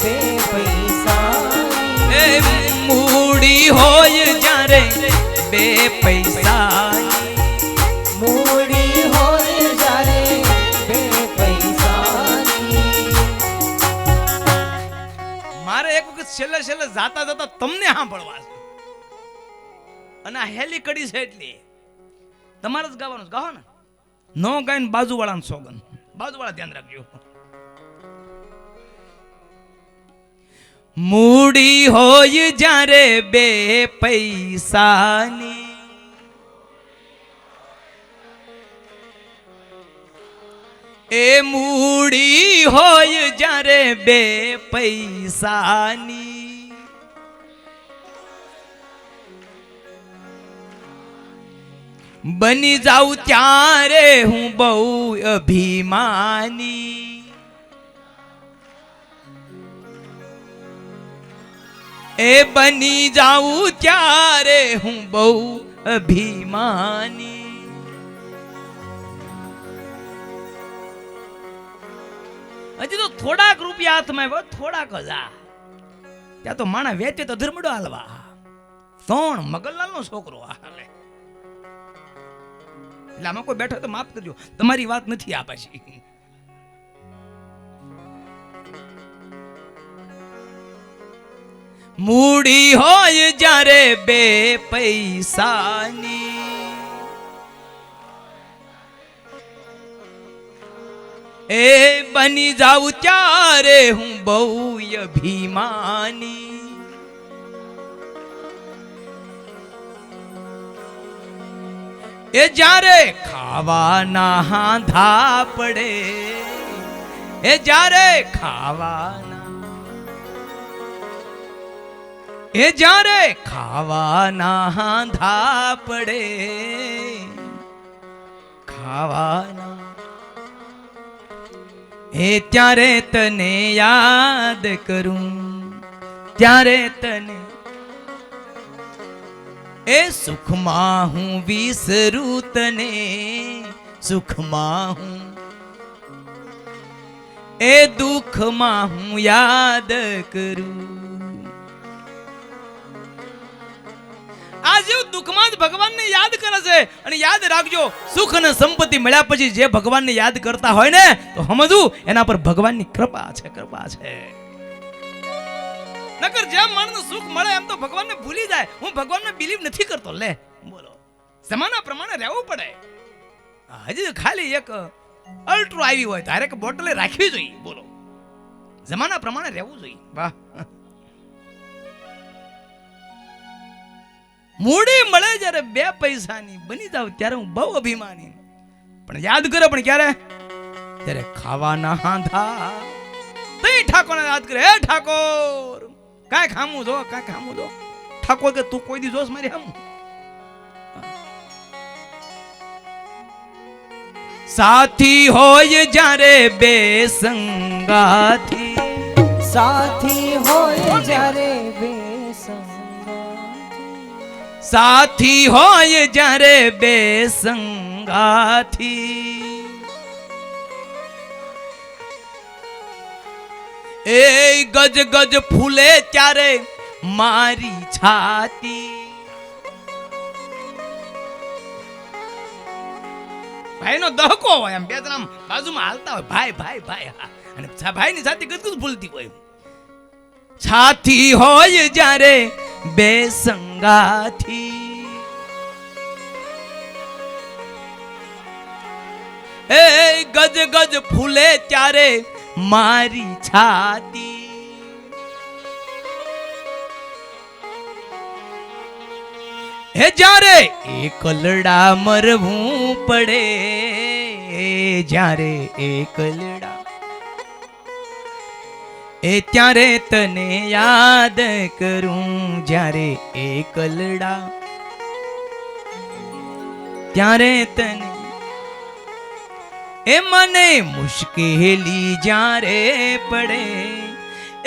Speaker 2: બે પૈસાની,
Speaker 1: એ મૂડી હોય જ્યારે બે પૈસાની,
Speaker 2: મૂડી હોય જ્યારે બે પૈસાની.
Speaker 1: મારે એક વખત છેલ્લે જાતા તમને સાંભળવા છે. અને આ હેલી કડી છે એટલે તમારે જ ગાવાનું, ગાવો ને. નો ગાઈને બાજુવાળાને સોગન, બાજુવાળા ધ્યાન રાખજો. મૂડી હોય જ્યારે બે પૈસાની, એ મૂડી હોય જ્યારે બે પૈસાની, બની જાઉં ત્યારે હું બહુ અભિમાની, એ બની જાઉં ત્યારે હું બહુ અભિમાની. હજી તો થોડાક રૂપિયા હાથમાં આવ્યો, થોડાક હજાર, ત્યાં તો માણા વેચે તો ધર્મડો હાલવા. કોણ? મગનલાલ નો છોકરો હાલે. એટલે આમાં કોઈ બેઠો તો માફ કરજો, તમારી વાત નથી આ પાછી. મૂડી હોય જ્યારે બે પૈસાની, એ બની જાઉં ત્યારે હું બહુ અભિમાની. એ જ્યારે ખાવાના હાંધા પડે, એ જ્યારે ખાવાના, એ જ્યારે ખાવાના હાંધા પડે, ખાવાના, એ ત્યારે તને યાદ કરું, ત્યારે તને, એ સુખમાં હું વિસરું તને, સુખમાં હું, એ દુઃખમાં હું યાદ કરું. આ જીવ દુઃખમાં જ ભગવાનને યાદ કરે છે. અને યાદ રાખજો, સુખ અને સંપત્તિ મળ્યા પછી જે ભગવાનને યાદ કરતા હોય ને તો સમજવું એના પર ભગવાનની કૃપા છે, કૃપા છે. નકર જેમ માણસને સુખ મળે એમ તો ભગવાનને ભૂલી જાય. હું ભગવાનને બિલીવ નથી કરતો. લે બોલો, જમાના પ્રમાણે રહેવું પડે. હજી ખાલી એક અલ્ટ્રો આવી હોય તારે કે બોટલે રાખવી જોઈએ. બોલો, જમાના પ્રમાણે રહેવું જોઈએ. વાહ, મૂડી મળે જ્યારે બે પૈસાની, બની જાવ ત્યારે હું બહુ અભિમાની. પણ યાદ કરે પણ ક્યારે? ત્યારે ખાવાના હાંધા. ઠાકોરને યાદ કરે, હે ઠાકોર કાંઈ ખામું જો, કાંઈ ખામું જો. ઠાકોર કે તું કોઈ દી જોશ મારી આમ. સાથી હોય જ્યારે બે સંગાથી,
Speaker 2: સાથી હોય જ્યારે બે
Speaker 1: સાથી હોય જ્યારે બે સંગાથી, એ ગજ ગજ ફૂલે ત્યારે મારી છાતી. ભાઈ નો દહકો હોય, આમ બે જણા બાજુમાં હાલતા હોય, ભાઈ ભાઈ ભાઈ, હા, અને ભાઈ ની છાતી ગદગદ ફૂલતી હોય. છાતી હોય જ્યારે બે સંગાથી, એ ગજ ગજ ફૂલે ત્યારે મારી છાતી. હે જ્યારે એકલડા મરવું પડે, જ્યારે એકલડા, એ ત્યારે તને યાદ કરું, જ્યારે એકલડા, ત્યારે તને. એ મને મુશ્કેલી જ્યારે પડે,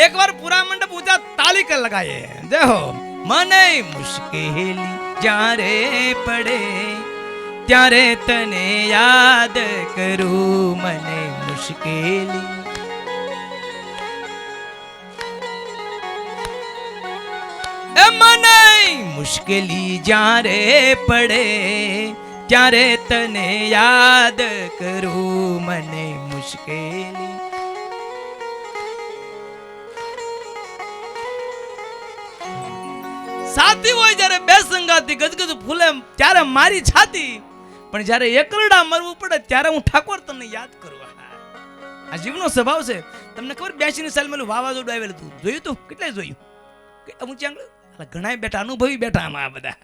Speaker 1: એકવાર પૂરા મંડપ ઊંચા તાલી કર લગાયે, દેખો. મને મુશ્કેલી જ્યારે પડે, ત્યારે તને યાદ કરું, મને મુશ્કેલી. એ મને મુશ્કેલી જ્યારે પડે, ત્યારે તને યાદ કરું, મને મુશ્કેલી. સાથી હોય જ્યારે બે સંગાતી, ગજગજ ફૂલે ત્યારે મારી છાતી, પણ જ્યારે એકલડા મરવું પડે ત્યારે હું ઠાકોર તમને યાદ કરું. આ જીવનો સ્વભાવ છે. તમને ખબર 82 ની સાલમાં વાવાઝોડું આવેલું હતું, જોયું તું? કેટલાય જોયું? ઊંચી આંગળ ઘણા બેઠા, અનુભવી બેઠા આમાં આ બધા.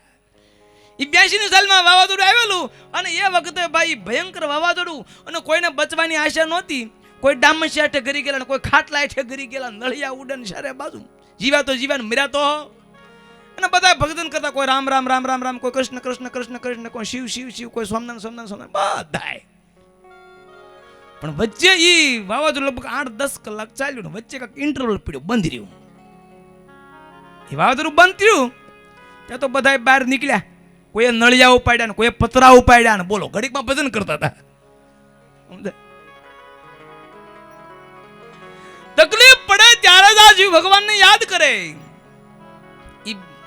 Speaker 1: એ 82 ની સાલમાં વાવાઝોડું આવેલું, અને એ વખતે ભાઈ ભયંકર વાવાઝોડું, અને કોઈને બચવાની આશા નહોતી. કોઈ ડામસી હાથે ગરી ગયેલા, કોઈ ખાટલા હાથે ગરી ગયેલા, નળિયા ઉડન સારે બાજુ, જીવા તો જીવા ને મર્યા તો. અને બધા ભગતન કરતા, કોઈ રામ રામ રામ રામ રામ, કોઈ કૃષ્ણ કૃષ્ણ કૃષ્ણ કૃષ્ણ, કોઈ શિવ શિવ શિવ, કોઈ સોમનાથ સોમનાથ સોમનાથ, બધાય. પણ વચ્ચે ઈ વાવાઝોડું લગભગ 8-10 કલાક ચાલ્યું, ને વચ્ચે કાંઈક ઇન્ટરવલ પડ્યો, બંધ રહ્યું. એ વાવાઝોડું બંધ થયું ત્યાં તો બધા બહાર નીકળ્યા, કોઈએ નળિયા ઉપાડ્યા ને કોઈએ પતરા ઉપાડ્યા, ને બોલો ઘડીકમાં ભજન કરતા હતા. તકલીફ પડે ત્યારે જ આ જીવ ભગવાનને યાદ કરે.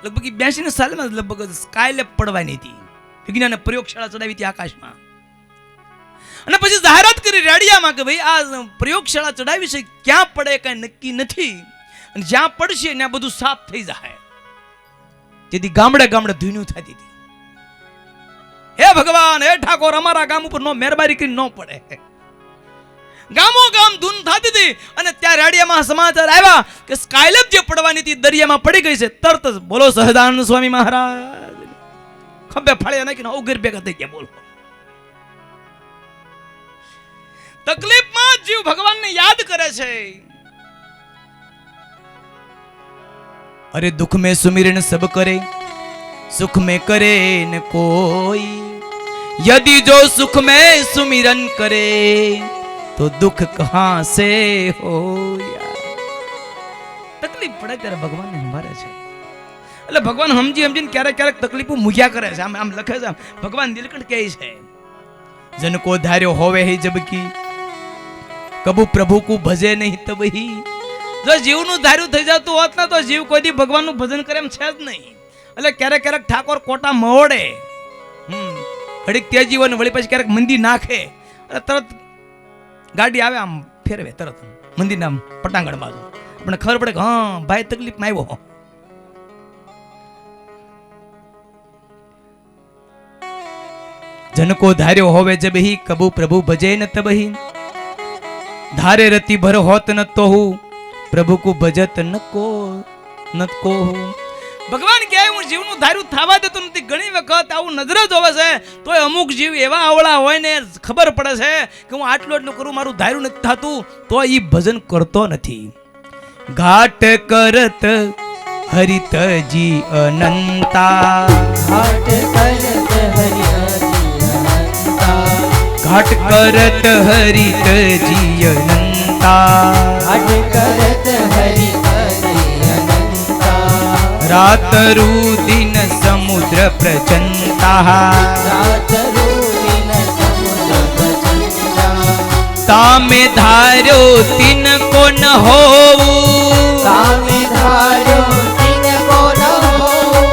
Speaker 1: લગભગ 82 ની સાલમાં લગભગ સ્કાયલેબ પડવાની હતી, વિજ્ઞાને પ્રયોગશાળા ચડાવી હતી આકાશમાં, અને પછી જાહેરાત કરી રેડિયામાં કે ભાઈ આ પ્રયોગશાળા ચડાવી છે, ક્યાં પડે કઈ નક્કી નથી, અને જ્યાં પડશે ત્યાં બધું સાફ થઈ જાય. તેથી ગામડે ગામડે ધૂન્યું થતી હતી, હે ભગવાન, હે ઠાકોર, અમારા ગામ ઉપર નો મહેરબાની કરી ન પડે. ગામો ગામ ધૂન થતી હતી, અને ત્યાં રેડિયામાં સમાચાર આવ્યા કે સ્કાયલેબ જે પડવાની હતી દરિયામાં પડી ગઈ છે. તરત જ બોલો સહજાનંદ સ્વામી મહારાજ, ખંભે ફાળ્યા નાખીને ઉગર ભેગા થઈ ગયા. બોલો તકલીફમાં જીવ ભગવાનને યાદ કરે છે. अरे दुख में सुमिरन सब करे, सुख में करे न कोई, यदि जो सुख में सुमिरन करे तो दुख कहां से हो. तकलीफ પડે ત્યારે ભગવાન ને સંભાળે છે. એટલે ભગવાન સમજીને ક્યારેક ક્યારેક તકલીફો મૂક્યા કરે છે. આમ લખે છે, ભગવાન નીલકંઠ કહે છે, જન કો ધાર્યો હોવે હે જબકી, કબુ પ્રભુ કો ભજે નહીં તબહી. જો જીવનું ધાર્યું થઈ જતું હોત ને તો જીવ કોઈ દી ભગવાનનું ભજન કરે એમ છે જ નહીં. એટલે ક્યારેક ક્યારેક ઠાકોર કોટા મોડે, ઘડીક તેજી હોય ને વળી પછી ક્યારેક મંદી નાખે, એટલે તરત ગાડી આવે આમ ફેરવે તરત મંદિરના પટાંગણ બાજુ. પણ ખબર પડે કે હા ભાઈ તકલીફમાં આવ્યો. જनको ધાર્યો હોવે જબહી, કબુ પ્રભુ ભજે ન તબહી. ધારે રતિ ભર હોત ન તો હું, પ્રભુ કો ભજત ન કો. ભગવાન કહે હું જીવનું ધાર્યું થવા દેતો નથી. ઘણી વખત આવું નજરે જોવે છે તોય અમુક જીવ એવા આવળા હોય ને ખબર પડે છે કે હું આટલું આટલું કરું, મારું ધાર્યું નથી થતું, તો એ ભજન કરતો નથી. ઘાટ કરત હરિતજી અનંતા,
Speaker 2: ઘાટ કરત હરિહરિ અનંતા,
Speaker 1: ઘાટ કરત હરિતજી અનંતા,
Speaker 2: ઘાટ કરત હરિહરિ અનંતા,
Speaker 1: રાતરુ દિન સમુદ્ર પ્રચંતા,
Speaker 2: રાતરૂપિન સમુદ્ર પ્રચંડા,
Speaker 1: તામે ધાર્યો તિન કોન હોવું,
Speaker 2: તામે ધાર્યો તિનકો ન હોવું,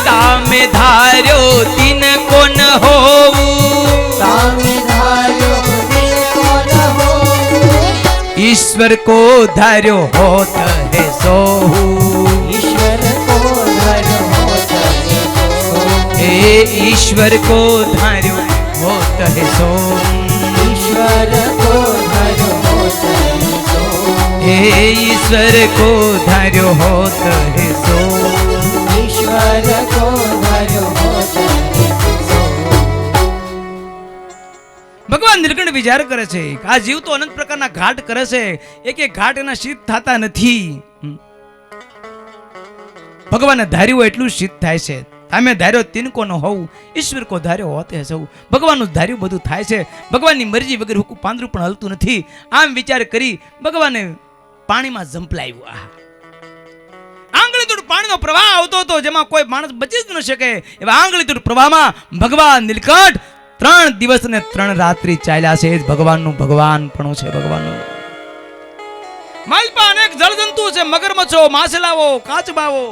Speaker 1: તામે ધાર્યો તિન કોન હોવું,
Speaker 2: તામે ધાર્યો તિનકો ન હોવું,
Speaker 1: ઈશ્વર કો ધાર્યો હોત હે સોહુ,
Speaker 2: ઈશ્વર કો ધર્યો હોત હે સોહુ,
Speaker 1: હે ઈશ્વર કો ધાર્યો હોત હે સોહુ,
Speaker 2: ઈશ્વર કો ધર્યો હોત હે સોહુ,
Speaker 1: હે ઈશ્વર કો ધાર્યો હોત હે સોહુ.
Speaker 2: ઈશ્વર કો ધર્યો હોત હે સોહુ.
Speaker 1: ભગવાન નીલકંઠ વિચાર કરે છે કે આ જીવ તો અનંત પ્રકારના ઘાટ કરે છે, એક એક ઘાટ એના સિદ્ધ થતા નથી. ભગવાને ધાર્યું હોય એટલું સિદ્ધ થાય છે. તમે ધાર્યો તિનકો ન હોવું, ઈશ્વર કો ધાર્યો હોતે સૌ. ભગવાનનું ધાર્યું બધું થાય છે. ભગવાનની મરજી વગર હુકુ પાંદરું પણ હલતું નથી. આમ વિચાર કરી ભગવાને પાણીમાં ઝંપલાવ્યું. આંગળીતૂટ પાણીનો પ્રવાહ આવતો હતો, જેમાં કોઈ માણસ બચી જ ન શકે એવા આંગળીતૂટ પ્રવાહમાં ભગવાન નીલકંઠ 3 દિવસ અને 3 રાત્રિ ચાલ્યા છે. ભગવાનનું ભગવાનપણું છે. ભગવાનનું માલપા અનેક જળજંતુ છે, મગરમચ્છો, માછલાઓ, કાચબાઓ,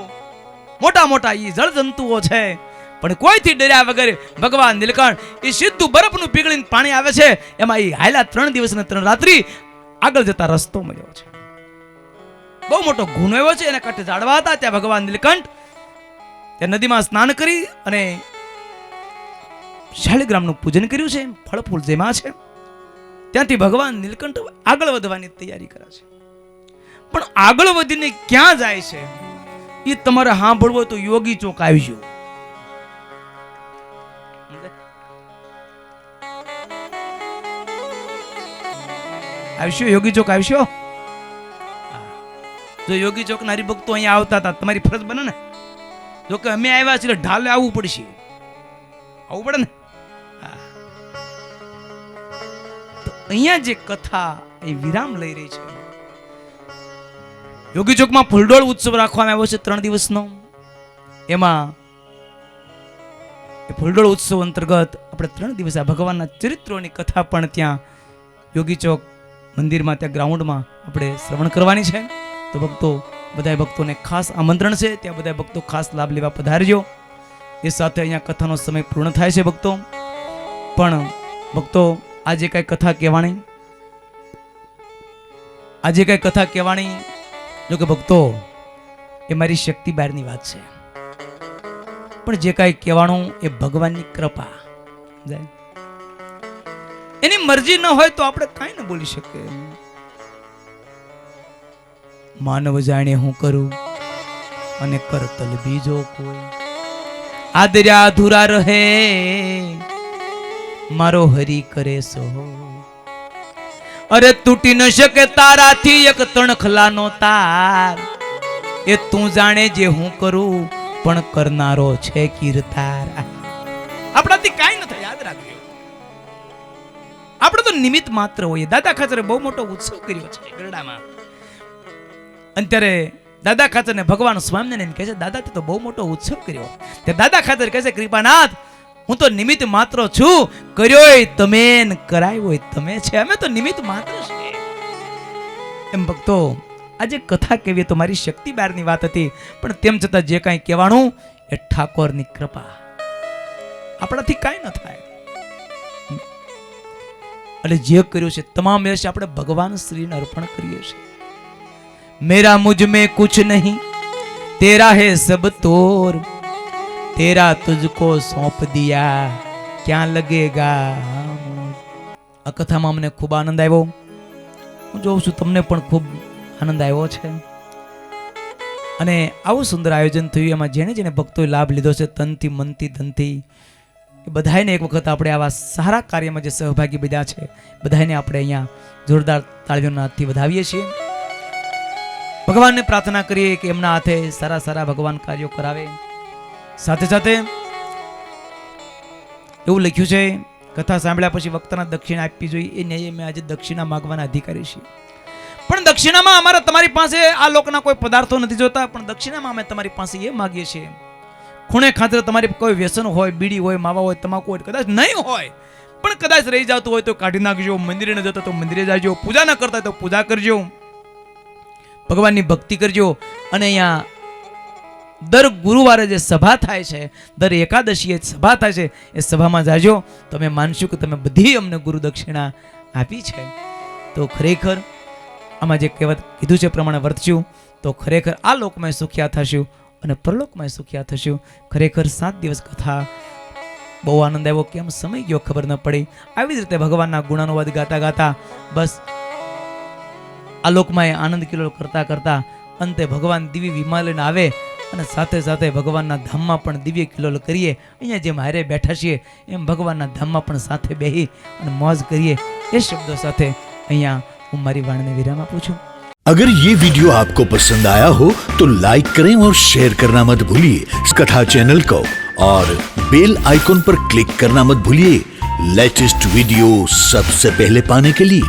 Speaker 1: મોટા મોટા ઈ જળજંતુઓ છે, પણ કોઈથી ડર્યા વગર ભગવાન નીલકંઠ એ સીધું બરફનું પીગળીને પાણી આવે છે, એમાં એ હાયલા 3 દિવસ અને 3 રાત્રિ આગળ જતા રસ્તો મળ્યો છે. બહુ મોટો ગુનો એવો છે, એના કાંઠે ઝાડવા હતા. ત્યાં ભગવાન નીલકંઠ ત્યાં નદીમાં સ્નાન કરી અને શાલિગ્રામનું પૂજન કર્યું છે. ફળ ફૂલ જેમાં છે ત્યાંથી ભગવાન નીલકંઠ આગળ વધવાની તૈયારી કરે છે. પણ આગળ વધીને ક્યાં જાય છે એ તમારે સાંભળવું હોય તો યોગી ચોક આવજો. આવશો યોગી ચોક આવશો. જો યોગી ચોક ના હરિભક્તો અહીંયા આવતા હતા, તમારી ફરજ બને ને. જો કે અમે આવ્યા છીએ ઢાલે આવવું પડશે, આવવું પડે ને. તો અહીંયા જે કથા એ વિરામ લઈ રહી છે. યોગી ચોકમાં ફૂલડોળ ઉત્સવ રાખવામાં આવ્યો છે 3 દિવસનો. એમાં એ ફૂલડોળ ઉત્સવ અંતર્ગત આપણે 3 દિવસ આ ભગવાનના ચરિત્રોની કથા પણ ત્યાં યોગી ચોક મંદિરમાં, ત્યાં ગ્રાઉન્ડમાં આપણે શ્રવણ કરવાની છે. તો ભક્તો, બધા ભક્તોને ખાસ આમંત્રણ છે, ત્યાં બધા ભક્તો ખાસ લાભ લેવા પધારજો. એ સાથે અહીંયા કથાનો સમય પૂર્ણ થાય છે ભક્તો. પણ ભક્તો, આજે કઈ કથા કહેવાની, આજે કઈ કથા કહેવાની, જો કે ભક્તો એ મારી શક્તિ બહારની વાત છે, પણ જે કાંઈ કહેવાનું એ ભગવાનની કૃપા. એની મરજી ન હોય તો આપણે કાંઈ ન બોલી શકીએ. માનવ જાણે હું કરું અને કરતલ બીજો કોઈ, આદર્યા અધૂરા રહે મારો હરી કરે સો. અરે તૂટી ન શકે તારાથી એક તણખલાનો તાર, એ તું જાણે જે હું કરું પણ કરનારો છે કીર્તાર. આપણાથી કાંઈ ન થાય, યાદ રાખજો. આપણે તો નિમિત્ત માત્ર હોઈએ. દાદા ખાચરે બહુ મોટો ઉત્સવ કર્યો છે ગરડામાં. અને ત્યારે દાદા ખાચરને ભગવાન સ્વામિનારાયણ કહે છે, દાદા તે તો બહુ મોટો ઉત્સવ કર્યો. તે દાદા ખાચર કહે છે, કૃપાનાથ હું તો નિમિત્ત માત્ર છું, કર્યોય તમે ને કરાયો તમે છે, અમે તો નિમિત્ત માત્ર છે. એમ ભક્તો, આજે કથા કેવી તો મારી શક્તિ બહારની વાત હતી, પણ તેમ છતાં જે કાંઈ કહેવાનું એ ઠાકોરની કૃપા. આપણાથી કાંઈ ન થાય. એટલે જે કર્યું છે તમામ યશ આપણે ભગવાન શ્રીને અર્પણ કરીએ છીએ. मेरा मुझ में कुछ नहीं, तेरा है सब तोर, तेरा तुझको सौंप दिया, ક્યાં लगेगा. આ કથામાં મને ખૂબ આનંદ આવ્યો. હું જોઉં છું તમને પણ ખૂબ આનંદ આવ્યો છે. અને આવું સુંદર આયોજન થયું, એમાં જેણે જેણે ભક્તોએ લાભ લીધો છે તનથી, મનથી, ધનથી, એ બધાને એક વખત આપણે આવા સારા કાર્યમાં જે સહભાગી બધા છે બધાને આપણે અહીંયા જોરદાર તાળીઓના હાથથી વધાવીએ છીએ. ભગવાનને પ્રાર્થના કરીએ કે એમના હાથે સારા સારા ભગવાન કાર્યો કરાવે. સાથે સાથે એવું લખ્યું છે, કથા સાંભળ્યા પછી વક્તાના દક્ષિણા આપવી જોઈએ. એ ન્યાય મેં આજે દક્ષિણા માંગવાના અધિકારી છીએ. પણ દક્ષિણામાં અમારા તમારી પાસે આ લોકના કોઈ પદાર્થો નથી જોતા, પણ દક્ષિણામાં અમે તમારી પાસે એ માગીએ છીએ, ખૂણે ખાતર તમારી કોઈ વ્યસન હોય, બીડી હોય, માવા હોય, તમાકુ હોય, કદાચ નહીં હોય પણ કદાચ રહી જતું હોય તો કાઢી નાખજો. મંદિરે ન જતા તો મંદિરે જાજો, પૂજા ન કરતા તો પૂજા કરજો, ભગવાનની ભક્તિ કરજો. અને અહીંયા દર ગુરુવારે જે સભા થાય છે, દર એકાદશીએ સભા થાય છે, એ સભામાં જાજો. તો અમે માનશું કે તમે બધી અમને ગુરુ દક્ષિણા આપી છે. તો ખરેખર આમાં જે કહેવત કીધું છે પ્રમાણે વર્તશું તો ખરેખર આ લોકમાં સુખ્યા થશું અને પરલોકમાં સુખ્યા થશું. ખરેખર 7 દિવસ કથા બહુ આનંદ આવ્યો, કેમ સમય ગયો ખબર ન પડી. આવી જ રીતે ભગવાનના ગુણાનુવાદ ગાતા ગાતા બસ આ લોકમાં આનંદ કિલોલ કરતા કરતા અંતે ભગવાન દિવ્ય વિમાન લઈને આવે અને સાથે સાથે ભગવાનના ધામમાં પણ દિવ્ય કિલોલ કરીએ. અહીંયા જેમ હારે બેઠા છીએ એમ ભગવાનના ધામમાં પણ સાથે બેહી અને મોજ કરીએ. એ શબ્દો સાથે અહીંયા હું મારી વાણીને વિરામ આપું છું.
Speaker 3: अगर ये वीडियो आपको पसंद आया हो तो लाइक करें और शेयर करना मत भूलिए इस कथा चैनल को, और बेल आइकॉन पर क्लिक करना मत भूलिए लेटेस्ट वीडियो सबसे पहले पाने के लिए.